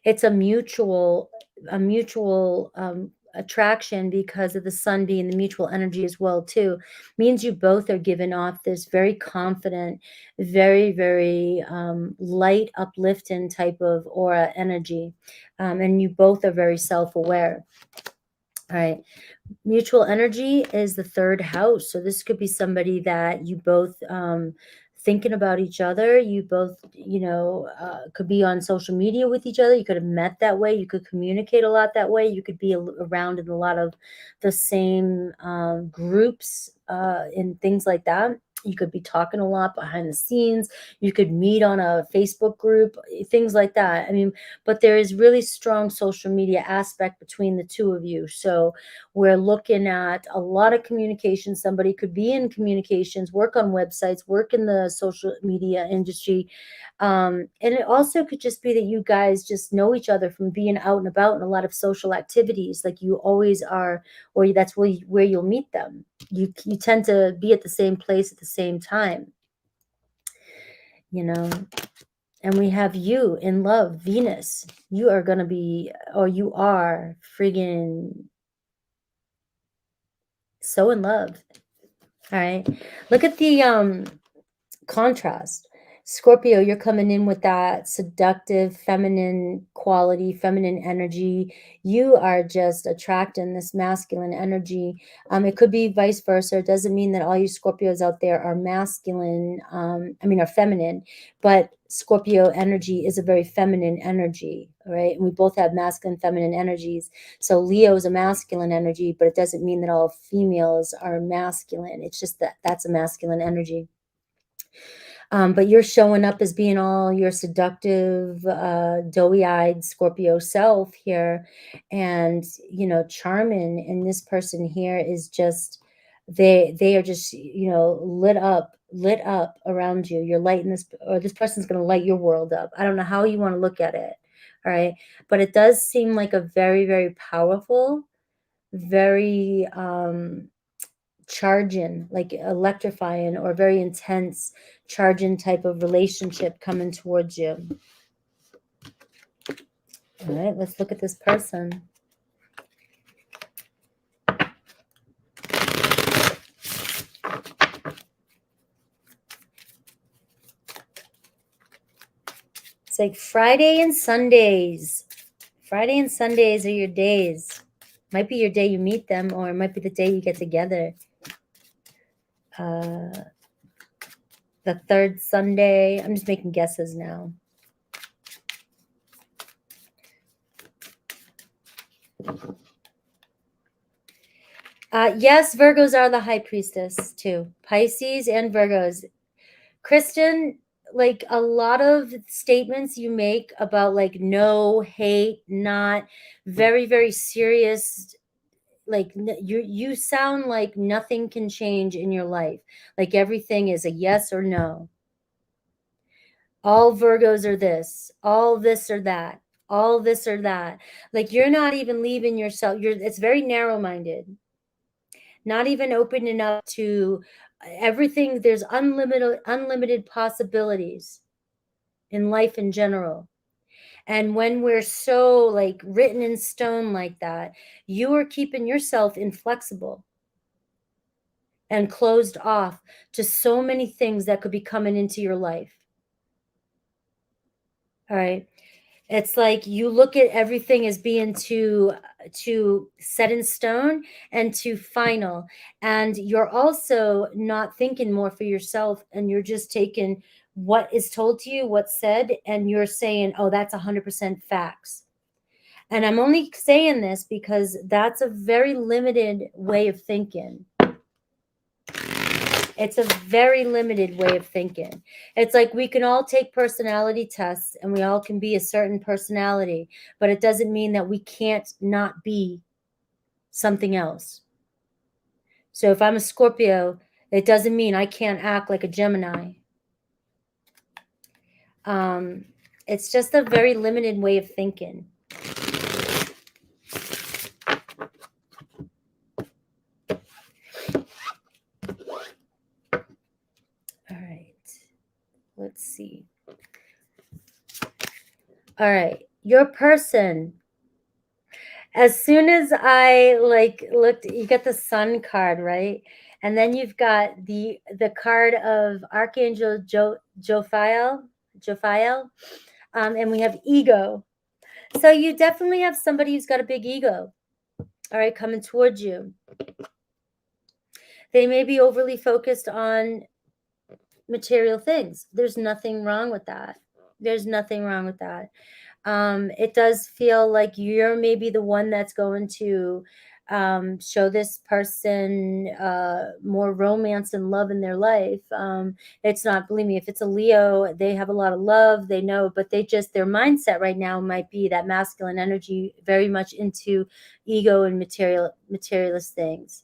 it's a mutual attraction, because of the Sun being the mutual energy as well too. Means you both are giving off this very confident, very, very light, uplifting type of aura energy, and you both are very self-aware. All right. Mutual energy is the 3rd house. So this could be somebody that you both thinking about each other. You both, could be on social media with each other. You could have met that way. You could communicate a lot that way. You could be around in a lot of the same groups and things like that. You could be talking a lot behind the scenes. You could meet on a Facebook group, things like that. I mean, but there is really strong social media aspect between the 2 of you. So we're looking at a lot of communication. Somebody could be in communications, work on websites, work in the social media industry. And it also could just be that you guys just know each other from being out and about in a lot of social activities, like you always are, or that's where you'll meet them. You tend to be at the same place at the same time, And we have you in love, Venus. You are going to be, or you are friggin' so in love. All right. Look at the contrast. Scorpio, you're coming in with that seductive, feminine quality, feminine energy. You are just attracting this masculine energy. It could be vice versa. It doesn't mean that all you Scorpios out there are masculine, are feminine, but Scorpio energy is a very feminine energy, right? And we both have masculine, feminine energies. So Leo is a masculine energy, but it doesn't mean that all females are masculine. It's just that that's a masculine energy. But you're showing up as being all your seductive, doughy-eyed Scorpio self here, and charming. And this person here is just they are just lit up around you. You're lighting this, or this person's going to light your world up. I don't know how you want to look at it. All right, but it does seem like a very, very powerful, very charging, like electrifying or very intense charging type of relationship coming towards you. All right, let's look at this person. It's like Friday and Sundays. Friday and Sundays are your days. Might be your day you meet them, or it might be the day you get together. The 3rd Sunday. I'm just making guesses now. Yes, Virgos are the high priestess too. Pisces and Virgos. Kristen, like a lot of statements you make about like no, hate, not, very, very serious. Like you sound like nothing can change in your life. Like everything is a yes or no. All Virgos are this, all this or that. all this or that. Like, you're not even leaving yourself. It's very narrow-minded, not even opening up to everything. There's unlimited possibilities in life in general. And when we're so like written in stone like that, you are keeping yourself inflexible and closed off to so many things that could be coming into your life. All right. It's like you look at everything as being too set in stone and too final. And you're also not thinking more for yourself, and you're just taking what is told to you, what's said, and you're saying, oh, that's 100% facts. And I'm only saying this because that's a very limited way of thinking. It's a very limited way of thinking. It's like we can all take personality tests and we all can be a certain personality, but it doesn't mean that we can't not be something else. So if I'm a Scorpio, it doesn't mean I can't act like a Gemini. It's just a very limited way of thinking. All right. Let's see. All right. Your person. As soon as I looked, you got the Sun card, right? And then you've got the card of Archangel Jophiel, and we have ego. So you definitely have somebody who's got a big ego, all right, coming towards you. They may be overly focused on material things. There's nothing wrong with that. There's nothing wrong with that. It does feel like you're maybe the one that's going to show this person more romance and love in their life. It's not, believe me, if it's a Leo, they have a lot of love, they know, but their mindset right now might be that masculine energy, very much into ego and material things.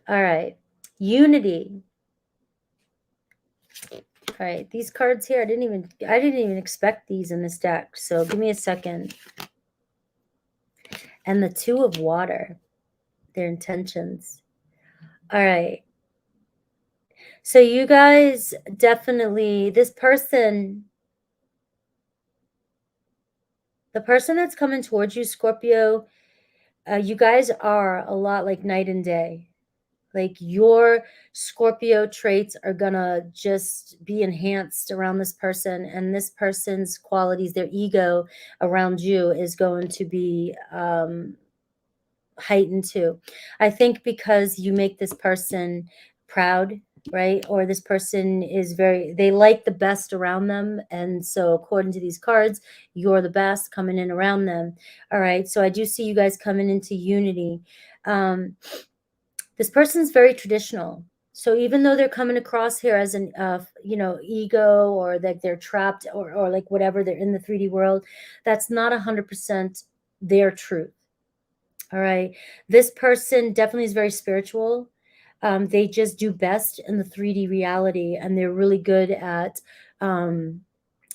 All right. Unity. All right, these cards here, I didn't even expect these in this deck. So give me a second. And the Two of Water, their intentions. All right. So you guys definitely, this person, the person that's coming towards you, Scorpio, you guys are a lot like night and day. Like, your Scorpio traits are gonna just be enhanced around this person, and this person's qualities, their ego around you, is going to be heightened too. I think because you make this person proud, right? Or this person is they like the best around them. And so according to these cards, you're the best coming in around them. All right. So I do see you guys coming into unity. This person's very traditional. So even though they're coming across here as an, ego, or that they're trapped, or like whatever, they're in the 3D world, that's not 100% their truth. All right. This person definitely is very spiritual. They just do best in the 3D reality, and they're really good at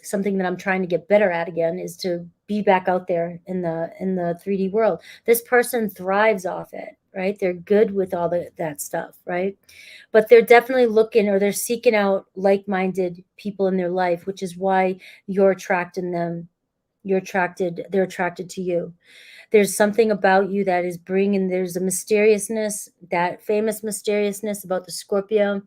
something that I'm trying to get better at again, is to be back out there in the 3D world. This person thrives off it, right? They're good with all that stuff, right? But they're definitely looking, or they're seeking out like-minded people in their life, which is why you're attracting them. They're attracted to you. There's something about you that is there's a mysteriousness, that famous mysteriousness about the Scorpio.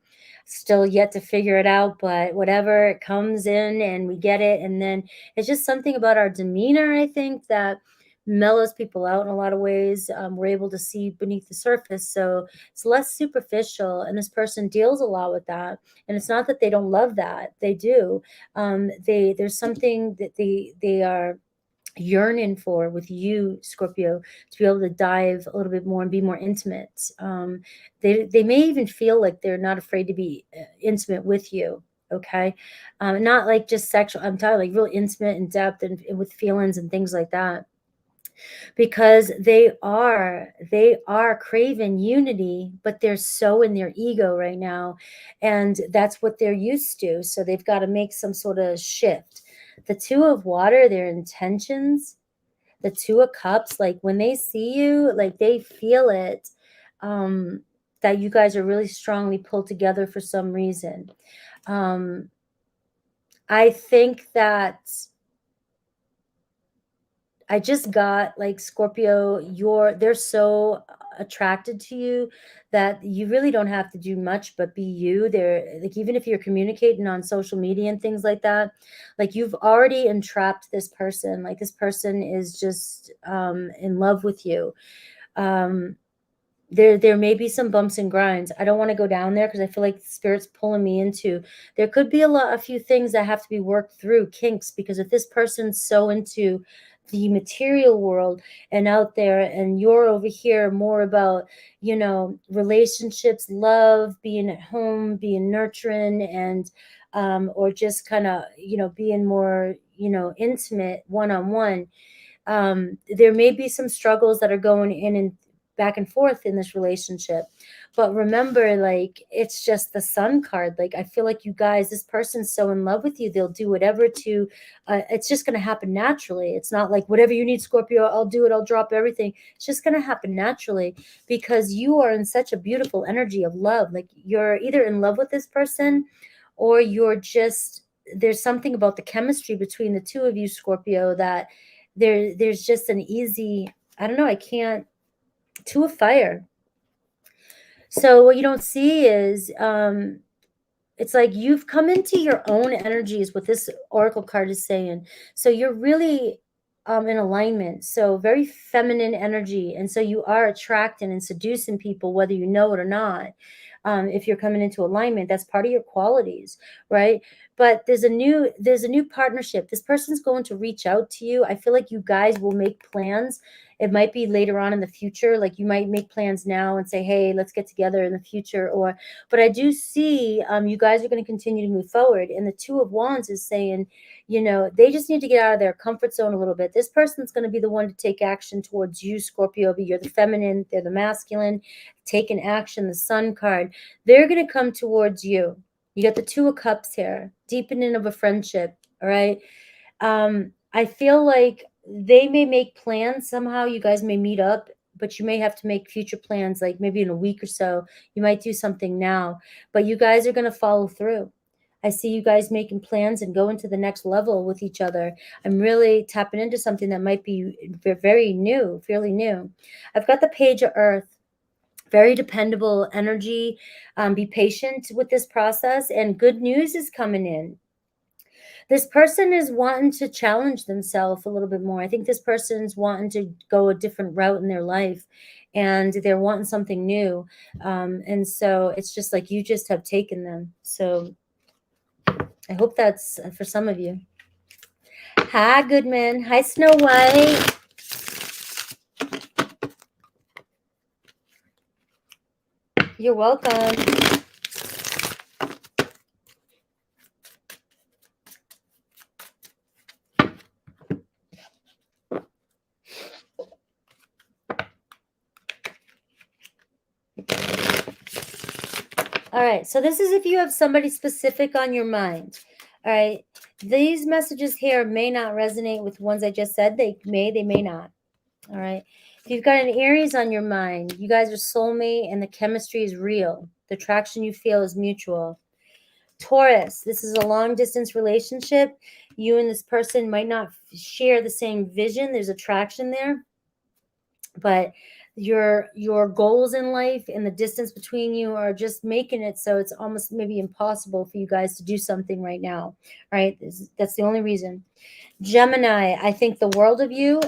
Still yet to figure it out, but whatever, it comes in and we get it. And then it's just something about our demeanor, I think, that mellows people out in a lot of ways. We're able to see beneath the surface, so it's less superficial, and this person deals a lot with that. And it's not that they don't love that, they do. There's something that they are yearning for with you, Scorpio, to be able to dive a little bit more and be more intimate. They may even feel like they're not afraid to be intimate with you. Okay. Not like just sexual. I'm talking like real intimate, in depth, and with feelings and things like that. because they are craving unity, but they're so in their ego right now, and that's what they're used to. So they've got to make some sort of shift. The Two of Water, their intentions. The Two of Cups, like when they see you, like they feel it, that you guys are really strongly pulled together for some reason. I think that I just got, like, Scorpio, they're so attracted to you that you really don't have to do much but be you. They're like, even if you're communicating on social media and things like that, like you've already entrapped this person. Like this person is just in love with you. There may be some bumps and grinds. I don't want to go down there because I feel like the Spirit's pulling me into, there could be a few things that have to be worked through, kinks, because if this person's so into the material world and out there, and you're over here more about, relationships, love, being at home, being nurturing, and or just kind of, being more, intimate one-on-one, there may be some struggles that are going in and back and forth in this relationship. But remember, like, it's just the Sun card. Like, I feel like you guys, this person's so in love with you, they'll do whatever to, it's just going to happen naturally. It's not like, whatever you need, Scorpio, I'll do it, I'll drop everything. It's just going to happen naturally because you are in such a beautiful energy of love. Like, you're either in love with this person, or you're just, there's something about the chemistry between the two of you, Scorpio, that there's just an easy, I don't know, I can't, Two of Fire. So what you don't see is, it's like you've come into your own energies, what this oracle card is saying. So you're really in alignment. So very feminine energy. And so you are attracting and seducing people, whether you know it or not. If you're coming into alignment, that's part of your qualities, right? But there's a new partnership. This person's going to reach out to you. I feel like you guys will make plans. It might be later on in the future. Like you might make plans now and say, hey, let's get together in the future. But I do see you guys are going to continue to move forward. And the Two of Wands is saying, they just need to get out of their comfort zone a little bit. This person's going to be the one to take action towards you, Scorpio. You're the feminine, they're the masculine. Taking action, the Sun card. They're going to come towards you. You got the Two of Cups here, deepening of a friendship. All right. I feel like they may make plans somehow. You guys may meet up, but you may have to make future plans, like maybe in a week or so. You might do something now, but you guys are going to follow through. I see you guys making plans and going to the next level with each other. I'm really tapping into something that might be very new, fairly new. I've got the Page of Earth. Very dependable energy. Be patient with this process, and good news is coming in. This person is wanting to challenge themselves a little bit more. I think this person's wanting to go a different route in their life, and they're wanting something new. And so it's just like you just have taken them. So I hope that's for some of you. Hi, Goodman. Hi, Snow White. You're welcome. All right, so this is if you have somebody specific on your mind. All right, these messages here may not resonate with ones I just said. They may not. All right, if you've got an Aries on your mind, you guys are soulmate and the chemistry is real. The attraction you feel is mutual. Taurus, this is a long distance relationship. You and this person might not share the same vision. There's attraction there, but your goals in life and the distance between you are just making it so it's almost maybe impossible for you guys to do something right now, right? That's the only reason. Gemini, I think the world of you.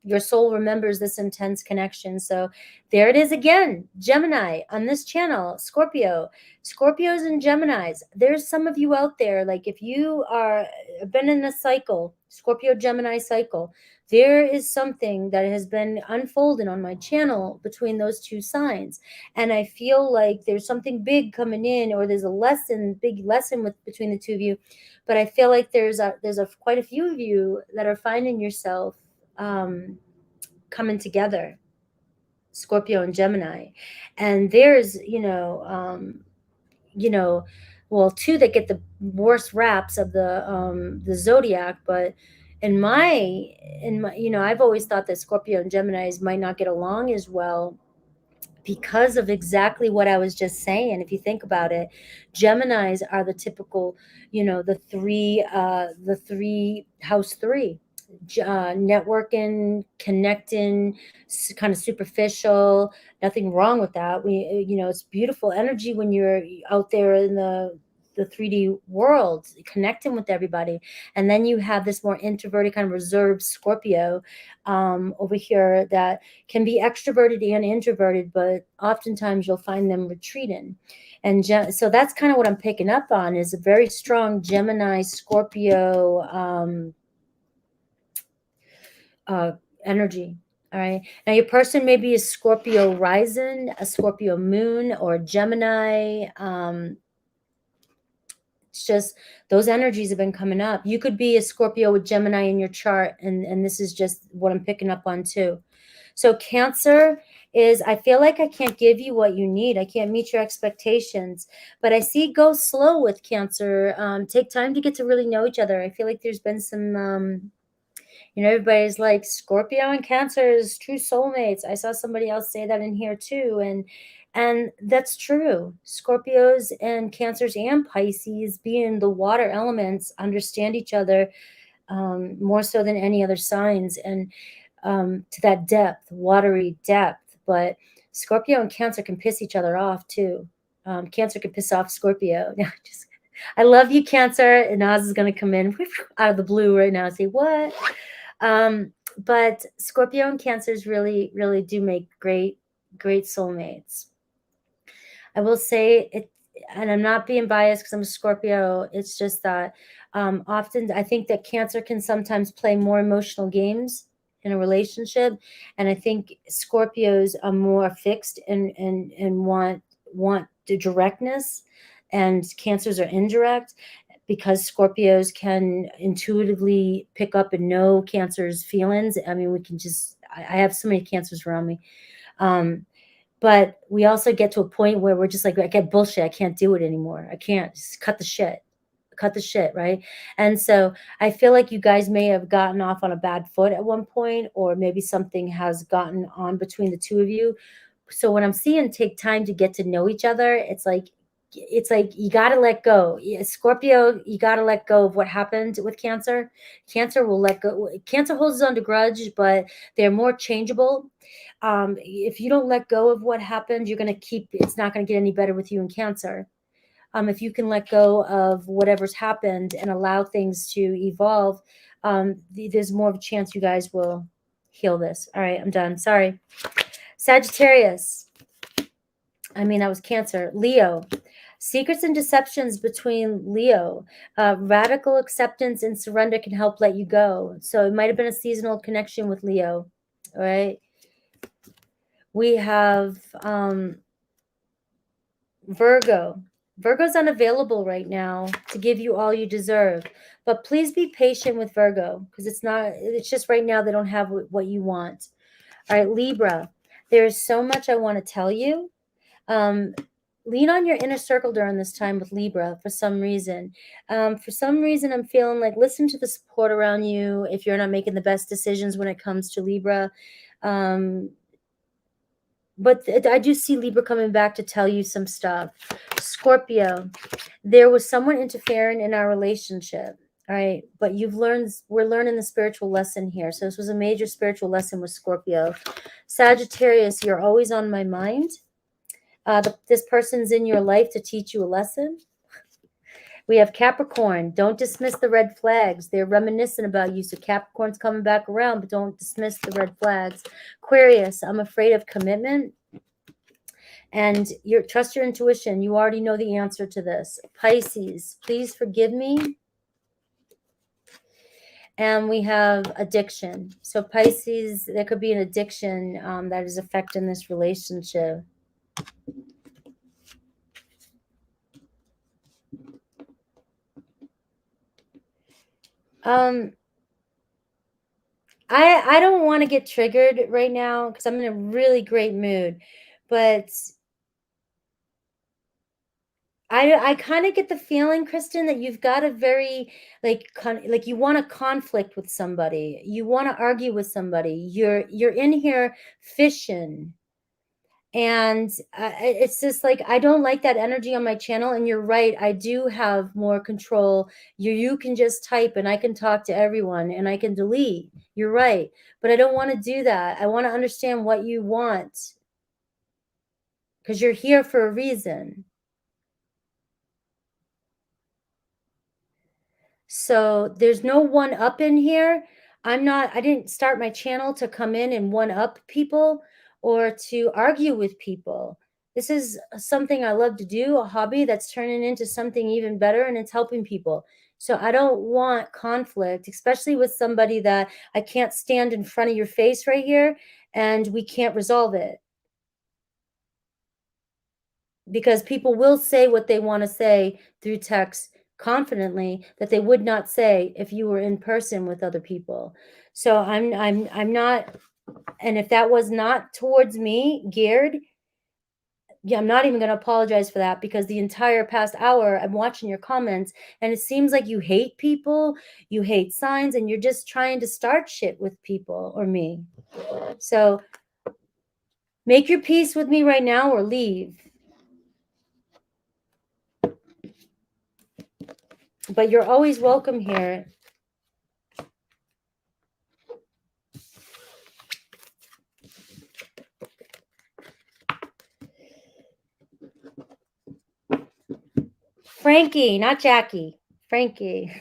Your soul remembers this intense connection. So there it is again. Gemini on this channel. Scorpios and Geminis. There's some of you out there, like if you are been in a cycle, Scorpio Gemini cycle, there is something that has been unfolding on my channel between those two signs. And I feel like there's something big coming in, or there's a big lesson between the two of you. But I feel like there's quite a few of you that are finding yourself coming together, Scorpio and Gemini. And there's, well, two that get the worst raps of the zodiac, but in my, I've always thought that Scorpio and Geminis might not get along as well because of exactly what I was just saying. If you think about it, Geminis are the typical, the three house three, networking, connecting, kind of superficial. Nothing wrong with that. It's beautiful energy when you're out there in the 3D world, connecting with everybody. And then you have this more introverted, kind of reserved Scorpio over here that can be extroverted and introverted, but oftentimes you'll find them retreating. And so that's kind of what I'm picking up on, is a very strong Gemini, Scorpio energy. All right. Now your person may be a Scorpio rising, a Scorpio moon, or a Gemini. It's just those energies have been coming up. You could be a Scorpio with Gemini in your chart, and this is just what I'm picking up on too. So Cancer is, I feel like I can't give you what you need. I can't meet your expectations, but I see go slow with Cancer. Take time to get to really know each other. I feel like there's been some, everybody's like Scorpio and Cancer is true soulmates. I saw somebody else say that in here too. And that's true. Scorpios and Cancers and Pisces, being the water elements, understand each other more so than any other signs, and to that depth, watery depth. But Scorpio and Cancer can piss each other off too. Cancer can piss off Scorpio. I love you, Cancer. And Oz is going to come in out of the blue right now and say, what? But Scorpio and Cancers really, really do make great, great soulmates. I will say it, and I'm not being biased because I'm a Scorpio. It's just that often I think that Cancer can sometimes play more emotional games in a relationship, and I think Scorpios are more fixed and want the directness, and Cancers are indirect, because Scorpios can intuitively pick up and know Cancer's feelings. I mean, we can just, I have so many Cancers around me. But we also get to a point where we're just like, I get bullshit. I can't do it anymore. I can't, just cut the shit. Right. And so I feel like you guys may have gotten off on a bad foot at one point, or maybe something has gotten on between the two of you. So when I'm seeing take time to get to know each other, it's like you got to let go. Scorpio, you got to let go of what happened with Cancer. Cancer will let go. Cancer holds on to grudge, but they're more changeable. If you don't let go of what happened, you're going to keep, it's not going to get any better with you in Cancer. If you can let go of whatever's happened and allow things to evolve, there's more of a chance you guys will heal this. All right, I'm done. Sorry. Sagittarius. That was Cancer. Leo. Secrets and deceptions between Leo. Radical acceptance and surrender can help let you go. So it might have been a seasonal connection with Leo. All right. We have Virgo. Virgo's unavailable right now to give you all you deserve. But please be patient with Virgo, because it's just right now they don't have what you want. All right, Libra. There's so much I want to tell you. Lean on your inner circle during this time with Libra for some reason. For some reason, I'm feeling like listen to the support around you if you're not making the best decisions when it comes to Libra. But I do see Libra coming back to tell you some stuff. Scorpio, there was someone interfering in our relationship. All right. But we're learning the spiritual lesson here. So this was a major spiritual lesson with Scorpio. Sagittarius, you're always on my mind. This person's in your life to teach you a lesson. We have Capricorn. Don't dismiss the red flags. They're reminiscent about you. So Capricorn's coming back around, but don't dismiss the red flags. Aquarius, I'm afraid of commitment. And trust your intuition. You already know the answer to this. Pisces, please forgive me. And we have addiction. So Pisces, there could be an addiction that is affecting this relationship. I don't want to get triggered right now because I'm in a really great mood, but I kind of get the feeling, Kristen, that you've got a very like you want to conflict with somebody, you want to argue with somebody. You're in here fishing, and it's just like I don't like that energy on my channel. And you're right, I do have more control. You can just type, and I can talk to everyone, and I can delete. You're right, but I don't want to do that. I want to understand what you want because you're here for a reason. So there's no one up in here. I didn't start my channel to come in and one up people or to argue with people. This is something I love to do, a hobby that's turning into something even better, and it's helping people. So I don't want conflict, especially with somebody that I can't stand in front of your face right here and we can't resolve it. Because people will say what they want to say through text confidently that they would not say if you were in person with other people. So I'm not, and if that was not towards me geared, yeah, I'm not even going to apologize for that, because the entire past hour I'm watching your comments and it seems like you hate people, you hate signs, and you're just trying to start shit with people or me. So make your peace with me right now or leave. But you're always welcome here. Frankie, not Jackie. Frankie.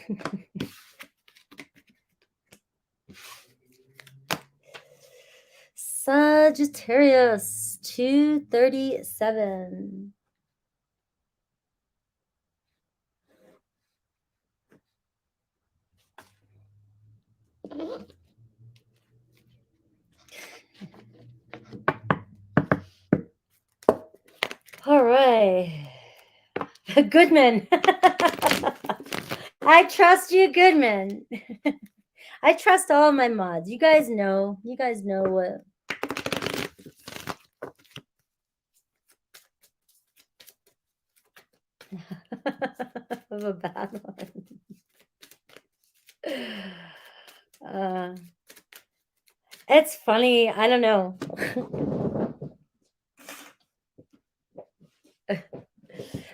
Sagittarius, 237. All right. Goodman. I trust you, Goodman. I trust all my mods. You guys know. You guys know what. Of a bad one. It's funny. I don't know.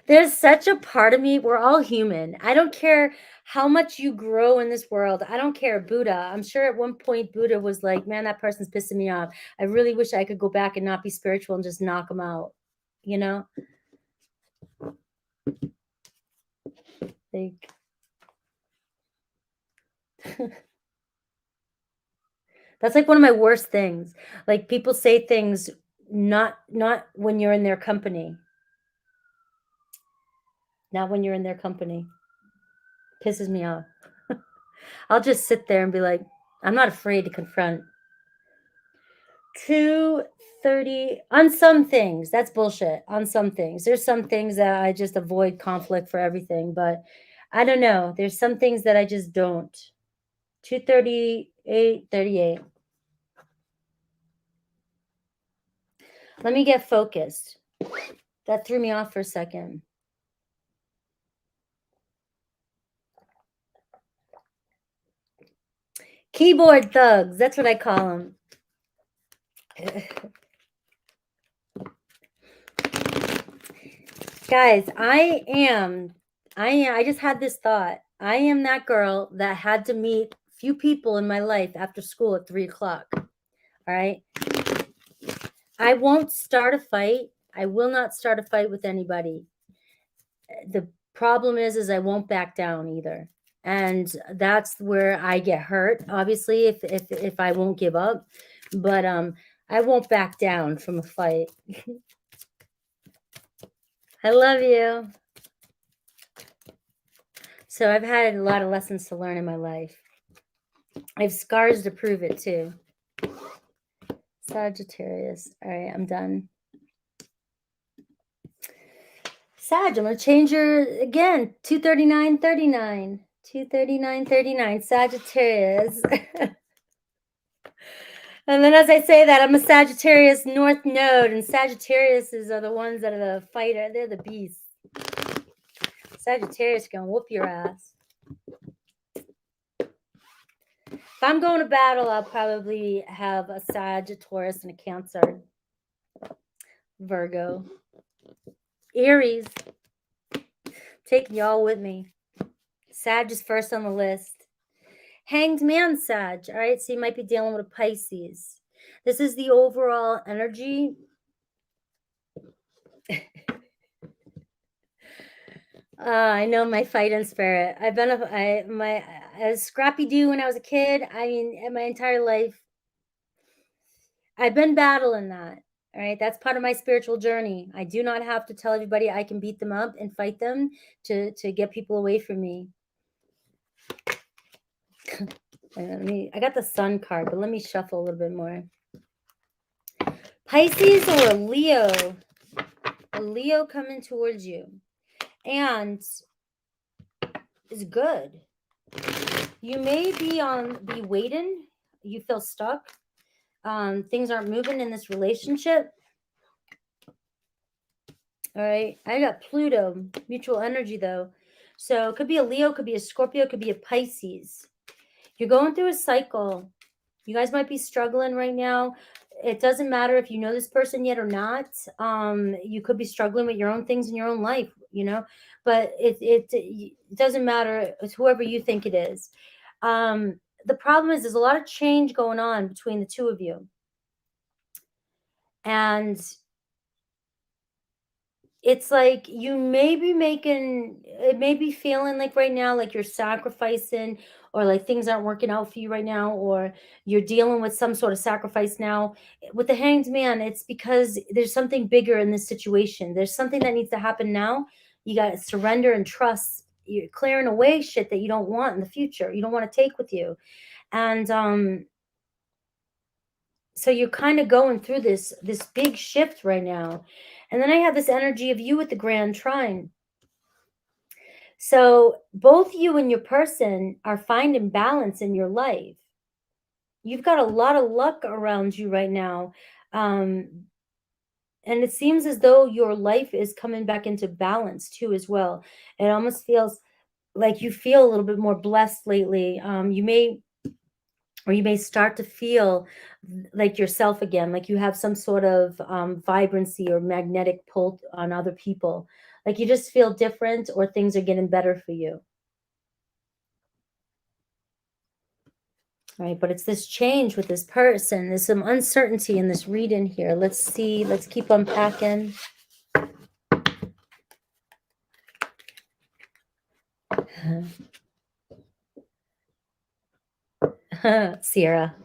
There's such a part of me. We're all human. I don't care how much you grow in this world. I don't care. Buddha. I'm sure at one point Buddha was like, man, that person's pissing me off. I really wish I could go back and not be spiritual and just knock them out. You know? Like, that's like one of my worst things. Like, people say things not when you're in their company. Not when you're in their company. Pisses me off. I'll just sit there and be like, I'm not afraid to confront. 230 on some things. That's bullshit. On some things. There's some things that I just avoid conflict for everything, but I don't know. There's some things that I just don't. 238, 38. Let me get focused. That threw me off for a second. Keyboard thugs. That's what I call them. Guys, I just had this thought. I am that girl that had to meet few people in my life after school at 3 o'clock. All right. I won't start a fight. I will not start a fight with anybody. The problem is I won't back down either. And that's where I get hurt, obviously, if I won't give up. But I won't back down from a fight. I love you. So I've had a lot of lessons to learn in my life. I have scars to prove it too. Sagittarius. All right, I'm done. Sag, I'm going to change your, again, 239.39. 239.39, Sagittarius. And then as I say that, I'm a Sagittarius North Node, and Sagittariuses are the ones that are the fighter. They're the beasts. Sagittarius gonna whoop your ass. If I'm going to battle, I'll probably have a Sag, a Taurus, and a Cancer. Virgo. Aries. Taking y'all with me. Sag is first on the list. Hanged man Sag. All right, so you might be dealing with a Pisces. This is the overall energy. I know my fighting spirit. I've been a scrappy do when I was a kid. I mean, in my entire life, I've been battling that. All right, that's part of my spiritual journey. I do not have to tell everybody I can beat them up and fight them to get people away from me. I got the Sun card, but let me shuffle a little bit more. Pisces or a Leo? A Leo coming towards you, and is good. You may be waiting. You feel stuck. Things aren't moving in this relationship. All right. I got Pluto, mutual energy though. So it could be a Leo, could be a Scorpio, could be a Pisces. You're going through a cycle. You guys might be struggling right now. It doesn't matter if you know this person yet or not. You could be struggling with your own things in your own life, you know, but it doesn't matter. It's whoever you think it is. The problem is there's a lot of change going on between the two of you. And it's like you may be feeling like right now, like you're sacrificing, or like things aren't working out for you right now, or you're dealing with some sort of sacrifice now. With the Hanged Man, it's because there's something bigger in this situation. There's something that needs to happen now. You got to surrender and trust. You're clearing away shit that you don't want in the future. You don't want to take with you. And so you're kind of going through this big shift right now. And then I have this energy of you with the Grand Trine. So both you and your person are finding balance in your life. You've got a lot of luck around you right now. And it seems as though your life is coming back into balance too as well. It almost feels like you feel a little bit more blessed lately. You may start to feel like yourself again, like you have some sort of vibrancy or magnetic pull on other people. Like you just feel different, or things are getting better for you. All right, but it's this change with this person. There's some uncertainty in this reading here. Let's see. Let's keep unpacking. Sierra.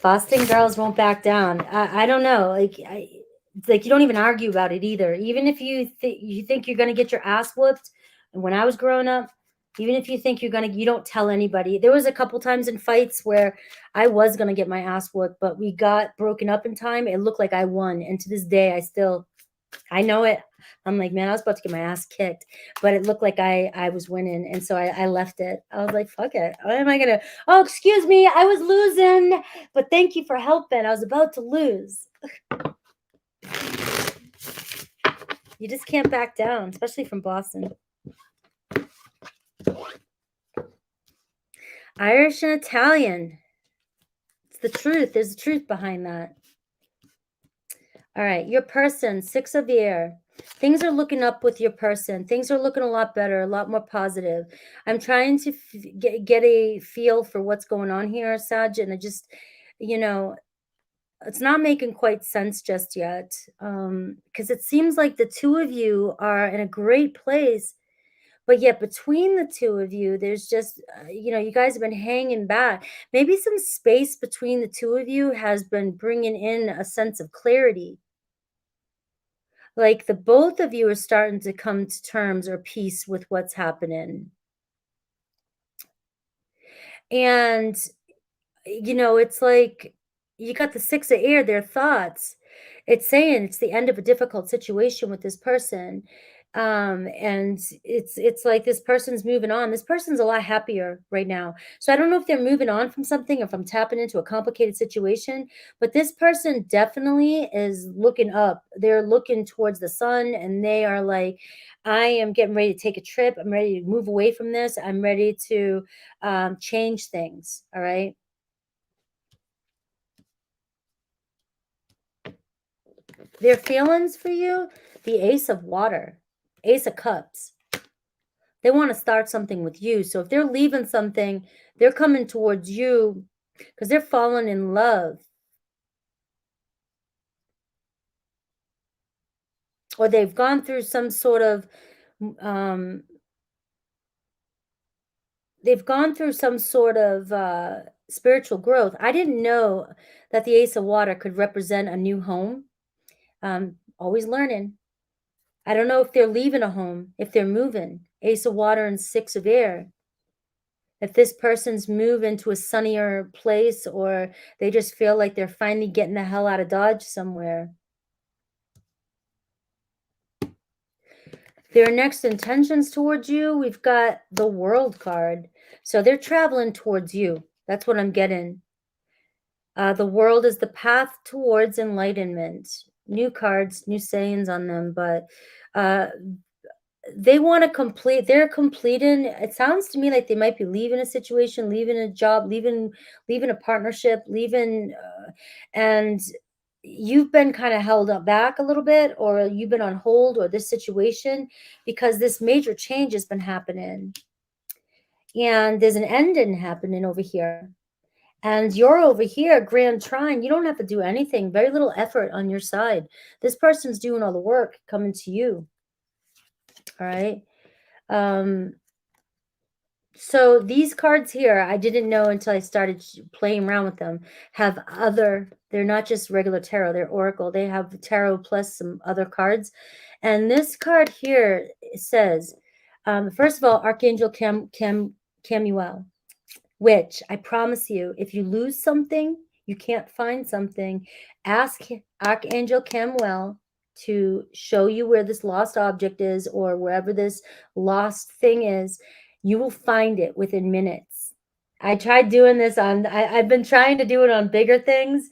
Boston girls won't back down. I don't know. Like you don't even argue about it either. Even if you think you're going to get your ass whooped. And when I was growing up, even if you think you don't tell anybody. There was a couple times in fights where I was going to get my ass whooped, but we got broken up in time. It looked like I won. And to this day, I know it. I'm like, man, I was about to get my ass kicked, but it looked like I was winning. And so I left it. I was like, fuck it. What am I going to, oh, excuse me. I was losing, but thank you for helping. I was about to lose. You just can't back down, especially from Boston. Irish and Italian. It's the truth. There's the truth behind that. All right, your person, 6 of air. Things are looking up with your person. Things are looking a lot better, a lot more positive. I'm trying to get a feel for what's going on here, Sag, and I just, it's not making quite sense just yet, because it seems like the two of you are in a great place, but yet between the two of you, there's just, you guys have been hanging back. Maybe some space between the two of you has been bringing in a sense of clarity. Like the both of you are starting to come to terms or peace with what's happening. And, it's like you got the 6 of air, their thoughts. It's saying it's the end of a difficult situation with this person. And it's like this person's moving on. This person's a lot happier right now. So I don't know if they're moving on from something or if I'm tapping into a complicated situation, but this person definitely is looking up. They're looking towards the sun and they are like, I am getting ready to take a trip. I'm ready to move away from this. I'm ready to change things. All right. Their feelings for you, the Ace of Water, Ace of Cups. They want to start something with you. So if they're leaving something, they're coming towards you because they're falling in love. Or they've gone through some sort of um they've gone through some sort of spiritual growth. I didn't know that the Ace of Water could represent a new home. Always learning. I don't know if they're leaving a home, if they're moving. Ace of Water and Six of Air. If this person's moving to a sunnier place or they just feel like they're finally getting the hell out of Dodge somewhere. Their next intentions towards you, we've got the World card. So they're traveling towards you. That's what I'm getting. The World is the path towards enlightenment. New cards, new sayings on them, but uh, they want to complete. They're completing. It sounds to me like they might be leaving a situation, leaving a job, leaving a partnership, leaving, and you've been kind of held up back a little bit, or you've been on hold, or this situation because this major change has been happening, and there's an ending happening over here. And you're over here, Grand Trine. You don't have to do anything. Very little effort on your side. This person's doing all the work coming to you. All right. Um, so these cards here, I didn't know until I started playing around with them, have they're not just regular tarot, they're oracle. They have tarot plus some other cards. And this card here says, first of all, Archangel Camuel, which I promise you, if you lose something, you can't find something, ask Archangel Camuel to show you where this lost object is or wherever this lost thing is. You will find it within minutes. I tried doing this I've been trying to do it on bigger things.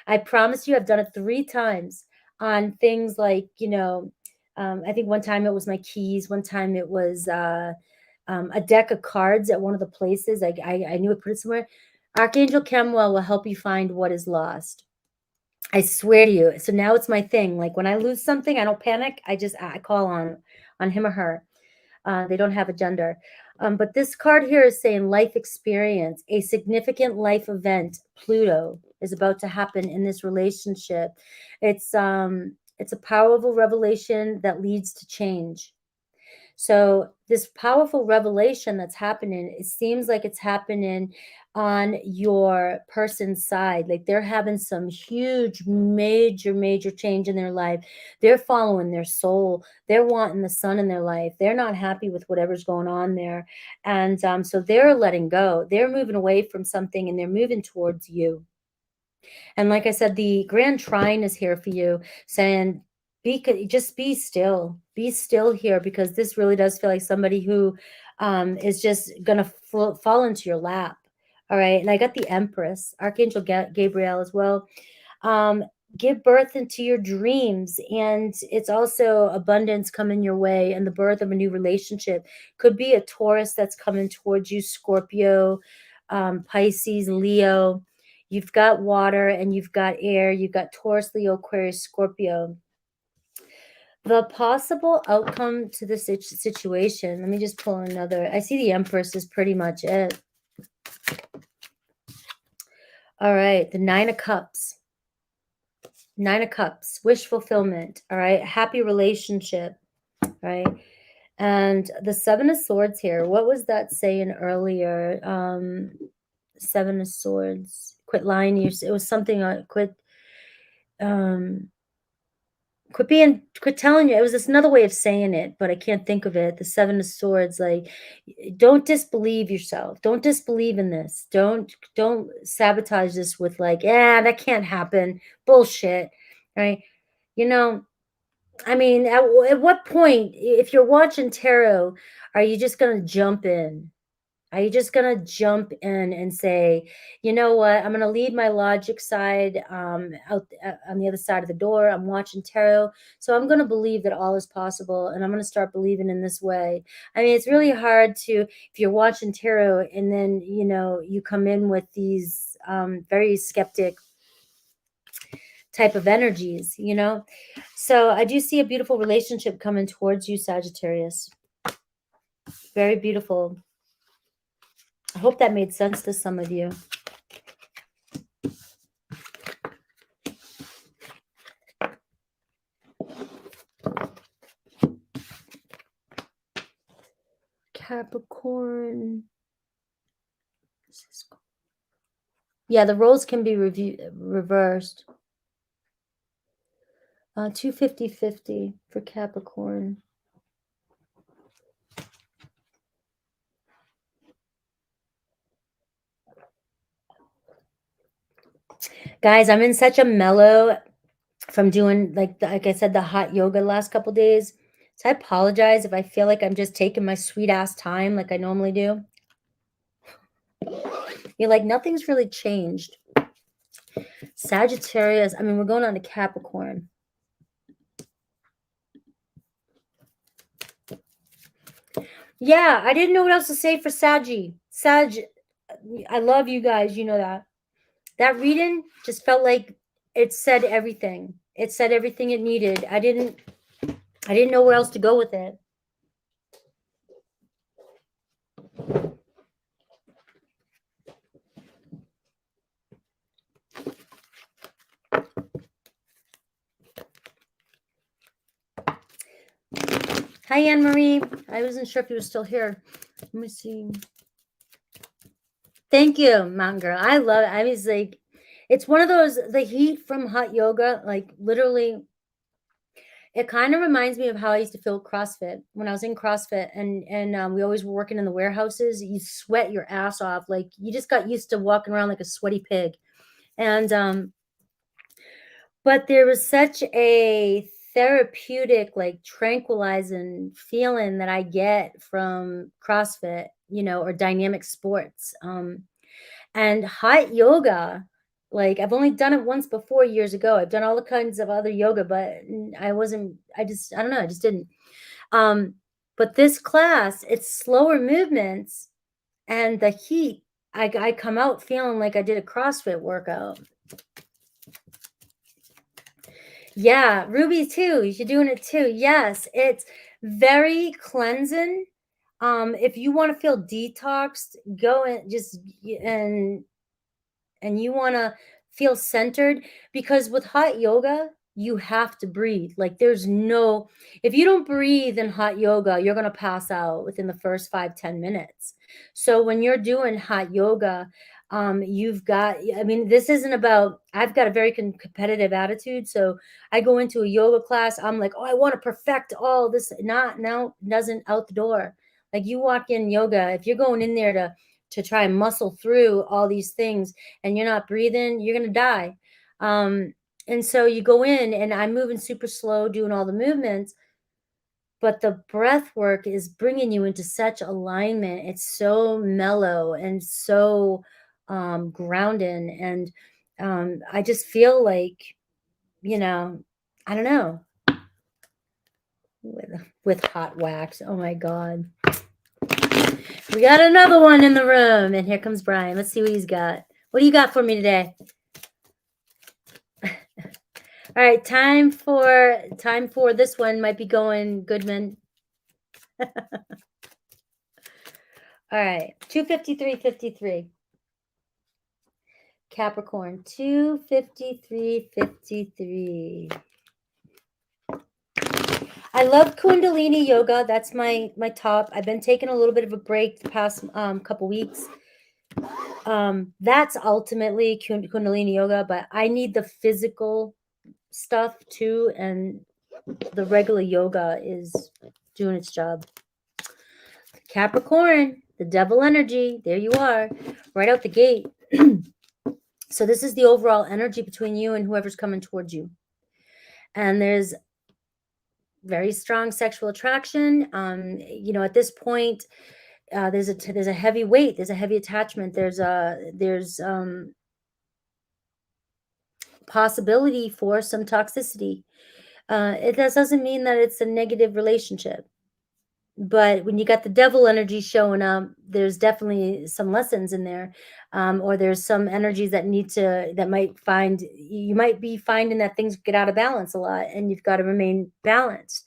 I promise you, I've done it 3 times on things like, I think one time it was my keys. One time it was a deck of cards at one of the places. I knew I put it somewhere. Archangel Kemuel will help you find what is lost. I swear to you. So now it's my thing. Like when I lose something, I don't panic. I call on him or her. They don't have a gender. But this card here is saying life experience, a significant life event. Pluto is about to happen in this relationship. It's a powerful revelation that leads to change. So this powerful revelation that's happening, it seems like it's happening on your person's side. Like they're having some huge, major change in their life. They're following their soul. They're wanting the sun in their life. They're not happy with whatever's going on there. And so they're letting go. They're moving away from something and they're moving towards you. And like I said, the Grand Trine is here for you, saying, just be still. Be still here, because this really does feel like somebody who is just going to fall into your lap. All right. And I got the Empress, Archangel Gabriel as well. Give birth into your dreams. And it's also abundance coming your way and the birth of a new relationship. Could be a Taurus that's coming towards you, Scorpio, Pisces, Leo. You've got water and you've got air. You've got Taurus, Leo, Aquarius, Scorpio. The possible outcome to this situation. Let me just pull another. I see the Empress is pretty much it. All right. The Nine of Cups. Nine of Cups. Wish fulfillment. All right. Happy relationship. All right. And the Seven of Swords here. What was that saying earlier? Seven of Swords. Quit lying to yourself. It was something quit telling you. It was just another way of saying it, but I can't think of it. The Seven of Swords, like, don't disbelieve yourself. Don't disbelieve in this. Don't sabotage this with like, that can't happen. Bullshit. Right? I mean, at what point, if you're watching tarot, are you just going to jump in? Are you just going to jump in and say, you know what, I'm going to leave my logic side out on the other side of the door. I'm watching tarot, so I'm going to believe that all is possible, and I'm going to start believing in this way. I mean, it's really hard to, if you're watching tarot and then, you know, you come in with these very skeptic type of energies, you know. So I do see a beautiful relationship coming towards you, Sagittarius. Very beautiful. I hope that made sense to some of you. Capricorn. Yeah, the roles can be reversed. 250-50 for Capricorn. Guys, I'm in such a mellow from doing, like I said, the hot yoga last couple days. So I apologize if I feel like I'm just taking my sweet ass time like I normally do. You're like, nothing's really changed. Sagittarius, I mean, we're going on to Capricorn. Yeah, I didn't know what else to say for Saggy. Sag, I love you guys. You know that. That reading just felt like it said everything. It said everything it needed. I didn't know where else to go with it. Hi, Anne-Marie. I wasn't sure if you were still here. Let me see. Thank you, Mountain Girl. I love it. I was like, it's one of those, the heat from hot yoga, like literally, it kind of reminds me of how I used to feel CrossFit when I was in CrossFit, and we always were working in the warehouses. You sweat your ass off. Like you just got used to walking around like a sweaty pig. And, but there was such a therapeutic, like tranquilizing feeling that I get from CrossFit, you know, or dynamic sports. And hot yoga, like I've only done it once before years ago. I've done all the kinds of other yoga, but I don't know, I just didn't. But this class, it's slower movements and the heat. I come out feeling like I did a CrossFit workout. Yeah, Ruby too. You're doing it too. Yes, it's very cleansing. If you want to feel detoxed, go and just and you want to feel centered, because with hot yoga, you have to breathe. Like there's no, if you don't breathe in hot yoga, you're going to pass out within the first 5-10 minutes. So when you're doing hot yoga, you've got, I mean, this isn't about, I've got a very competitive attitude. So I go into a yoga class, I'm like, oh, I want to perfect all this. Now doesn't out the door. Like you walk in yoga, if you're going in there to try and muscle through all these things and you're not breathing, you're going to die. And so you go in, and I'm moving super slow, doing all the movements, but the breath work is bringing you into such alignment. It's so mellow and so grounding. And I just feel like, you know, I don't know, with hot wax. Oh my God. We got another one in the room, and here comes Brian. Let's see what he's got. What do you got for me today? All right, time for this one. Might be going Goodman. All right, 253.53. Capricorn, 253.53. I love Kundalini yoga. That's my top. I've been taking a little bit of a break the past couple weeks. That's ultimately Kundalini yoga, but I need the physical stuff too, and the regular yoga is doing its job. Capricorn, the devil energy. There you are, right out the gate. So this is the overall energy between you and whoever's coming towards you. And there's very strong sexual attraction. You know, at this point, there's a heavy weight, there's a heavy attachment, there's possibility for some toxicity. It doesn't mean that it's a negative relationship, but when you got the devil energy showing up, there's definitely some lessons in there, or there's some energies that you might be finding that things get out of balance a lot, and you've got to remain balanced.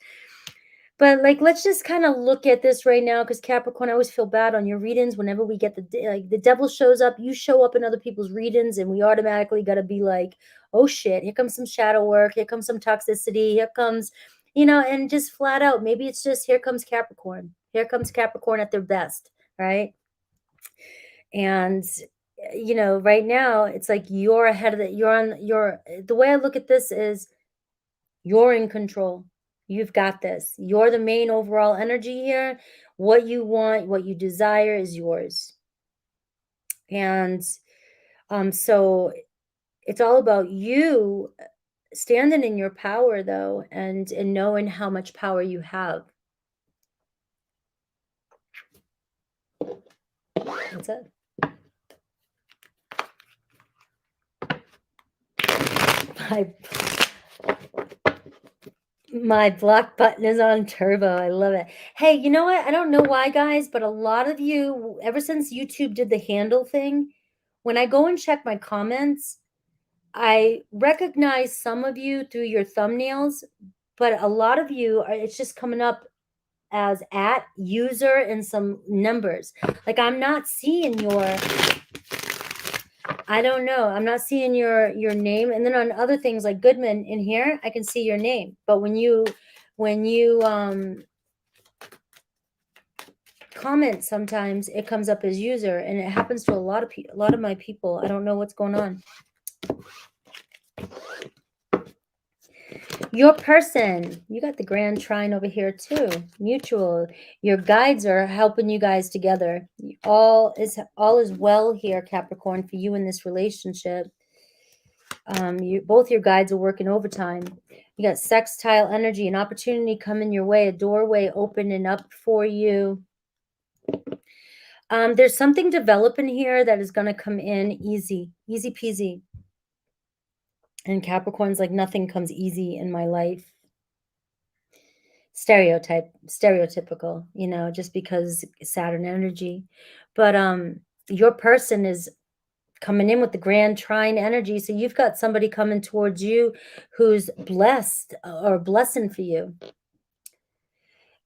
But like, let's just kind of look at this right now, because Capricorn, I always feel bad on your readings whenever we get the devil shows up. You show up in other people's readings, and we automatically got to be like, oh shit, here comes some shadow work, here comes some toxicity, here comes, you know, and just flat out, maybe it's just here comes Capricorn. Here comes Capricorn at their best, right? And you know, right now it's like you're ahead of it. The way I look at this is you're in control. You've got this. You're the main overall energy here. What you want, what you desire is yours. And so it's all about you standing in your power, though, and knowing how much power you have. That's it. My block button is on turbo. I love it. Hey, you know what? I don't know why, guys, but a lot of you, ever since YouTube did the handle thing, when I go and check my comments, I recognize some of you through your thumbnails, but a lot of you it's just coming up as @user and some numbers. Like, I'm not seeing I don't know. I'm not seeing your name. And then on other things like Goodman in here, I can see your name. But when you comment, sometimes it comes up as user, and it happens to a lot of my people. I don't know what's going on. Your person, you got the grand trine over here too. Mutual. Your guides are helping you guys together. All is well here, Capricorn, for you in this relationship. Both your guides are working overtime. You got sextile energy, an opportunity coming your way, a doorway opening up for you. There's something developing here that is going to come in easy peasy. And Capricorn's like, nothing comes easy in my life. Stereotypical, you know, just because Saturn energy. But your person is coming in with the grand trine energy. So you've got somebody coming towards you who's blessed or blessing for you.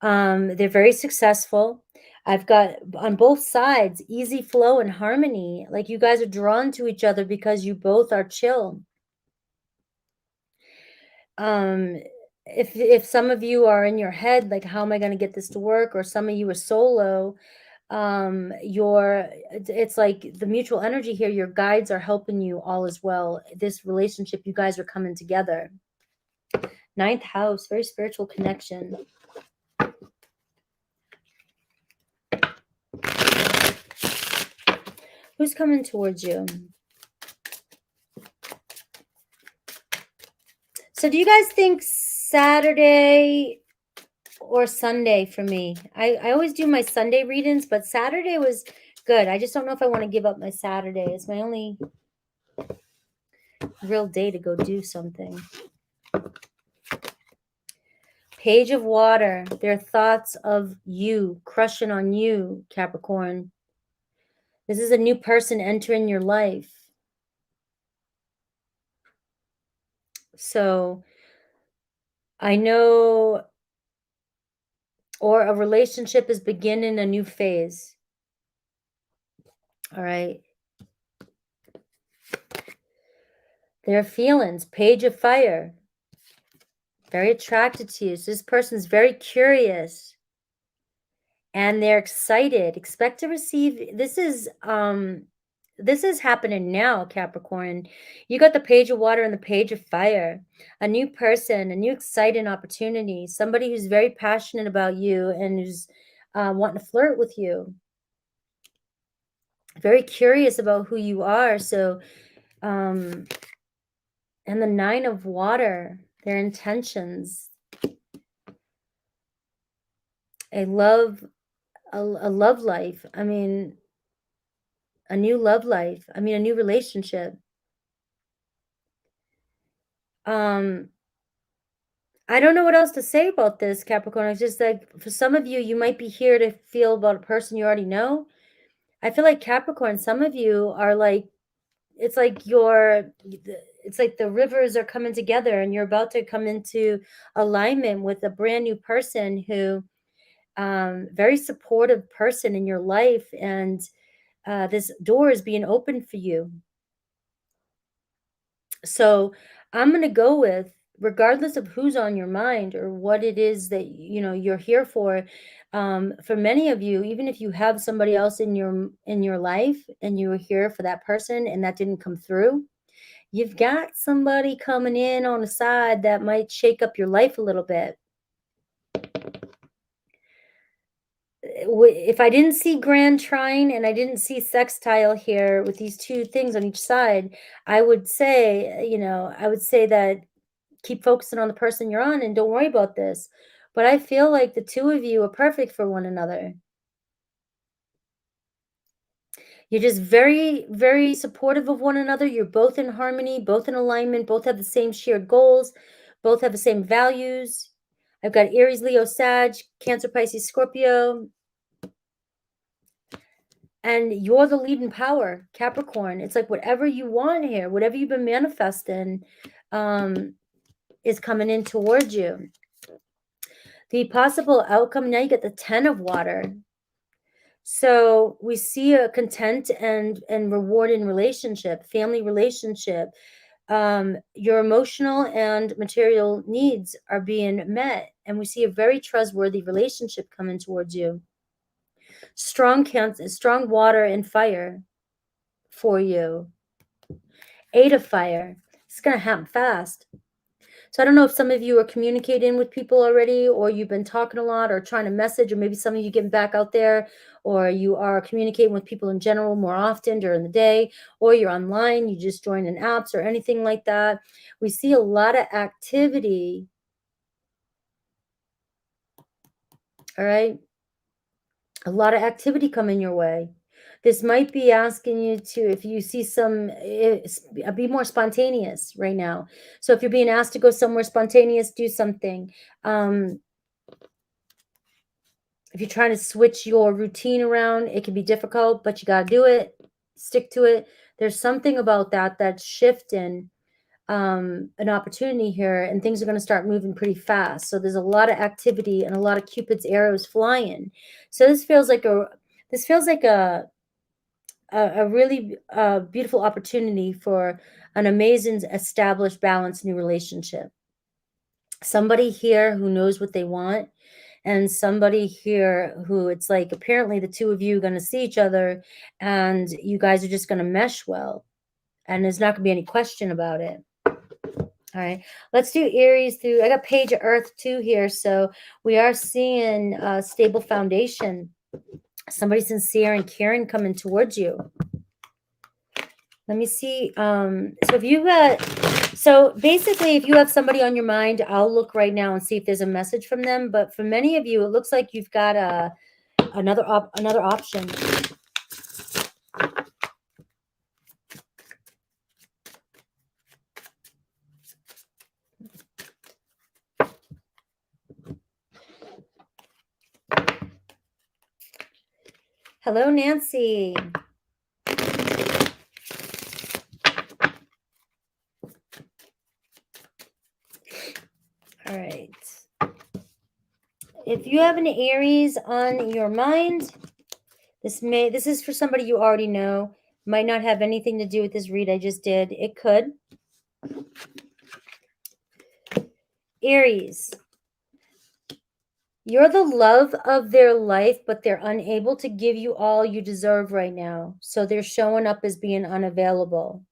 They're very successful. I've got on both sides easy flow and harmony. Like, you guys are drawn to each other because you both are chill. If some of you are in your head, like, how am I going to get this to work? Or some of you are solo, it's like the mutual energy here, your guides are helping you all as well. This relationship, you guys are coming together. 9th house, very spiritual connection. Who's coming towards you? So do you guys think Saturday or Sunday for me? I always do my Sunday readings, but Saturday was good. I just don't know if I want to give up my Saturday. It's my only real day to go do something. Page of Water. Their thoughts of you, crushing on you, Capricorn. This is a new person entering your life. So I know, or a relationship is beginning a new phase. All right. Their feelings. Page of Fire. Very attracted to you. So this person's very curious. And they're excited. Expect to receive. This is happening now, Capricorn. You got the Page of Water and the Page of Fire. A new person, a new exciting opportunity. Somebody who's very passionate about you and who's wanting to flirt with you. Very curious about who you are. So, and the 9 of Water, their intentions. a love life. I mean, a new love life. I mean, a new relationship. Um, I don't know what else to say about this, Capricorn. It's just like for some of you, you might be here to feel about a person you already know. I feel like Capricorn, some of you are like, it's like it's like the rivers are coming together and you're about to come into alignment with a brand new person who, very supportive person in your life. And this door is being opened for you. So I'm going to go with, regardless of who's on your mind or what it is that you're here for many of you, even if you have somebody else in your life and you were here for that person and that didn't come through, you've got somebody coming in on the side that might shake up your life a little bit. If I didn't see grand trine and I didn't see sextile here with these two things on each side, I would say, that keep focusing on the person you're on and don't worry about this. But I feel like the two of you are perfect for one another. You're just very, very supportive of one another. You're both in harmony, both in alignment, both have the same shared goals, both have the same values. I've got Aries, Leo, Sag, Cancer, Pisces, Scorpio. And you're the leading power, Capricorn. It's like whatever you want here, whatever you've been manifesting, is coming in towards you. The possible outcome, now you get the 10 of water. So we see a content and rewarding relationship, family relationship. Your emotional and material needs are being met. And we see a very trustworthy relationship coming towards you. Strong water and fire for you. 8 of fire. It's going to happen fast. So I don't know if some of you are communicating with people already, or you've been talking a lot or trying to message, or maybe some of you getting back out there, or you are communicating with people in general more often during the day, or you're online, you just join in apps or anything like that. We see a lot of activity. All right. A lot of activity coming your way. This might be asking you to, if you see be more spontaneous right now. So if you're being asked to go somewhere spontaneous, do something. If you're trying to switch your routine around, it can be difficult, but you got to do it. Stick to it. There's something about that's shifting an opportunity here, and things are going to start moving pretty fast. So there's a lot of activity and a lot of Cupid's arrows flying. So this feels like a really beautiful opportunity for an amazing, established, balanced new relationship. Somebody here who knows what they want, and somebody here who it's like apparently the two of you are going to see each other and you guys are just going to mesh well, and there's not going to be any question about it. All right, let's do Aries through. I got Page of Earth too here, so we are seeing a stable foundation. Somebody sincere and caring coming towards you. Let me see. So basically, if you have somebody on your mind, I'll look right now and see if there's a message from them. But for many of you, it looks like you've got another option. Hello, Nancy. All right. If you have an Aries on your mind, this is for somebody you already know. Might not have anything to do with this read I just did. It could. Aries. You're the love of their life, but they're unable to give you all you deserve right now. So they're showing up as being unavailable.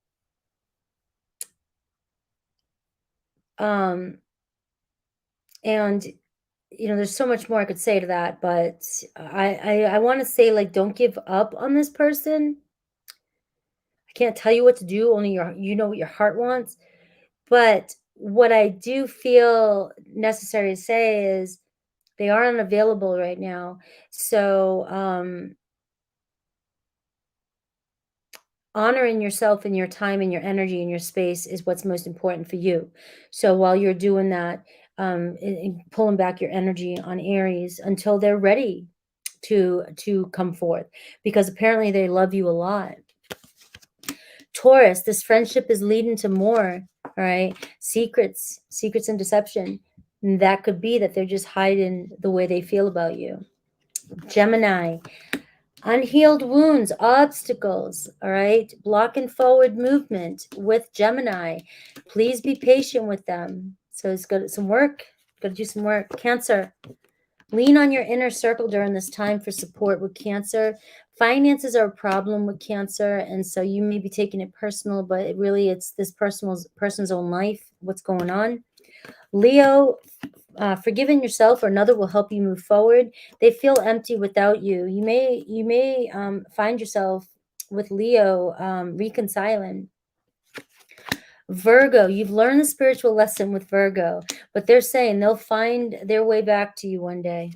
And, there's so much more I could say to that, but I want to say, like, don't give up on this person. I can't tell you what to do. Only you know what your heart wants. But what I do feel necessary to say is, They are unavailable right now. So honoring yourself and your time and your energy and your space is what's most important for you. So while you're doing that, pulling back your energy on Aries until they're ready to come forth, because apparently they love you a lot. Taurus, this friendship is leading to more, all right? Secrets and deception. And that could be that they're just hiding the way they feel about you. Gemini, unhealed wounds, obstacles, all right? Blocking forward movement with Gemini. Please be patient with them. So it's got some work, got to do some work. Cancer, lean on your inner circle during this time for support with Cancer. Finances are a problem with Cancer, and so you may be taking it personal, but it's this person's own life, what's going on. Leo, forgiving yourself or another will help you move forward. They feel empty without you. You may find yourself with Leo reconciling. Virgo, you've learned the spiritual lesson with Virgo, but they're saying they'll find their way back to you one day.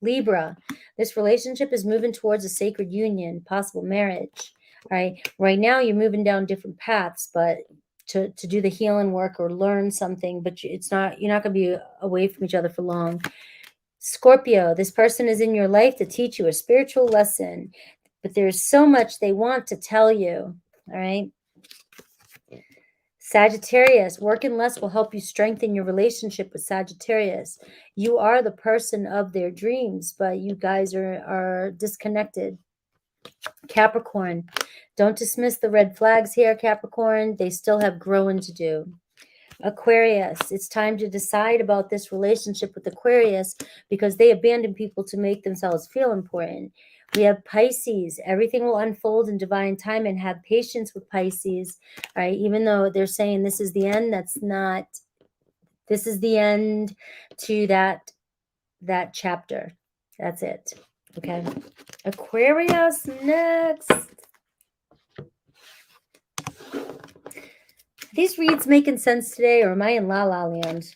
Libra, this relationship is moving towards a sacred union, possible marriage. All right. Right now you're moving down different paths, but to do the healing work or learn something, but you're not going to be away from each other for long. Scorpio, this person is in your life to teach you a spiritual lesson, but there's so much they want to tell you. All right. Sagittarius, working less will help you strengthen your relationship with Sagittarius. You are the person of their dreams, but you guys are disconnected. Capricorn, don't dismiss the red flags here, Capricorn. They still have growing to do. Aquarius, it's time to decide about this relationship with Aquarius because they abandon people to make themselves feel important. We have Pisces. Everything will unfold in divine time, and have patience with Pisces. All right. Even though they're saying this is the end, that's not. This is the end to that chapter. That's it. Okay. Aquarius next. Are these reads making sense today, or am I in La La Land?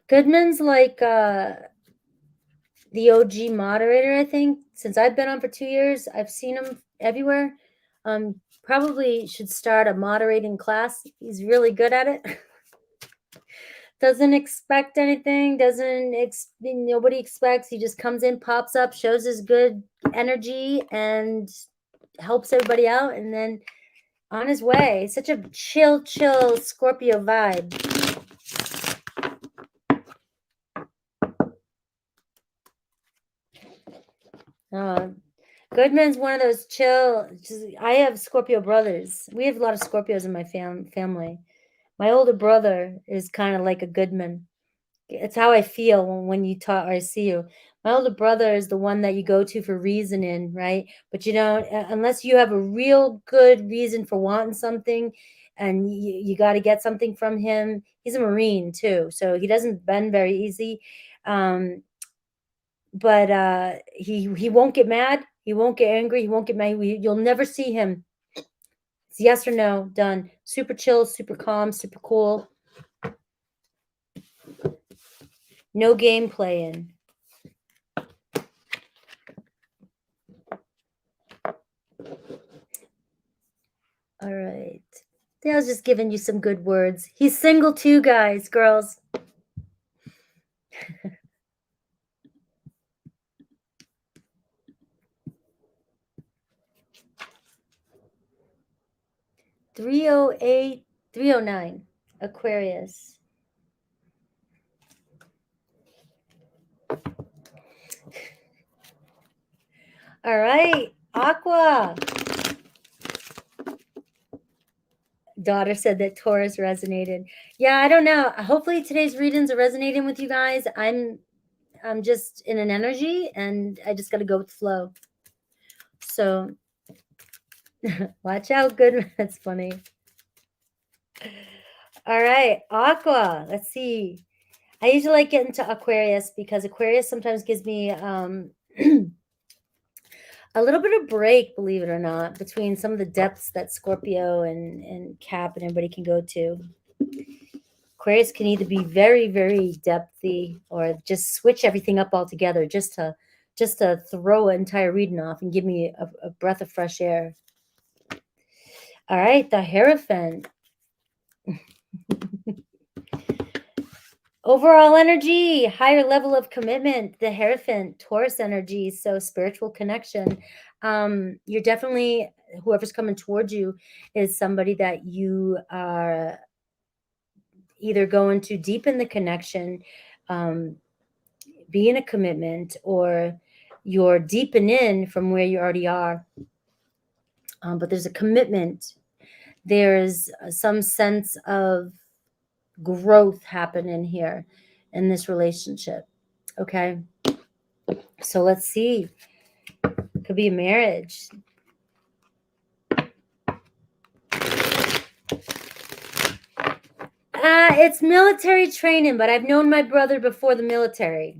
Goodman's like the OG moderator, I think. Since I've been on for 2 years, I've seen him everywhere. Probably should start a moderating class. He's really good at it. Doesn't expect anything. Nobody expects. He just comes in, pops up, shows his good energy, and helps everybody out, and then on his way. Such a chill Scorpio vibe. Goodman's one of those chill. I have Scorpio brothers. We have a lot of Scorpios in my family. My older brother is kind of like a Goodman. It's how I feel when you talk or I see you. My older brother is the one that you go to for reasoning, right? But you don't, unless you have a real good reason for wanting something, and you got to get something from him. He's a Marine too, so he doesn't bend very easy. But he won't get mad. He won't get angry. He won't get mad. You'll never see him. It's yes or no, done. Super chill, super calm, super cool. No game playing. All right. I was just giving you some good words. He's single too, guys, girls. $308, $309, Aquarius. All right, Aqua. Daughter said that Taurus resonated. Yeah, I don't know. Hopefully today's readings are resonating with you guys. I'm just in an energy, and I just got to go with the flow. So watch out, good. That's funny. All right, Aqua. Let's see. I usually like getting to Aquarius because Aquarius sometimes gives me A little bit of break, believe it or not, between some of the depths that Scorpio and Cap and everybody can go to. Aquarius can either be very, very depthy or just switch everything up altogether just to throw an entire reading off and give me a breath of fresh air. All right, the Hierophant. Overall energy, higher level of commitment, the Hierophant, Taurus energy, so spiritual connection. You're definitely, whoever's coming towards you is somebody that you are either going to deepen the connection, be in a commitment, or you're deepening in from where you already are. But there's a commitment. There's some sense of growth happening here in this relationship. Okay. So let's see. Could be a marriage. It's military training, but I've known my brother before the military.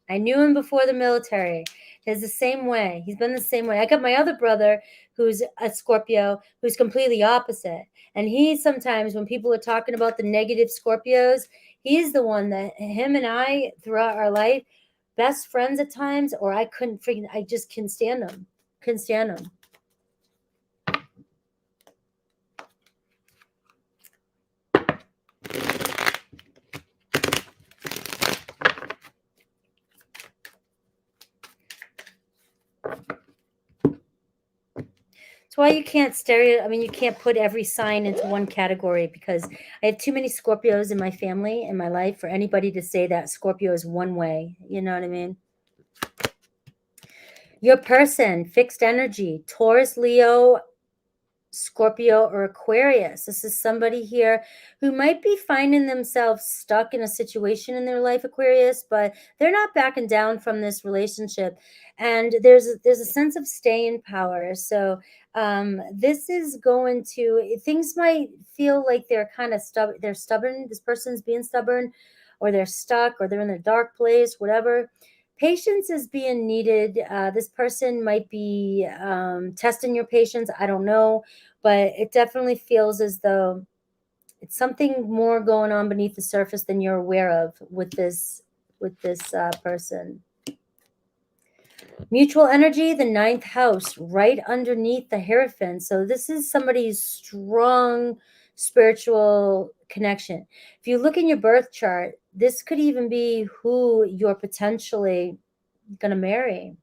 I knew him before the military. He's the same way. He's been the same way. I got my other brother who's a Scorpio who's completely opposite. And he sometimes, when people are talking about the negative Scorpios, he's the one that him and I throughout our life, best friends at times, or I just couldn't stand him. Couldn't stand him. That's why you can't you can't put every sign into one category, because I have too many Scorpios in my family, in my life, for anybody to say that Scorpio is one way. You know what I mean? Your person, fixed energy, Taurus, Leo, Scorpio, or Aquarius. This is somebody here who might be finding themselves stuck in a situation in their life, Aquarius, but they're not backing down from this relationship. And there's a sense of staying power. So this is going to, things might feel like they're kind of stubborn. They're stubborn. This person's being stubborn, or they're stuck, or they're in a dark place, whatever. Patience is being needed. This person might be testing your patience. I don't know, but it definitely feels as though it's something more going on beneath the surface than you're aware of with this person. Mutual energy, the 9th house, right underneath the Hierophant. So this is somebody's strong spiritual connection. If you look in your birth chart, this could even be who you're potentially going to marry.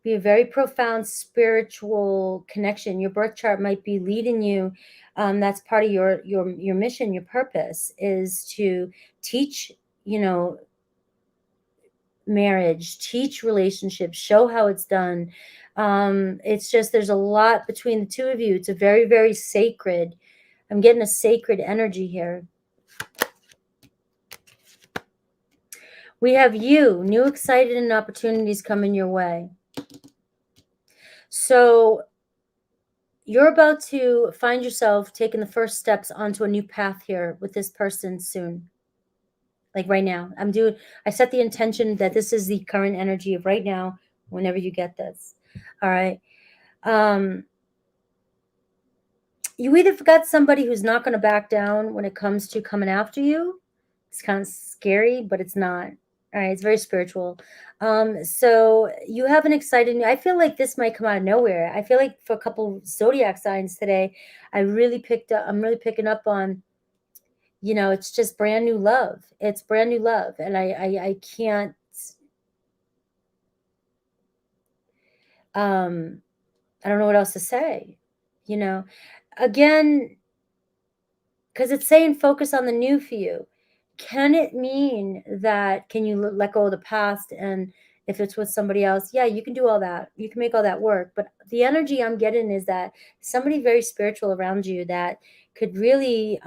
Be a very profound spiritual connection. Your birth chart might be leading you. That's part of your mission, your purpose is to teach, marriage, teach relationships, show how it's done. It's just, there's a lot between the two of you. It's a very, very sacred, I'm getting a sacred energy here. We have you, new excited and opportunities coming your way. So you're about to find yourself taking the first steps onto a new path here with this person soon. Like right now, I set the intention that this is the current energy of right now, whenever you get this. All right. You either got somebody who's not going to back down when it comes to coming after you. It's kind of scary, but it's not. All right. It's very spiritual. So you have an exciting, I feel like this might come out of nowhere. I feel like for a couple zodiac signs today, I'm really picking up on, it's just brand new love. It's brand new love. And I can't, I don't know what else to say, again, because it's saying focus on the new for you. Can it mean that, can you let go of the past? And if it's with somebody else, yeah, you can do all that. You can make all that work. But the energy I'm getting is that somebody very spiritual around you that could really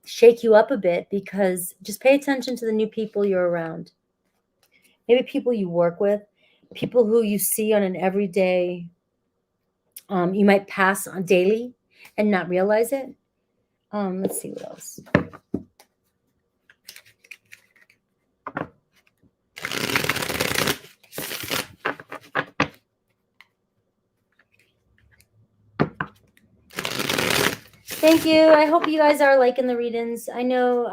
shake you up a bit, because just pay attention to the new people you're around. Maybe people you work with, people who you see on an everyday, you might pass on daily and not realize it. Let's see what else. Thank you. I hope you guys are liking the readings. I know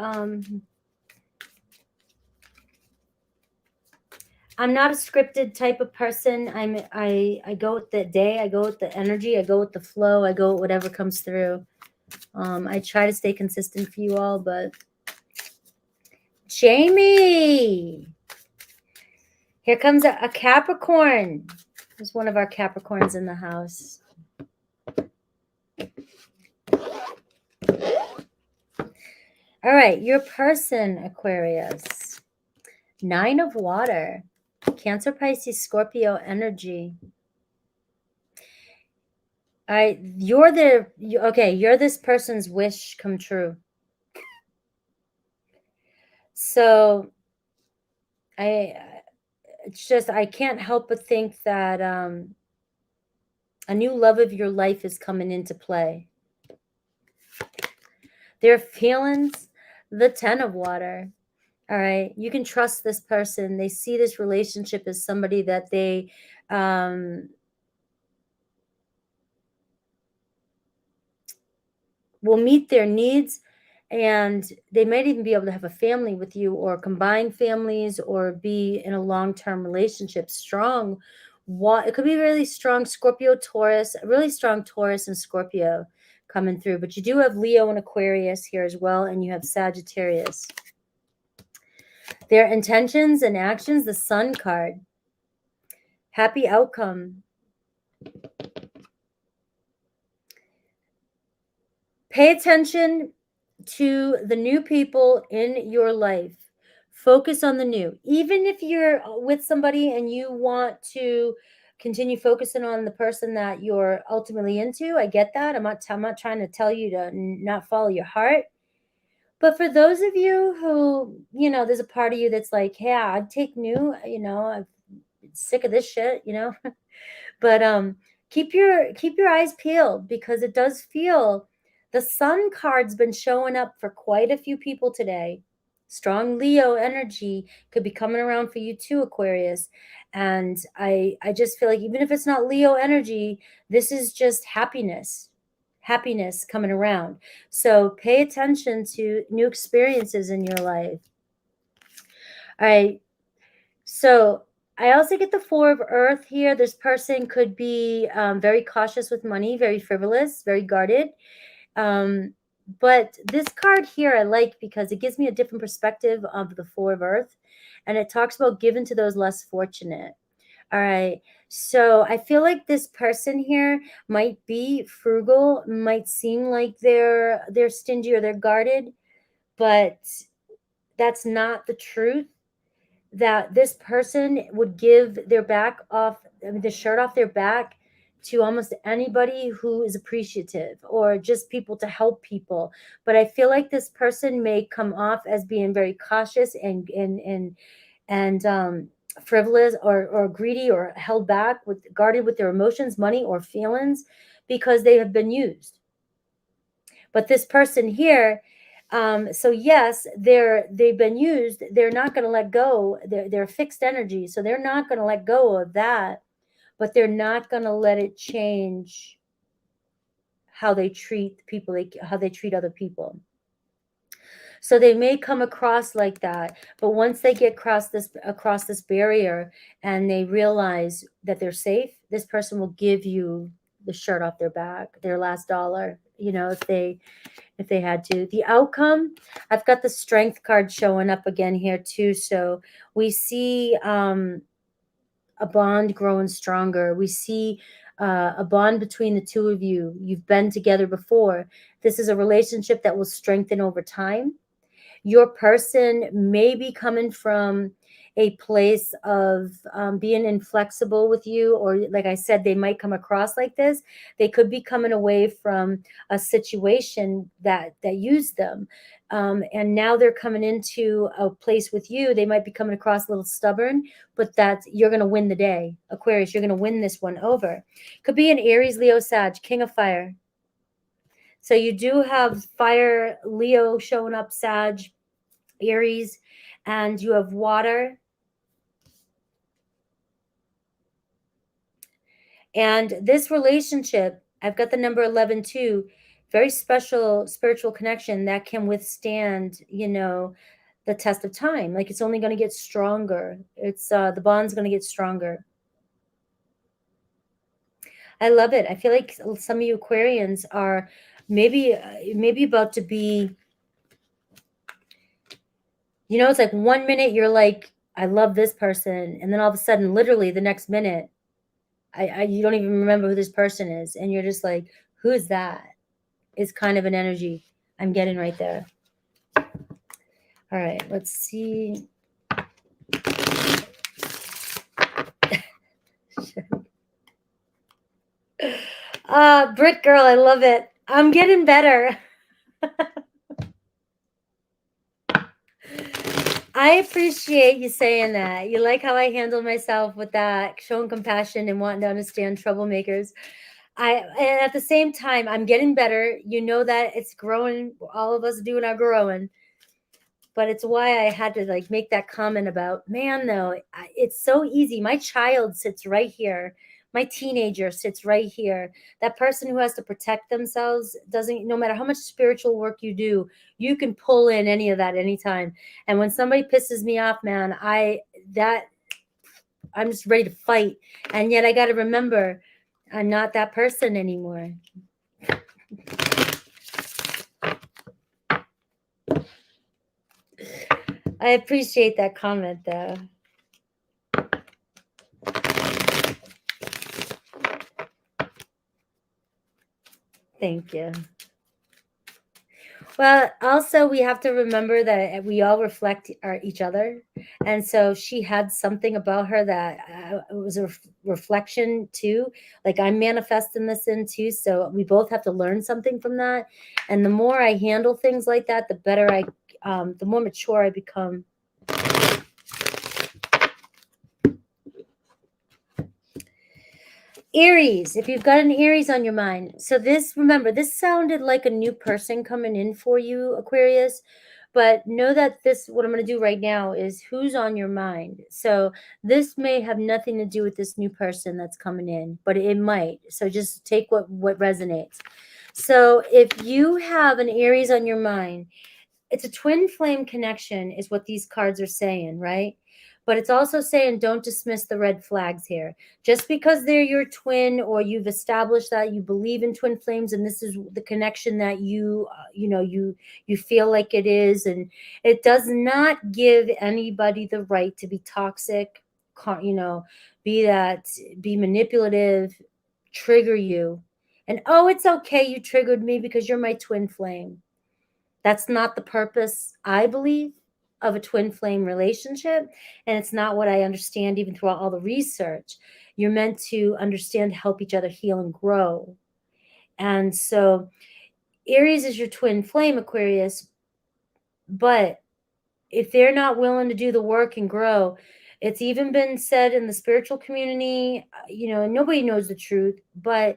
I'm not a scripted type of person. I go with the day, I go with the energy, I go with the flow, I go with whatever comes through. I try to stay consistent for you all, but Jamie, here comes a Capricorn. There's one of our Capricorns in the house. All right, your person, Aquarius. 9 of water. Cancer, Pisces, Scorpio energy. All right, you're this person's wish come true. So it's just, I can't help but think that a new love of your life is coming into play. Their feelings, the 10 of water. All right, you can trust this person. They see this relationship as somebody that they will meet their needs, and they might even be able to have a family with you, or combine families, or be in a long-term relationship. Strong. It could be really strong Scorpio, Taurus, really strong Taurus and Scorpio coming through. But you do have Leo and Aquarius here as well, and you have Sagittarius. Their intentions and actions, the Sun card. Happy outcome. Pay attention to the new people in your life. Focus on the new. Even if you're with somebody and you want to continue focusing on the person that you're ultimately into, I get that. I'm not trying to tell you to not follow your heart. But for those of you who, there's a part of you that's like, yeah, I'd take new, I'm sick of this shit, But keep your eyes peeled, because it does feel the Sun card's been showing up for quite a few people today. Strong Leo energy could be coming around for you too, Aquarius. And I just feel like even if it's not Leo energy, this is just happiness coming around. So pay attention to new experiences in your life. All right. So I also get the 4 of Earth here. This person could be very cautious with money, very frivolous, very guarded. But this card here I like because it gives me a different perspective of the 4 of Earth. And it talks about giving to those less fortunate. All right. So I feel like this person here might be frugal, might seem like they're stingy or they're guarded, but that's not the truth. That this person would give their back off, the shirt off their back to almost anybody who is appreciative, or just people to help people. But I feel like this person may come off as being very cautious and frivolous, or greedy, or held back, guarded with their emotions, money, or feelings, because they have been used. But this person here, so yes, they've been used. They're not going to let go. They're fixed energy, so they're not going to let go of that. But they're not going to let it change how they treat people, how they treat other people. So they may come across like that, but once they get across this barrier and they realize that they're safe, this person will give you the shirt off their back, their last dollar, if they had to. The outcome, I've got the Strength card showing up again here too. So we see a bond growing stronger. We see a bond between the two of you. You've been together before. This is a relationship that will strengthen over time. Your person may be coming from a place of being inflexible with you, or like I said, they might come across like this. They could be coming away from a situation that used them, and now they're coming into a place with you. They might be coming across a little stubborn, but you're going to win the day, Aquarius. You're going to win this one over. Could be an Aries, Leo, Sag, King of Fire. So you do have fire, Leo showing up, Sag, Aries, and you have water. And this relationship, I've got the number 11 too, very special spiritual connection that can withstand, you know, the test of time. Like, it's only going to get stronger. It's the bond's going to get stronger. I love it. I feel like some of you Aquarians are maybe about to be, you know, it's like 1 minute you're like, I love this person, and then all of a sudden, literally the next minute, you don't even remember who this person is, and you're just like, who is that? Is kind of an energy I'm getting right there. All right, let's see. Brit girl, I love it. I'm getting better. I appreciate you saying that. You like how I handle myself with that, showing compassion and wanting to understand troublemakers. And at the same time, I'm getting better. You know that it's growing. All of us doing our growing. But it's why I had to like make that comment about, man, though, it's so easy. My child sits right here. My teenager sits right here. That person who has to protect themselves doesn't, no matter how much spiritual work you do, you can pull in any of that anytime. And when somebody pisses me off, man, I'm just ready to fight. And yet I got to remember, I'm not that person anymore. I appreciate that comment, though. Thank you. Well, also we have to remember that we all reflect each other, and so she had something about her that it was a reflection too. Like, I'm manifesting this in too, so we both have to learn something from that. And the more I handle things like that, the better the more mature I become. Aries, if you've got an Aries on your mind. So remember, this sounded like a new person coming in for you, Aquarius, but know that what I'm going to do right now is who's on your mind. So this may have nothing to do with this new person that's coming in, but it might. So just take what resonates. So if you have an Aries on your mind, it's a twin flame connection is what these cards are saying, right? But it's also saying don't dismiss the red flags here. Just because they're your twin, or you've established that you believe in twin flames and this is the connection that you feel like it is, and it does not give anybody the right to be toxic, be manipulative, trigger you. And it's okay, you triggered me because you're my twin flame. That's not the purpose, I believe, of a twin flame relationship. And it's not what I understand even throughout all the research. You're meant to understand, help each other heal and grow. And so Aries is your twin flame, Aquarius. But if they're not willing to do the work and grow, it's even been said in the spiritual community, nobody knows the truth, but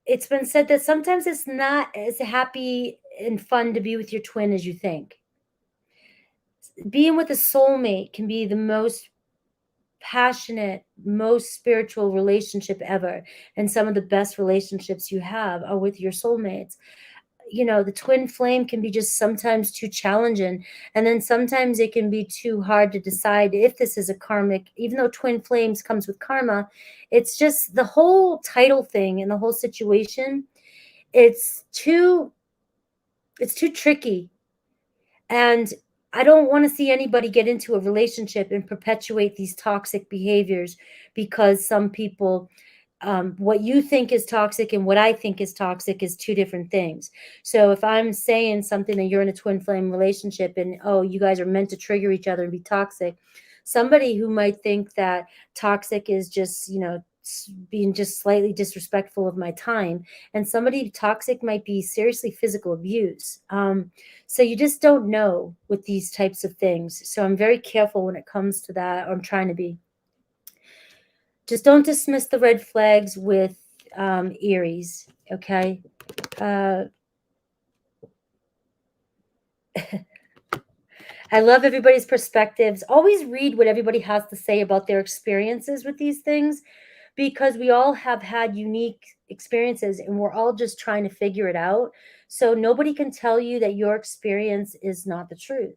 it's been said that sometimes it's not as happy and fun to be with your twin as you think. Being with a soulmate can be the most passionate, most spiritual relationship ever. And some of the best relationships you have are with your soulmates. The twin flame can be just sometimes too challenging. And then sometimes it can be too hard to decide if this is a karmic, even though twin flames comes with karma. It's just the whole title thing and the whole situation. It's too tricky. And I don't want to see anybody get into a relationship and perpetuate these toxic behaviors, because some people, what you think is toxic and what I think is toxic is two different things. So if I'm saying something that you're in a twin flame relationship and, you guys are meant to trigger each other and be toxic, somebody who might think that toxic is just, being just slightly disrespectful of my time, and somebody toxic might be seriously physical abuse. So you just don't know with these types of things. So I'm very careful when it comes to that, or I'm trying to be. Just don't dismiss the red flags with Aries, okay? I love everybody's perspectives. Always read what everybody has to say about their experiences with these things, because we all have had unique experiences and we're all just trying to figure it out. So nobody can tell you that your experience is not the truth.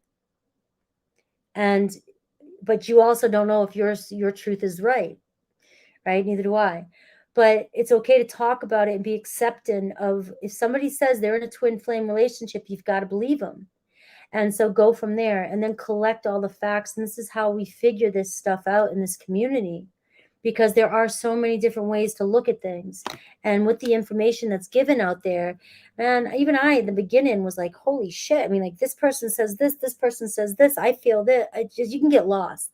But you also don't know if your truth is right? Neither do I. But it's okay to talk about it and be accepting of, if somebody says they're in a twin flame relationship, you've got to believe them. And so go from there and then collect all the facts. And this is how we figure this stuff out in this community, because there are so many different ways to look at things. And with the information that's given out there, man, even I, in the beginning, was like, holy shit. I mean, like, this person says this person says this, I feel that. You can get lost.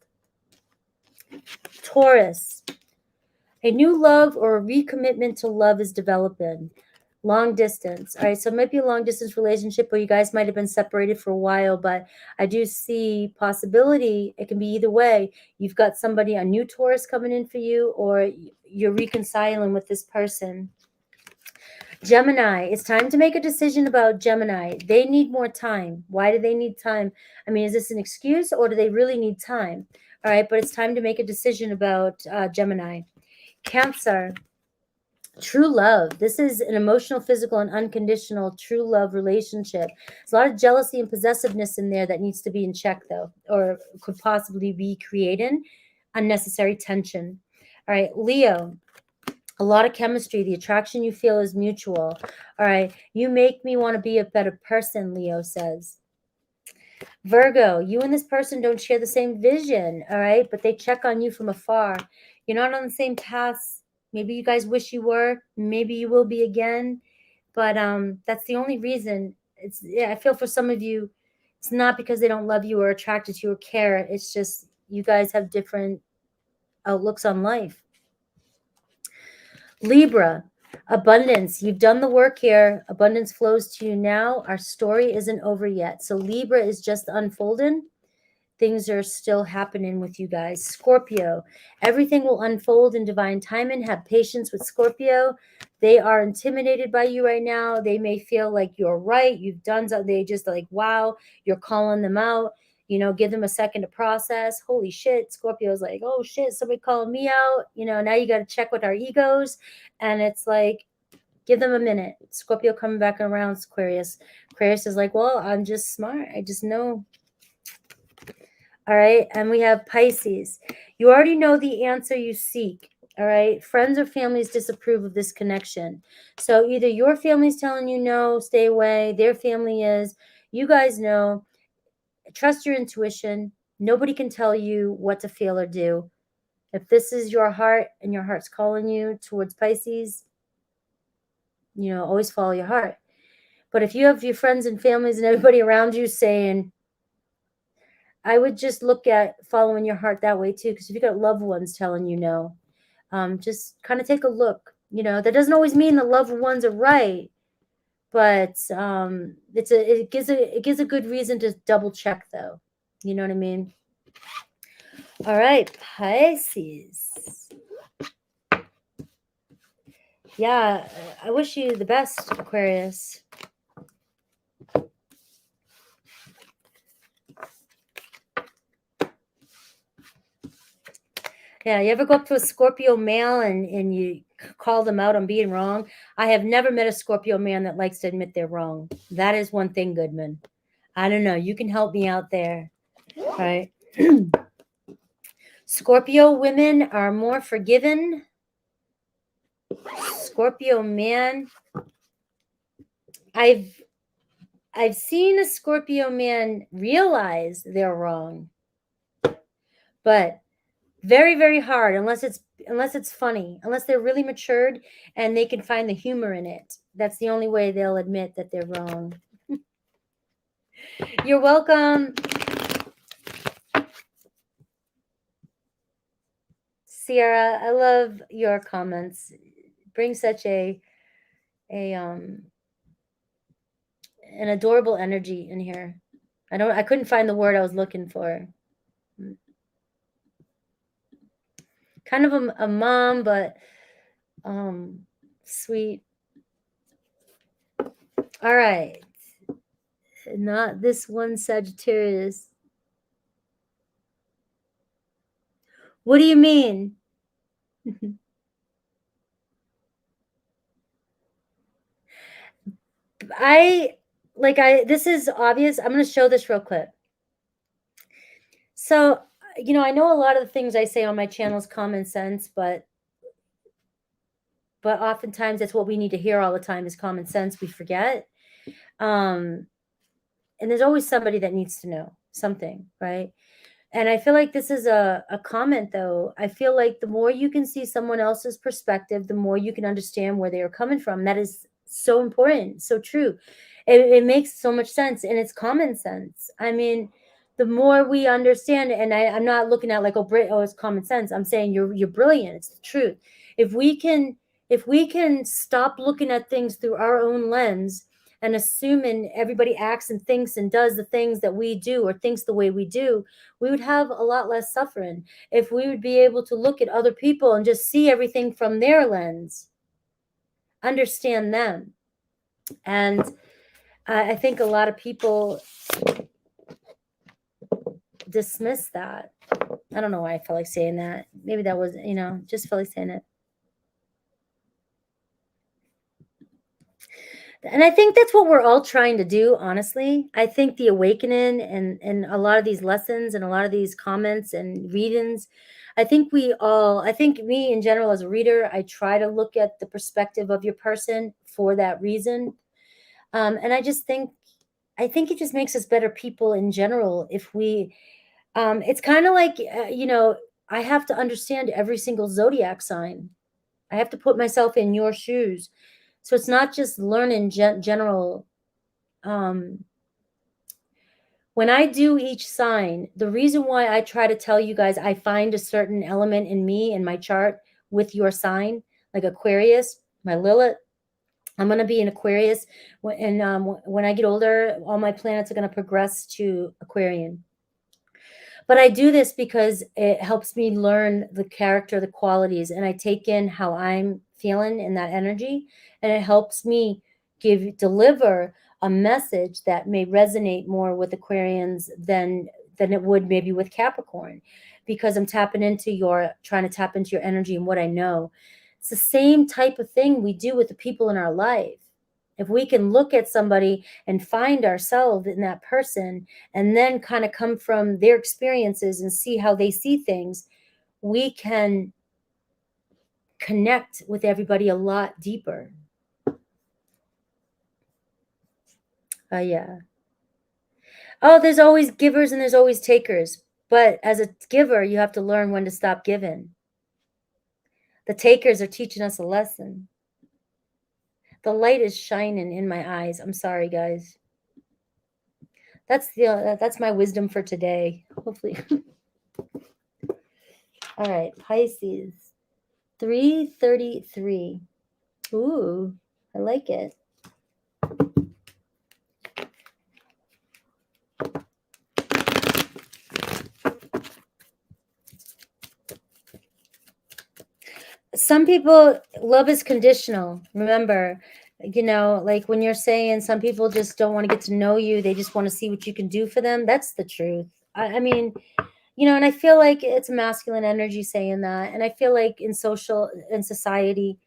Taurus. A new love or a recommitment to love is developing. Long distance. All right, so it might be a long distance relationship where you guys might have been separated for a while, but I do see possibility. It can be either way. You've got somebody, a new Taurus coming in for you, or you're reconciling with this person. Gemini, it's time to make a decision about Gemini. They need more time. Why do they need time? I mean, is this an excuse or do they really need time? All right, but it's time to make a decision about Gemini. Cancer, true love. This is an emotional, physical, and unconditional true love relationship. There's a lot of jealousy and possessiveness in there that needs to be in check, though, or could possibly be creating unnecessary tension. All right, Leo, a lot of chemistry. The attraction you feel is mutual. All right, you make me want to be a better person, Leo says. Virgo, you and this person don't share the same vision, all right? But they check on you from afar. You're not on the same paths. Maybe you guys wish you were. Maybe you will be again. But that's the only reason. I feel for some of you, it's not because they don't love you or attracted to you or care. It's just you guys have different outlooks on life. Libra, abundance. You've done the work here. Abundance flows to you now. Our story isn't over yet. So Libra is just unfolding. Things are still happening with you guys. Scorpio, everything will unfold in divine timing. Have patience with Scorpio. They are intimidated by you right now. They may feel like you're right. You've done something. They just like, wow, you're calling them out. Give them a second to process. Holy shit. Scorpio's like, oh shit, somebody calling me out. Now you got to check with our egos. And it's like, give them a minute. Scorpio coming back around. Aquarius. Aquarius is like, well, I'm just smart. I just know. All right. And we have Pisces. You already know the answer you seek. All right. Friends or families disapprove of this connection. So either your family's telling you no, stay away. Their family is. You guys know. Trust your intuition. Nobody can tell you what to feel or do. If this is your heart and your heart's calling you towards Pisces, always follow your heart. But if you have your friends and families and everybody around you saying, I would just look at following your heart that way too. Because if you got loved ones telling you no, just kind of take a look. That doesn't always mean the loved ones are right, but it gives a good reason to double check though. You know what I mean? All right, Pisces. Yeah, I wish you the best, Aquarius. Yeah, you ever go up to a Scorpio male and you call them out on being wrong? I have never met a Scorpio man that likes to admit they're wrong. That is one thing, Goodman. I don't know. You can help me out there. All right. Scorpio women are more forgiven. Scorpio man. I've seen a Scorpio man realize they're wrong. But very, very hard unless it's funny, unless they're really matured and they can find the humor in it. That's the only way they'll admit that they're wrong. You're welcome. Sierra, I love your comments. Bring such an adorable energy in here. I couldn't find the word I was looking for. Kind of a mom, but sweet. All right. Not this one, Sagittarius. What do you mean? this is obvious. I'm going to show this real quick. So, I know a lot of the things I say on my channel is common sense, but oftentimes that's what we need to hear all the time is common sense. We forget. And there's always somebody that needs to know something, right? And I feel like this is a comment, though. I feel like the more you can see someone else's perspective, the more you can understand where they are coming from. That is so important, so true. It makes so much sense, and it's common sense. I mean, the more we understand, and I'm not looking at like, it's common sense. I'm saying you're brilliant. It's the truth. If we can stop looking at things through our own lens and assuming everybody acts and thinks and does the things that we do or thinks the way we do, we would have a lot less suffering. If we would be able to look at other people and just see everything from their lens, understand them. And I think a lot of people dismiss that. I don't know why I felt like saying that. Maybe that was, just felt like saying it. And I think that's what we're all trying to do, honestly. I think the awakening and a lot of these lessons and a lot of these comments and readings, I think me in general as a reader, I try to look at the perspective of your person for that reason. And I think it just makes us better people in general if we, it's kind of like, I have to understand every single zodiac sign. I have to put myself in your shoes. So it's not just learning general. When I do each sign, the reason why I try to tell you guys I find a certain element in me in my chart with your sign, like Aquarius, my Lilith, I'm going to be in Aquarius. When I get older, all my planets are going to progress to Aquarian. But I do this because it helps me learn the character, the qualities, and I take in how I'm feeling in that energy, and it helps me deliver a message that may resonate more with Aquarians than it would maybe with Capricorn, because I'm trying to tap into your energy and what I know. It's the same type of thing we do with the people in our life. If we can look at somebody and find ourselves in that person and then kind of come from their experiences and see how they see things, we can connect with everybody a lot deeper. Yeah. Oh, there's always givers and there's always takers. But as a giver, you have to learn when to stop giving. The takers are teaching us a lesson. The light is shining in my eyes. I'm sorry, guys. That's my wisdom for today. Hopefully. All right, Pisces. 333. Ooh, I like it. Some people, love is conditional. Remember, like when you're saying some people just don't want to get to know you, they just want to see what you can do for them. That's the truth. I mean, and I feel like it's a masculine energy saying that. And I feel like in society,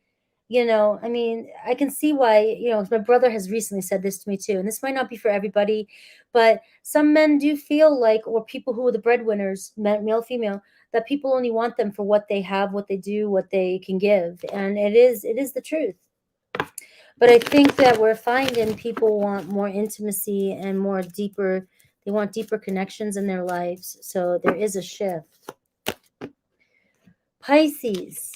I mean, I can see why, my brother has recently said this to me too, and this might not be for everybody, but some men do feel like, or people who are the breadwinners, male, female, that people only want them for what they have, what they do, what they can give. And it is the truth. But I think that we're finding people want more intimacy and they want deeper connections in their lives. So there is a shift. Pisces.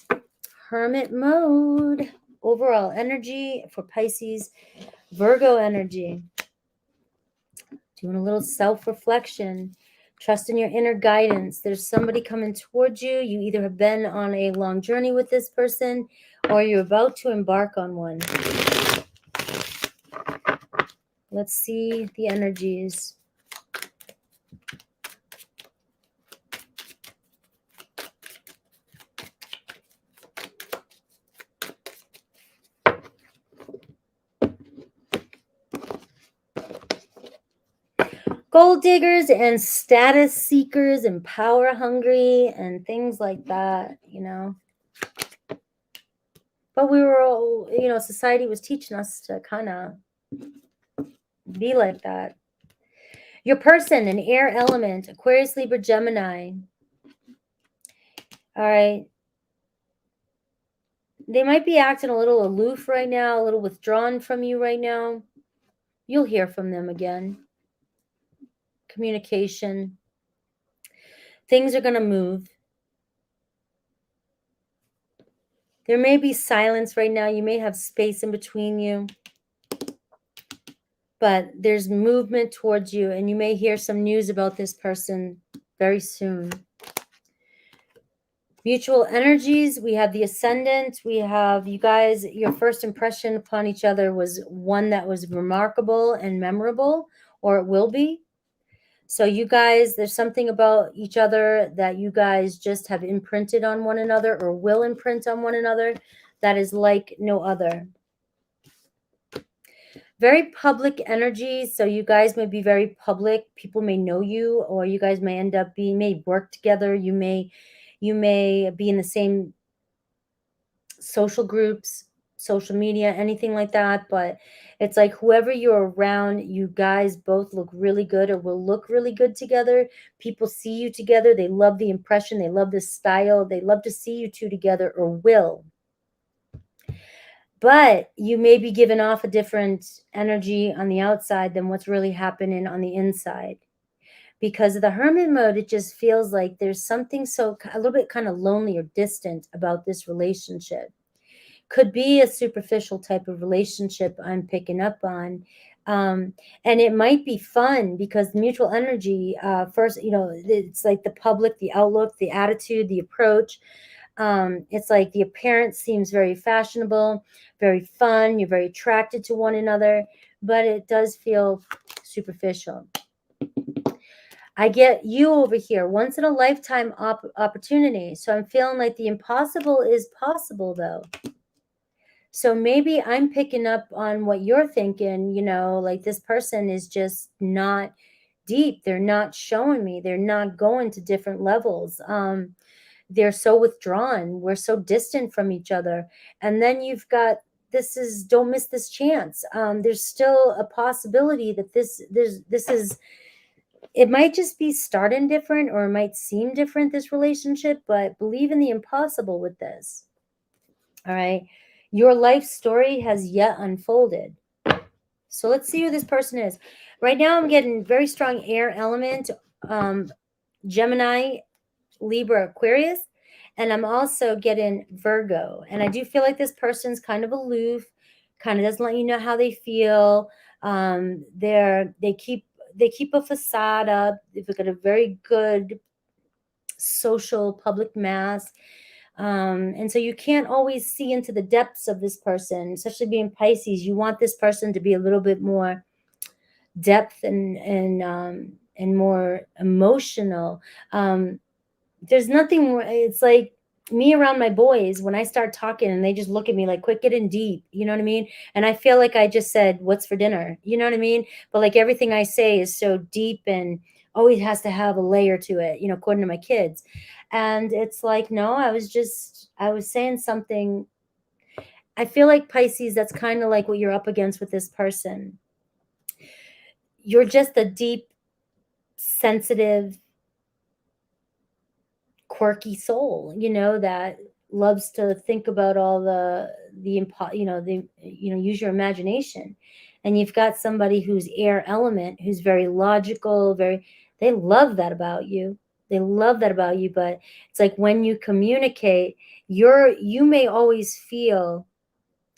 Hermit mode. Overall energy for Pisces. Virgo energy. Doing a little self-reflection. Trust in your inner guidance. There's somebody coming towards you. You either have been on a long journey with this person or you're about to embark on one. Let's see the energies. Gold diggers and status seekers and power hungry and things like that, But we were all, society was teaching us to kind of Be like that. Your person, an air element, Aquarius, Libra, Gemini. All right. They might be acting a little aloof right now, a little withdrawn from you right now. You'll hear from them again. Communication. Things are going to move. There may be silence right now. You may have space in between you. But there's movement towards you, and you may hear some news about this person very soon. Mutual energies, we have the ascendant, we have you guys, your first impression upon each other was one that was remarkable and memorable, or it will be. So you guys, there's something about each other that you guys just have imprinted on one another or will imprint on one another that is like no other. Very public energy. So you guys may be very public. People may know you, or you guys may end up being, may work together. You may be in the same social groups, social media, anything like that. But it's like whoever you're around, you guys both look really good or will look really good together. People see you together. They love the impression. They love the style. They love to see you two together, or will. But you may be giving off a different energy on the outside than what's really happening on the inside. Because of the hermit mode, it just feels like there's something a little bit kind of lonely or distant about this relationship. Could be a superficial type of relationship I'm picking up on. And it might be fun because the mutual energy, first, it's like the public, the outlook, the attitude, the approach. It's like the appearance seems very fashionable, very fun. You're very attracted to one another, but it does feel superficial. I get you over here, once in a lifetime opportunity. So I'm feeling like the impossible is possible, though. So maybe I'm picking up on what you're thinking, like this person is just not deep. They're not showing me. They're not going to different levels. They're so withdrawn. We're so distant from each other. And then you've got, don't miss this chance. There's still a possibility that this is, it might just be starting different, or it might seem different, this relationship, but believe in the impossible with this. All right. Your life story has yet unfolded. So let's see who this person is. Right now, I'm getting very strong air element, Gemini, Libra, Aquarius, and I'm also getting Virgo. And I do feel like this person's kind of aloof, kind of doesn't let you know how they feel. They keep a facade up. They've got a very good social public mass. And so you can't always see into the depths of this person, especially being Pisces. You want this person to be a little bit more depth and more emotional. There's nothing more. It's like me around my boys when I start talking and they just look at me like, quick, get in deep. You know what I mean? And I feel like I just said, what's for dinner? You know what I mean? But like everything I say is so deep and always has to have a layer to it, according to my kids. And it's like, no, I was saying something. I feel like Pisces, that's kind of like what you're up against with this person. You're just a deep, sensitive, quirky soul, that loves to think about all use your imagination. And you've got somebody who's air element, who's very logical, they love that about you. They love that about you. But it's like when you communicate, you may always feel,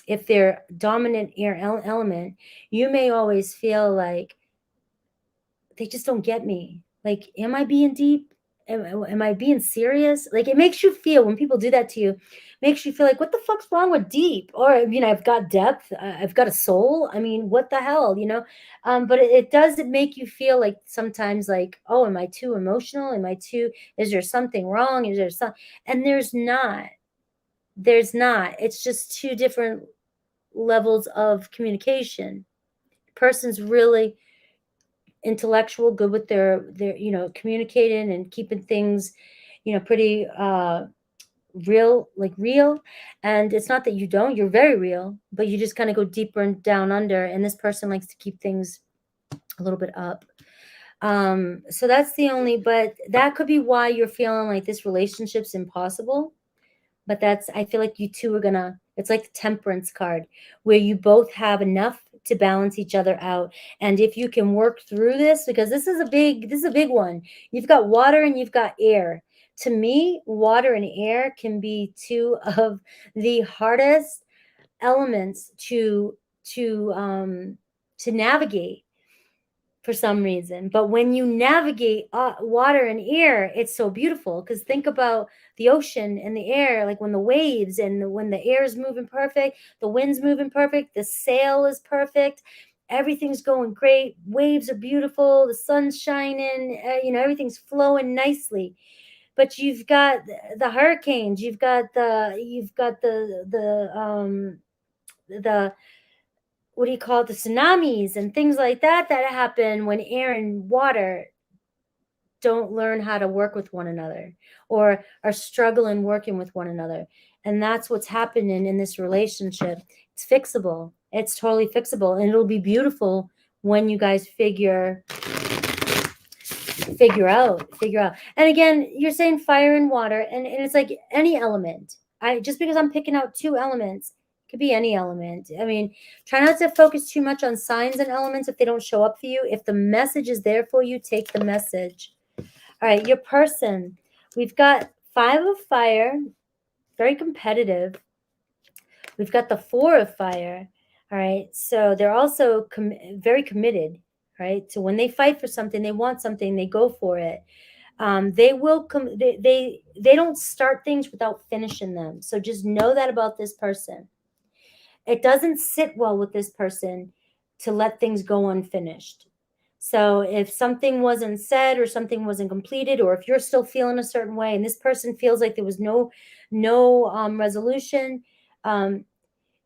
if they're dominant air element, you may always feel like they just don't get me. Like, am I being deep? Am I being serious? Like, it makes you feel, when people do that to you, makes you feel like, what the fuck's wrong with deep? Or, I've got depth. I've got a soul. I mean, what the hell, But it does make you feel like sometimes like, oh, am I too emotional? Is there something wrong? Is there some? And there's not. It's just two different levels of communication. Person's really intellectual, good with their communicating and keeping things pretty real, like real. And it's not that you don't, you're very real, but you just kind of go deeper and down under. And this person likes to keep things a little bit up. So that's the only, but that could be why you're feeling like this relationship's impossible. But that's, I feel like you two are gonna, it's like the temperance card where you both have enough to balance each other out. And if you can work through this, because this is a big one. You've got water and you've got air. To me, water and air can be two of the hardest elements to navigate for some reason. But when you navigate water and air, it's so beautiful. Because think about the ocean and the air, like when the waves and when the air is moving perfect, the wind's moving perfect, the sail is perfect, everything's going great, waves are beautiful, the sun's shining, everything's flowing nicely. But you've got the hurricanes, you've got the what do you call it, the tsunamis and things like that happen when air and water don't learn how to work with one another or are struggling working with one another. And that's what's happening in this relationship. It's fixable. It's totally fixable. And it'll be beautiful when you guys figure out. And again, you're saying fire and water, and it's like any element. Just because I'm picking out two elements, could be any element. I mean, try not to focus too much on signs and elements if they don't show up for you. If the message is there for you, take the message. All right, your person. We've got 5 of fire, very competitive. We've got the 4 of fire. All right, so they're also very committed, right? So when they fight for something, they want something, they go for it. They will come. They don't start things without finishing them. So just know that about this person. It doesn't sit well with this person to let things go unfinished. So if something wasn't said or something wasn't completed, or if you're still feeling a certain way and this person feels like there was no resolution,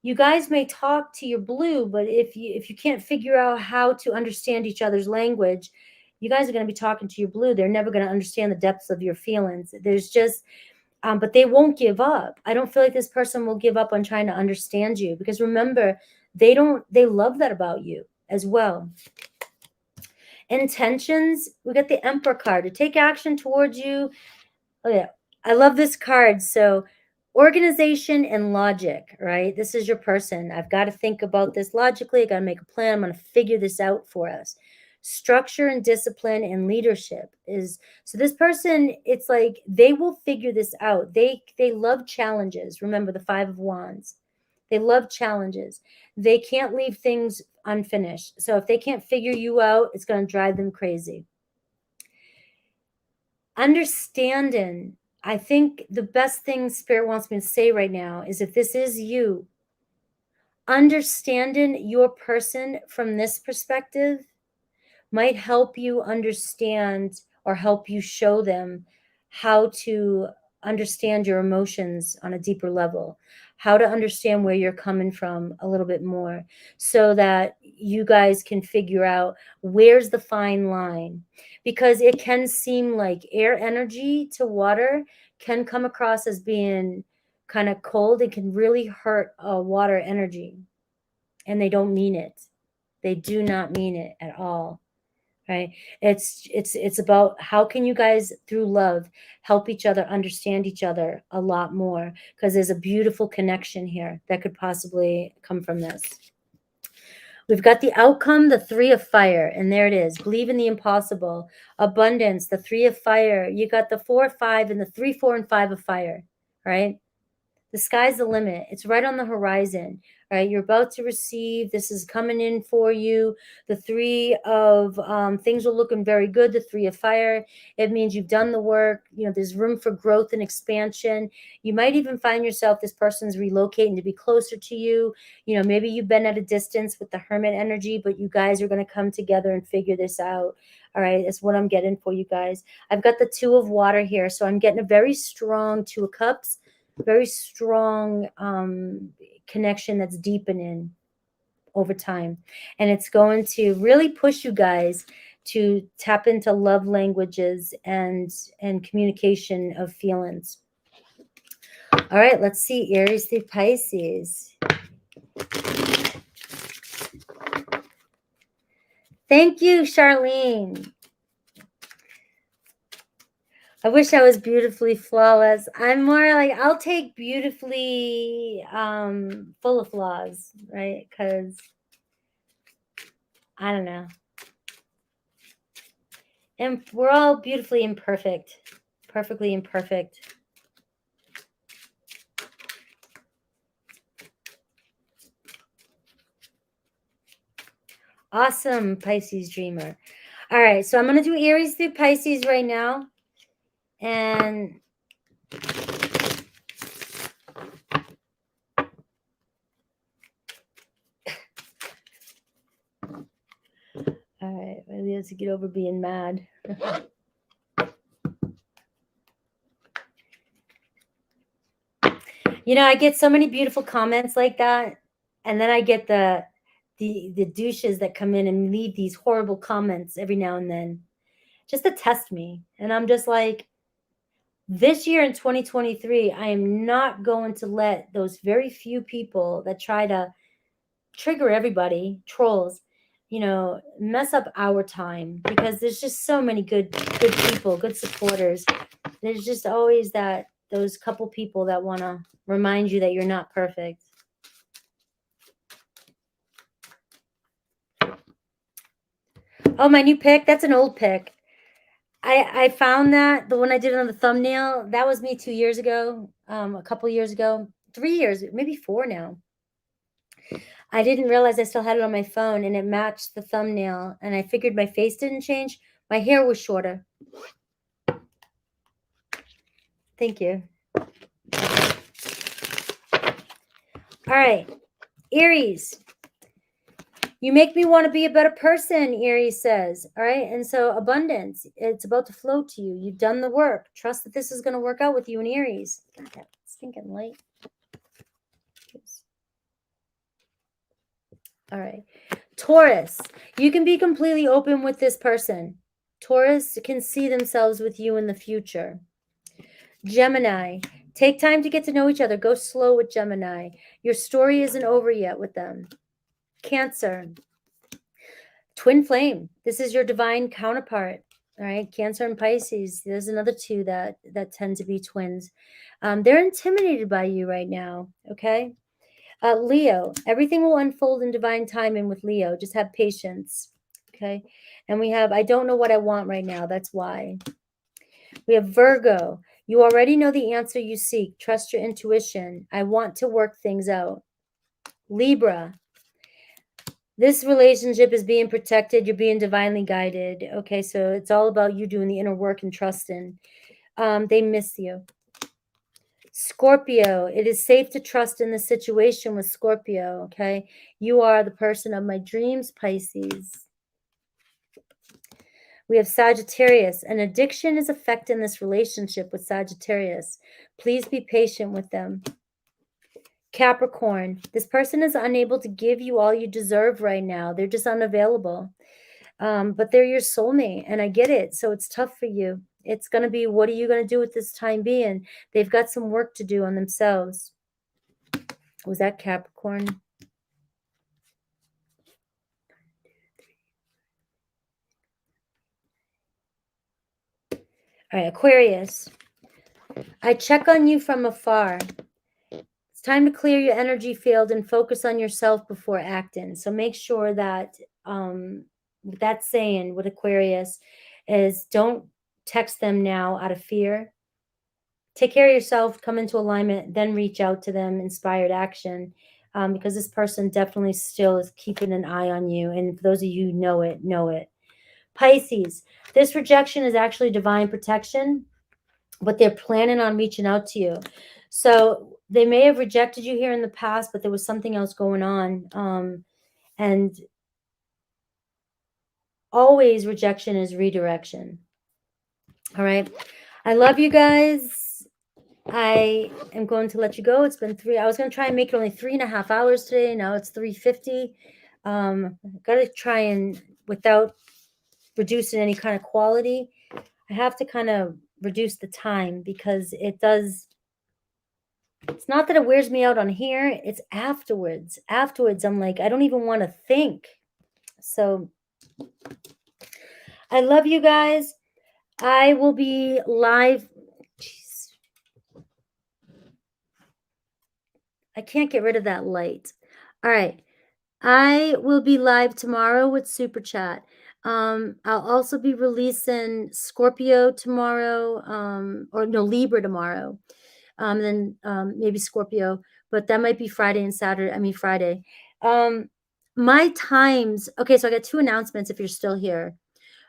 you guys may talk to your blue, but if you can't figure out how to understand each other's language, you guys are going to be talking to your blue. They're never going to understand the depths of your feelings. There's just but they won't give up. I don't feel like this person will give up on trying to understand you, because remember, they love that about you as well. Intentions, we got the Emperor card to take action towards you. Oh yeah, I love this card. So organization and logic, right? This is your person. I've got to think about this logically. I got to make a plan. I'm going to figure this out for us. Structure and discipline and leadership is, so this person, it's like they will figure this out. They love challenges. Remember the 5 of Wands. They love challenges. They can't leave things unfinished. So if they can't figure you out, it's going to drive them crazy. Understanding. I think the best thing Spirit wants me to say right now is, if this is you, understanding your person from this perspective might help you understand, or help you show them how to understand your emotions on a deeper level, how to understand where you're coming from a little bit more, so that you guys can figure out where's the fine line. Because it can seem like air energy to water can come across as being kind of cold. It can really hurt water energy, and they don't mean it. They do not mean it at all. Right? It's about how can you guys, through love, help each other understand each other a lot more, because there's a beautiful connection here that could possibly come from this. We've got the outcome, the 3 of fire, and there it is. Believe in the impossible. Abundance, the 3 of fire. You got the 4, 5, and the 3, 4, and 5 of fire, right? The sky's the limit. It's right on the horizon, right? You're about to receive. This is coming in for you. The 3 of things are looking very good. The 3 of fire. It means you've done the work. There's room for growth and expansion. You might even find yourself, this person's relocating to be closer to you. Maybe you've been at a distance with the Hermit energy, but you guys are going to come together and figure this out. All right, that's what I'm getting for you guys. I've got the 2 of water here. So I'm getting a very strong 2 of cups. Very strong connection that's deepening over time. And it's going to really push you guys to tap into love languages and communication of feelings. All right, let's see. Aries through Pisces. Thank you, Charlene. I wish I was beautifully flawless. I'm more like, I'll take beautifully full of flaws, right? Because I don't know. And we're all beautifully imperfect, perfectly imperfect. Awesome, Pisces dreamer. All right, so I'm going to do Aries through Pisces right now. And all right, maybe let's get over being mad. You know, I get so many beautiful comments like that, and then I get the douches that come in and leave these horrible comments every now and then, just to test me. And I'm just like, this year in 2023, I am not going to let those very few people that try to trigger everybody, trolls, you know, mess up our time, because there's just so many good people, good supporters. There's just always those couple people that want to remind you that you're not perfect. Oh, my new pic, that's an old pic. I found that the one I did on the thumbnail, that was me 2 years ago, a couple years ago, 3 years, maybe 4 now. I didn't realize I still had it on my phone, and it matched the thumbnail, and I figured my face didn't change. My hair was shorter. Thank you. All right, Aries. You make me want to be a better person, Aries says. All right, and so abundance, it's about to flow to you. You've done the work. Trust that this is going to work out with you in Aries. God, that stinking light. All right. Taurus, you can be completely open with this person. Taurus can see themselves with you in the future. Gemini, take time to get to know each other. Go slow with Gemini. Your story isn't over yet with them. Cancer, twin flame. This is your divine counterpart. All right, Cancer and Pisces. There's another two that tend to be twins. They're intimidated by you right now. Okay. Leo, everything will unfold in divine timing with Leo. Just have patience. Okay. And we have, I don't know what I want right now. That's why. We have Virgo. You already know the answer you seek. Trust your intuition. I want to work things out. Libra. This relationship is being protected. You're being divinely guided. Okay, so it's all about you doing the inner work and trusting. They miss you. Scorpio, it is safe to trust in the situation with Scorpio, okay? You are the person of my dreams, Pisces. We have Sagittarius. An addiction is affecting this relationship with Sagittarius. Please be patient with them. Capricorn, this person is unable to give you all you deserve right now. They're just unavailable. But they're your soulmate, and I get it. So it's tough for you. It's going to be, what are you going to do with this time being? They've got some work to do on themselves. Was that Capricorn? All right, Aquarius. I check on you from afar. It's time to clear your energy field and focus on yourself before acting. So make sure that what that's saying with Aquarius is, don't text them now out of fear. Take care of yourself, come into alignment, then reach out to them, inspired action, because this person definitely still is keeping an eye on you. And for those of you who know it, know it. Pisces, this rejection is actually divine protection, but they're planning on reaching out to you. So they may have rejected you here in the past, but there was something else going on. And always rejection is redirection. All right. I love you guys. I am going to let you go. It's been I was going to try and make it only 3.5 hours today. Now it's 3:50. Got to try and, without reducing any kind of quality, I have to kind of reduce the time, because it does It's not that it wears me out on here, it's afterwards. Afterwards, I'm like, I don't even want to think. So I love you guys. I will be live. Jeez. I can't get rid of that light. All right. I will be live tomorrow with Super Chat. I'll also be releasing Scorpio tomorrow, or no, Libra tomorrow. Then maybe Scorpio, but that might be Friday and Saturday. I mean, Friday. My times, okay, so I got 2 announcements if you're still here.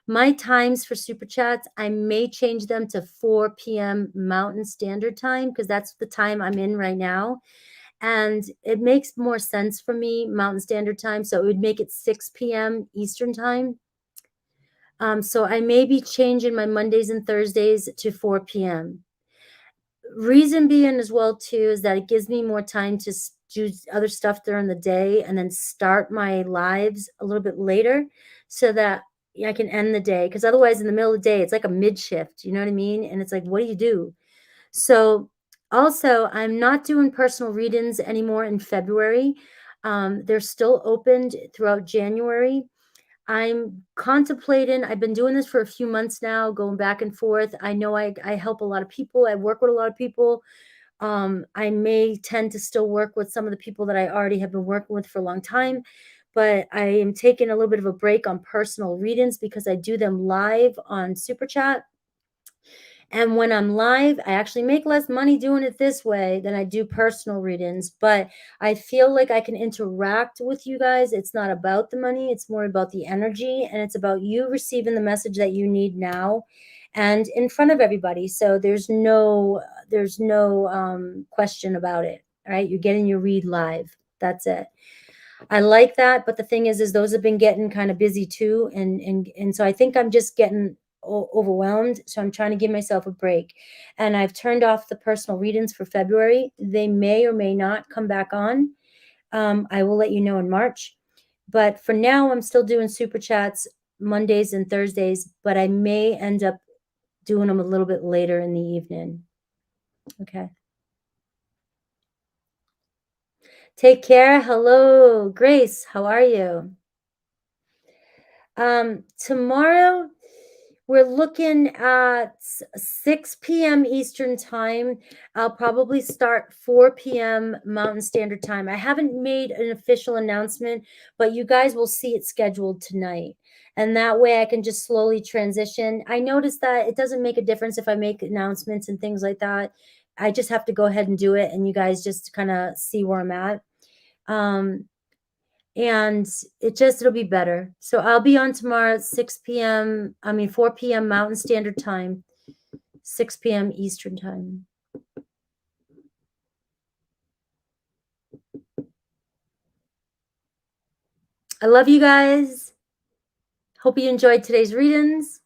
My times for Super Chats, I may change them to 4 p.m. Mountain Standard Time because that's the time I'm in right now. And it makes more sense for me, Mountain Standard Time, so it would make it 6 p.m. Eastern Time. So I may be changing my Mondays and Thursdays to 4 p.m. Reason being as well, too, is that it gives me more time to do other stuff during the day and then start my lives a little bit later so that I can end the day. Because otherwise, in the middle of the day, it's like a mid shift. You know what I mean? And it's like, what do you do? So also, I'm not doing personal readings anymore in February. They're still opened throughout January. I'm contemplating, I've been doing this for a few months now, going back and forth. I know I help a lot of people. I work with a lot of people. I may tend to still work with some of the people that I already have been working with for a long time, but I am taking a little bit of a break on personal readings because I do them live on Super Chat. And when I'm live, I actually make less money doing it this way than I do personal readings, but I feel like I can interact with you guys. It's not about the money, it's more about the energy, and it's about you receiving the message that you need now and in front of everybody. So there's no question about it. All right, you're getting your read live. That's it. I like that, but the thing is those have been getting kind of busy too, and so I think I'm just getting overwhelmed. So I'm trying to give myself a break, and I've turned off the personal readings for February. They may or may not come back on. I will let you know in March, but for now, I'm still doing Super Chats Mondays and Thursdays, but I may end up doing them a little bit later in the evening. Okay. Take care. Hello, Grace. How are you? Tomorrow we're looking at 6 p.m. Eastern Time. I'll probably start 4 p.m. Mountain Standard Time. I haven't made an official announcement, but you guys will see it scheduled tonight. And that way I can just slowly transition. I noticed that it doesn't make a difference if I make announcements and things like that. I just have to go ahead and do it, and you guys just kind of see where I'm at. And it'll be better. So I'll be on tomorrow at 6 p.m. 4 p.m. Mountain Standard Time, 6 p.m. Eastern Time. I love you guys. Hope you enjoyed today's readings.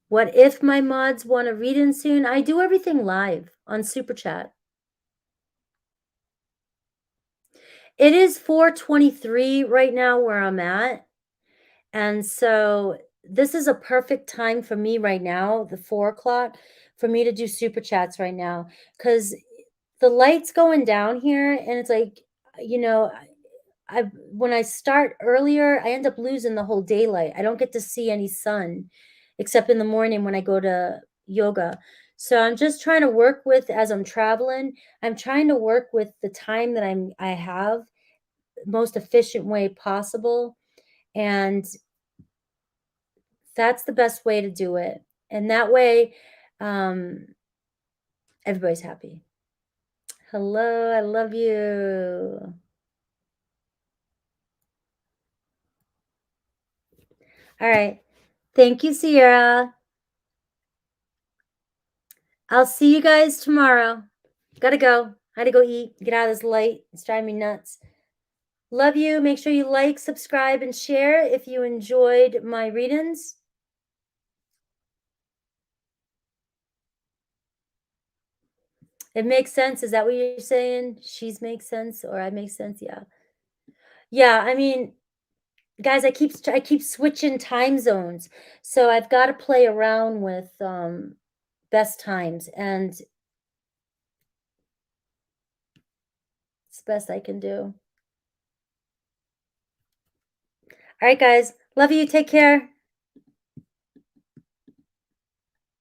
What if my mods want to read in soon? I do everything live on Super Chat. It is 4:23 right now where I'm at. And so this is a perfect time for me right now, the 4 o'clock, for me to do Super Chats right now. Because the light's going down here, and it's like, you know, when I start earlier, I end up losing the whole daylight. I don't get to see any sun except in the morning when I go to yoga. So I'm just trying to work with, as I'm traveling, I'm trying to work with the time that I have most efficient way possible. And that's the best way to do it. And that way, everybody's happy. Hello, I love you. All right. Thank you, Sierra. I'll see you guys tomorrow. Gotta go. I had to go eat. Get out of this light. It's driving me nuts. Love you. Make sure you like, subscribe, and share if you enjoyed my readings. It makes sense. Is that what you're saying? She's makes sense or I make sense? Yeah. Yeah, I mean, guys, I keep switching time zones. So I've got to play around with best times and it's the best I can do. All right, guys. Love you. Take care.